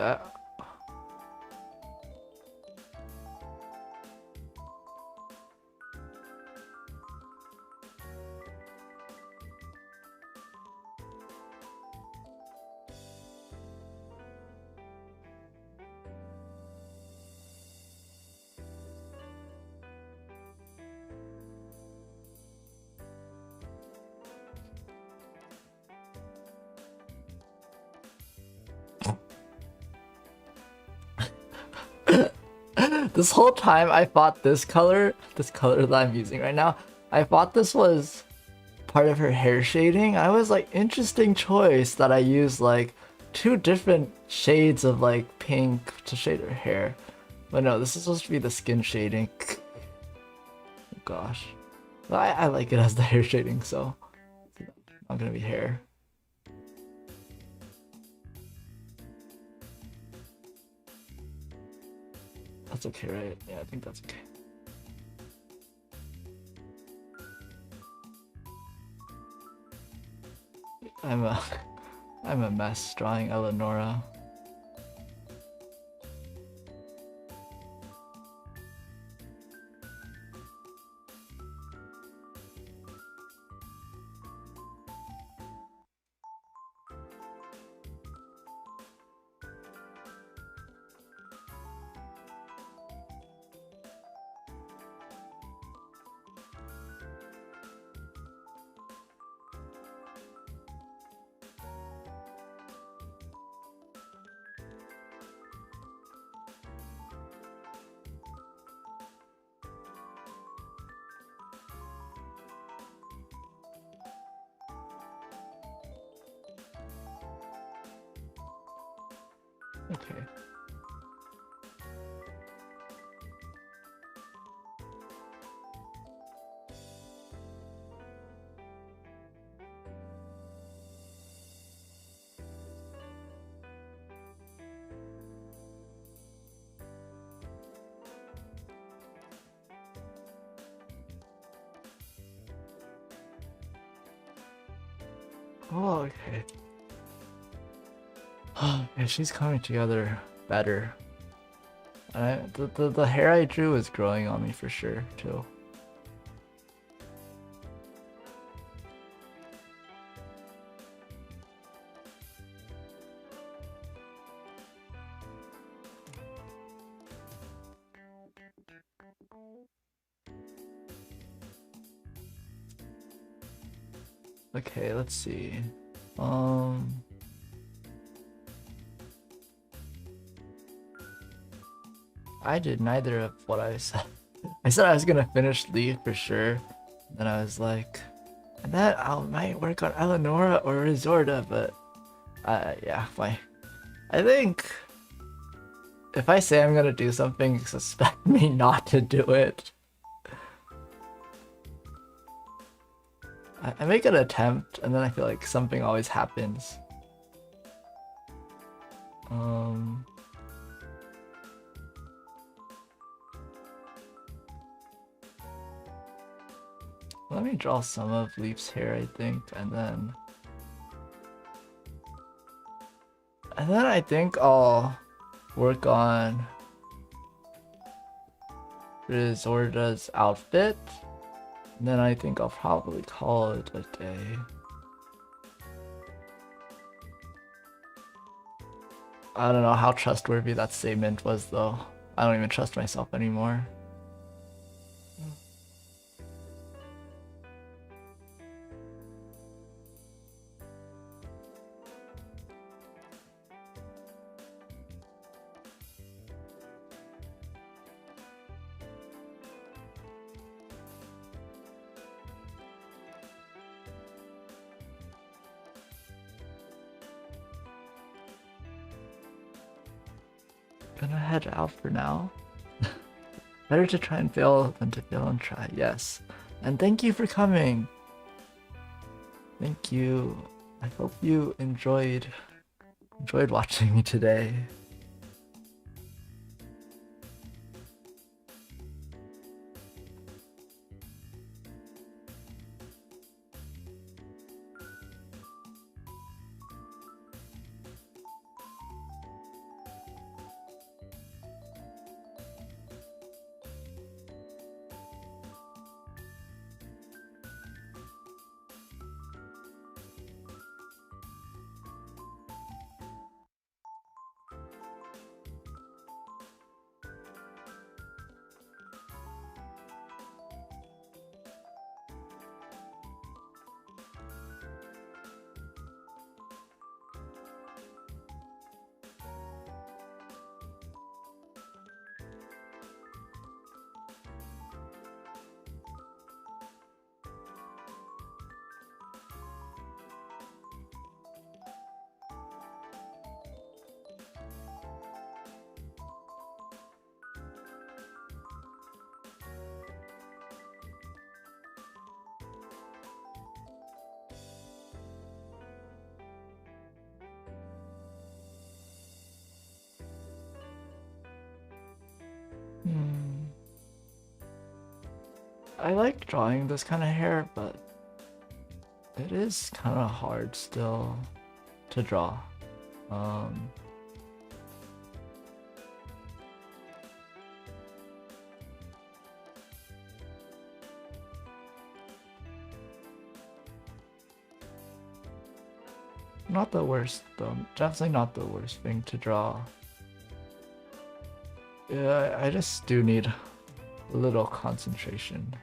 this whole time I thought this color that I'm using right now, I thought this was part of her hair shading. I was like, interesting choice that I used like two different shades of like pink to shade her hair. But no, this is supposed to be the skin shading. Oh, gosh. But I like it as the hair shading, so it's not gonna be hair. That's okay, right? Yeah, I think that's okay. I'm a I'm a mess drawing Eleonora. Okay. Oh, okay. Yeah, she's coming together better. And the hair I drew is growing on me for sure, too. Okay, let's see. Um... I did neither of what I said. I said I was gonna finish Leaf for sure. Then I was like, and then I might work on Eleonora or Resorta, but yeah, fine. I think if I say I'm gonna do something, expect me not to do it. I make an attempt, and then I feel like something always happens. Let me draw some of Leaf's hair, I think, and then I think I'll work on Resorta's outfit. And then I think I'll probably call it a day. I don't know how trustworthy that statement was though. I don't even trust myself anymore. Gonna head out for now. Better to try and fail than to fail and try, yes. And thank you for coming. Thank you. I hope you enjoyed watching me today. I like drawing this kind of hair, but it is kind of hard still to draw. Not the worst though, definitely not the worst thing to draw. Yeah, I just do need a little concentration.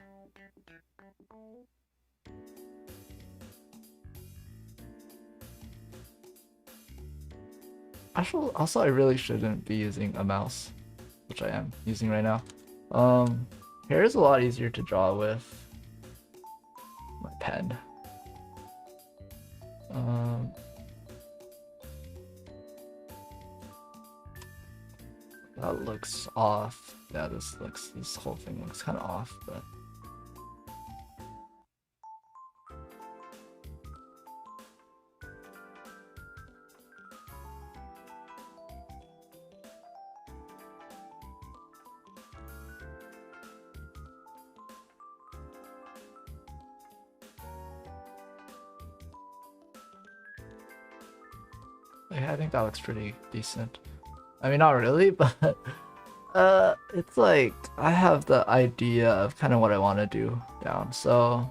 Actually, also I really shouldn't be using a mouse, which I am using right now. Hair is a lot easier to draw with my pen. That looks off. Yeah, this whole thing looks kind of off, but. Yeah, I think that looks pretty decent. I mean, not really, but it's like I have the idea of kind of what I want to do down, so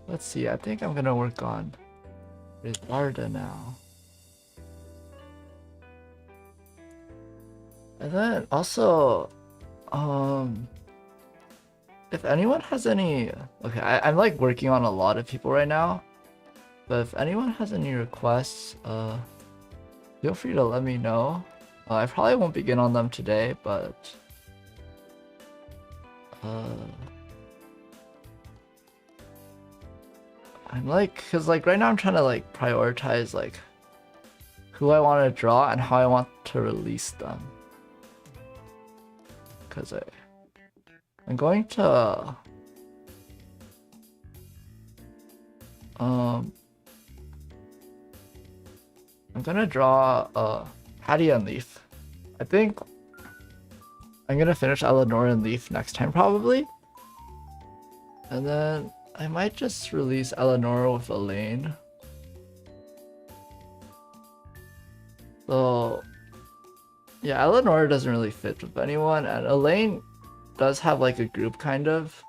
let's see. I think I'm gonna work on Rizarda now. And then also, if anyone has any, okay, I'm like working on a lot of people right now, but if anyone has any requests, feel free to let me know. I probably won't begin on them today, but I'm like, cause like right now I'm trying to like prioritize like who I want to draw and how I want to release them. Cause I'm going to I'm gonna draw Patty and Leaf. I think I'm gonna finish Eleanor and Leaf next time probably. And then I might just release Eleanor with Elaine. So yeah, Eleanor doesn't really fit with anyone, and Elaine does have like a group kind of.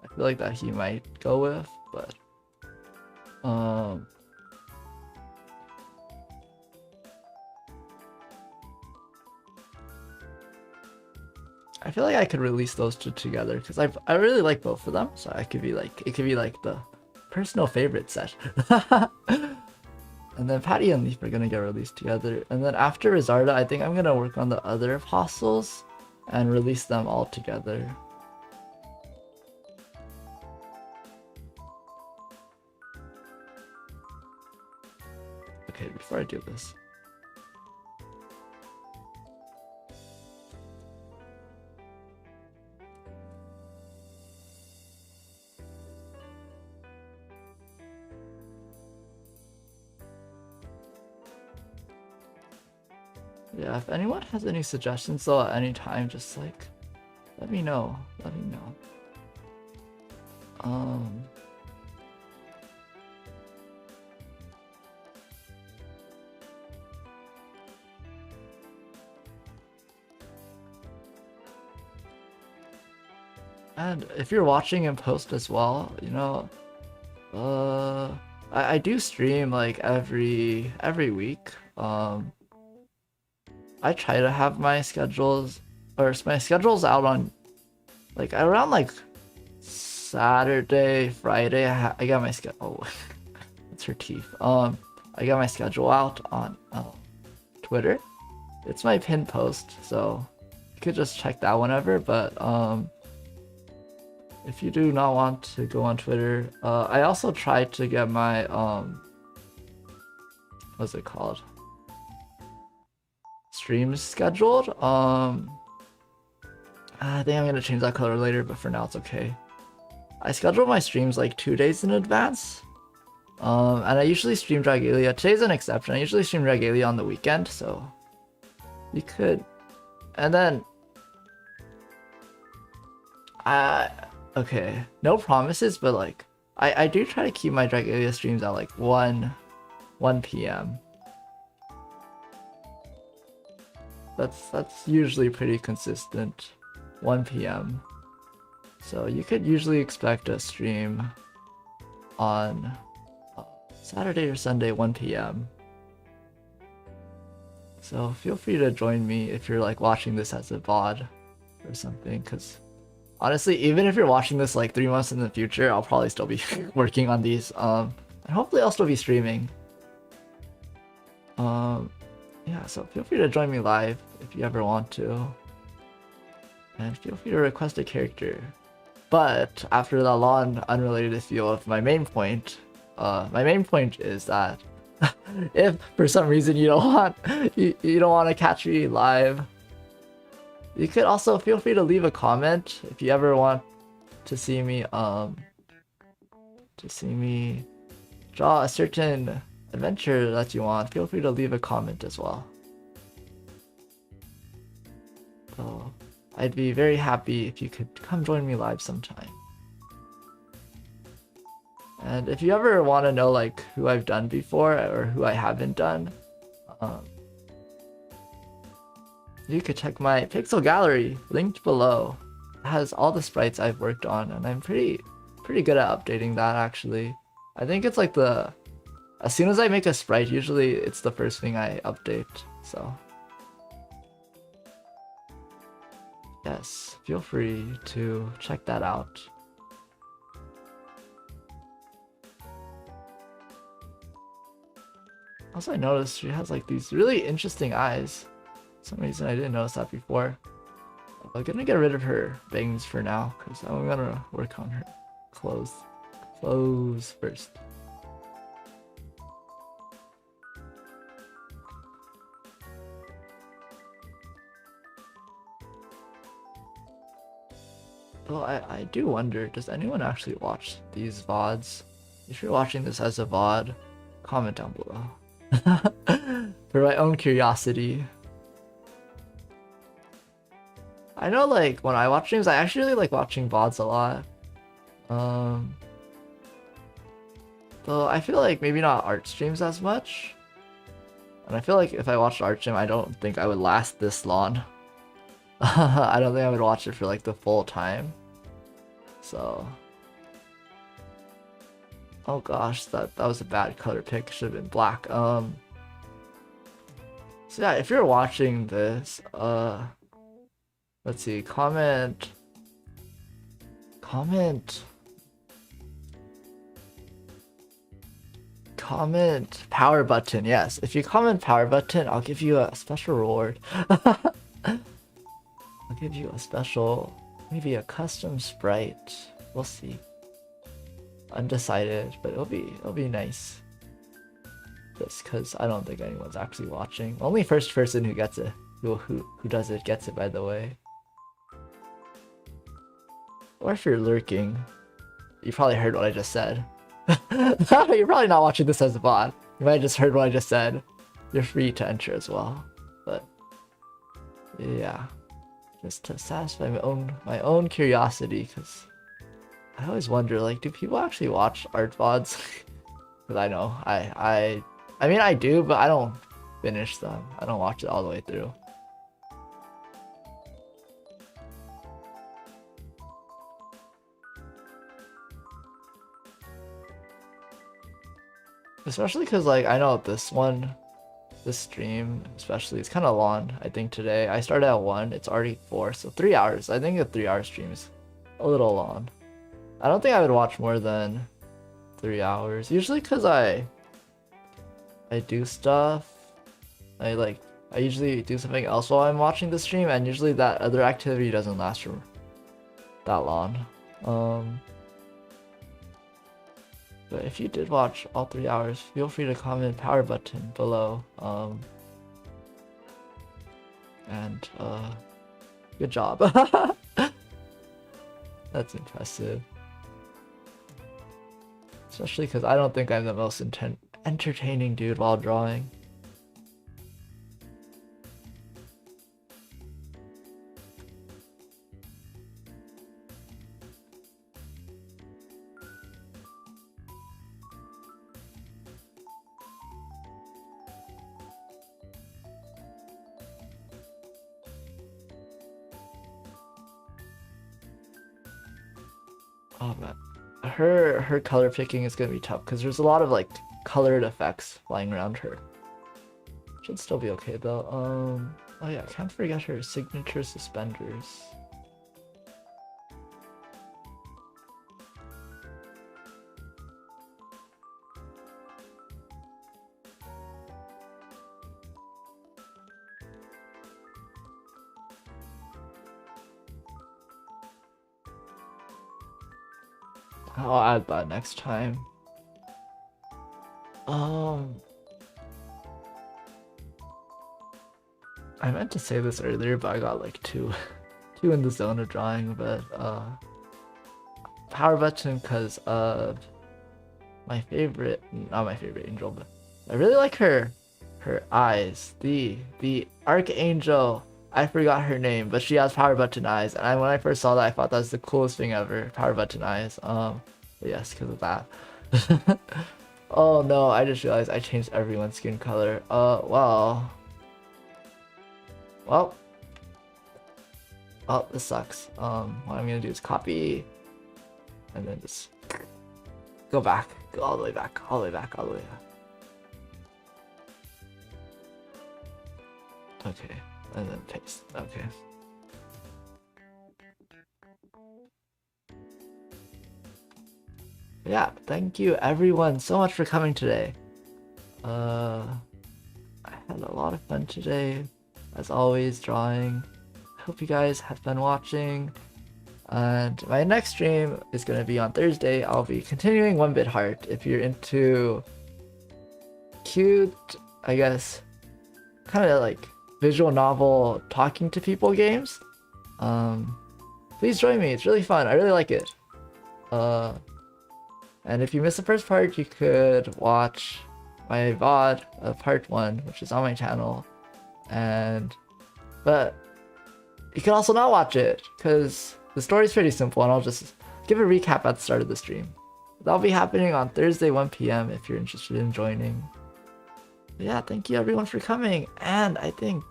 I feel like that he might go with, but I feel like I could release those two together because I really like both of them, so I could be like it could be like the personal favorite set. And then Patty and Leaf are gonna get released together, and then after Rizarda, I think I'm gonna work on the other apostles and release them all together. Okay, before I do this. Yeah, if anyone has any suggestions though at any time, just like let me know. Let me know. And if you're watching in post as well, you know, I do stream like every week. I try to have my schedules, or my schedule's out on like around like Saturday, Friday. I got my schedule. Oh, it's her teeth. I got my schedule out on Twitter. It's my pinned post, so you could just check that whenever. But if you do not want to go on Twitter, I also tried to get my what's it called? Streams scheduled. I think I'm gonna change that color later, but for now it's okay. I schedule my streams like 2 days in advance. And I usually stream Dragalia. Today's an exception. I usually stream Dragalia on the weekend, so you could. And then okay, no promises, but like I do try to keep my Dragalia streams at like 1 p.m. That's usually pretty consistent. 1 p.m. So you could usually expect a stream on Saturday or Sunday 1 p.m. So feel free to join me if you're like watching this as a VOD or something, because honestly, even if you're watching this like 3 months in the future, I'll probably still be working on these, and hopefully I'll still be streaming. Yeah, so feel free to join me live if you ever want to, and feel free to request a character. But after that long unrelated feel of my main point is that if for some reason you don't want to catch me live, you could also feel free to leave a comment if you ever want to see me draw a certain adventure that you want. Feel free to leave a comment as well. So I'd be very happy if you could come join me live sometime. And if you ever want to know like who I've done before or who I haven't done, you could check my pixel gallery linked below. It has all the sprites I've worked on, and I'm pretty good at updating that actually. I think it's like as soon as I make a sprite, usually it's the first thing I update, so yes, feel free to check that out. Also, I noticed she has like these really interesting eyes. For some reason I didn't notice that before. I'm gonna get rid of her bangs for now, because I'm gonna work on her clothes. Clothes first. Well, I do wonder, does anyone actually watch these VODs? If you're watching this as a VOD, comment down below. For my own curiosity. I know, like, when I watch streams, I actually really like watching VODs a lot. Though I feel like maybe not art streams as much. And I feel like if I watched art stream, I don't think I would last this long. I don't think I would watch it for like the full time. So, oh gosh, that was a bad color pick. Should have been black. So yeah, if you're watching this, let's see, comment power button. Yes, if you comment power button, I'll give you a special reward. I'll give you a special, maybe a custom sprite. We'll see. Undecided, but it'll be nice. Just because I don't think anyone's actually watching. Only first person who gets it, who does it gets it. By the way. Or if you're lurking, you probably heard what I just said. You're probably not watching this as a bot. You might have just heard what I just said. You're free to enter as well. But yeah, just to satisfy my own curiosity, because I always wonder, like, do people actually watch art VODs? Because I know I mean I do, but I don't finish them. I don't watch it all the way through. Especially because, like, I know this stream especially, it's kind of long. I think today I started at 1, it's already 4, so 3 hours. I think a 3-hour stream is a little long. I don't think I would watch more than 3 hours. Usually because I do stuff. I usually do something else while I'm watching the stream, and usually that other activity doesn't last for that long. But if you did watch all 3 hours, feel free to comment power button below. And good job. That's impressive. Especially because I don't think I'm the most entertaining dude while drawing. Oh man, her color picking is gonna be tough because there's a lot of like colored effects flying around her. Should still be okay though. Oh yeah, I can't forget her signature suspenders. I'll add that next time. I meant to say this earlier, but I got like too in the zone of drawing. But power button because of my favorite, not my favorite angel, but I really like her eyes. The archangel. I forgot her name, but she has power button eyes, and when I first saw that, I thought that was the coolest thing ever. Power button eyes. But yes, because of that. Oh no, I just realized I changed everyone's skin color. Well, this sucks. What I'm gonna do is copy, and then just go back, go all the way back, all the way back, all the way back. Okay, and then paste. Okay. Yeah, thank you everyone so much for coming today. I had a lot of fun today, as always, drawing. I hope you guys had fun watching. And my next stream is going to be on Thursday. I'll be continuing 1-Bit Heart. If you're into cute, I guess, kind of like visual novel talking to people games, please join me. It's really fun. I really like it. And if you missed the first part, you could watch my VOD of part 1, which is on my channel. But you can also not watch it, because the story's pretty simple, and I'll just give a recap at the start of the stream. That'll be happening on Thursday, 1 p.m. if you're interested in joining. But yeah, thank you everyone for coming, and I think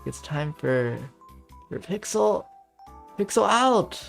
it's time for Pixel out!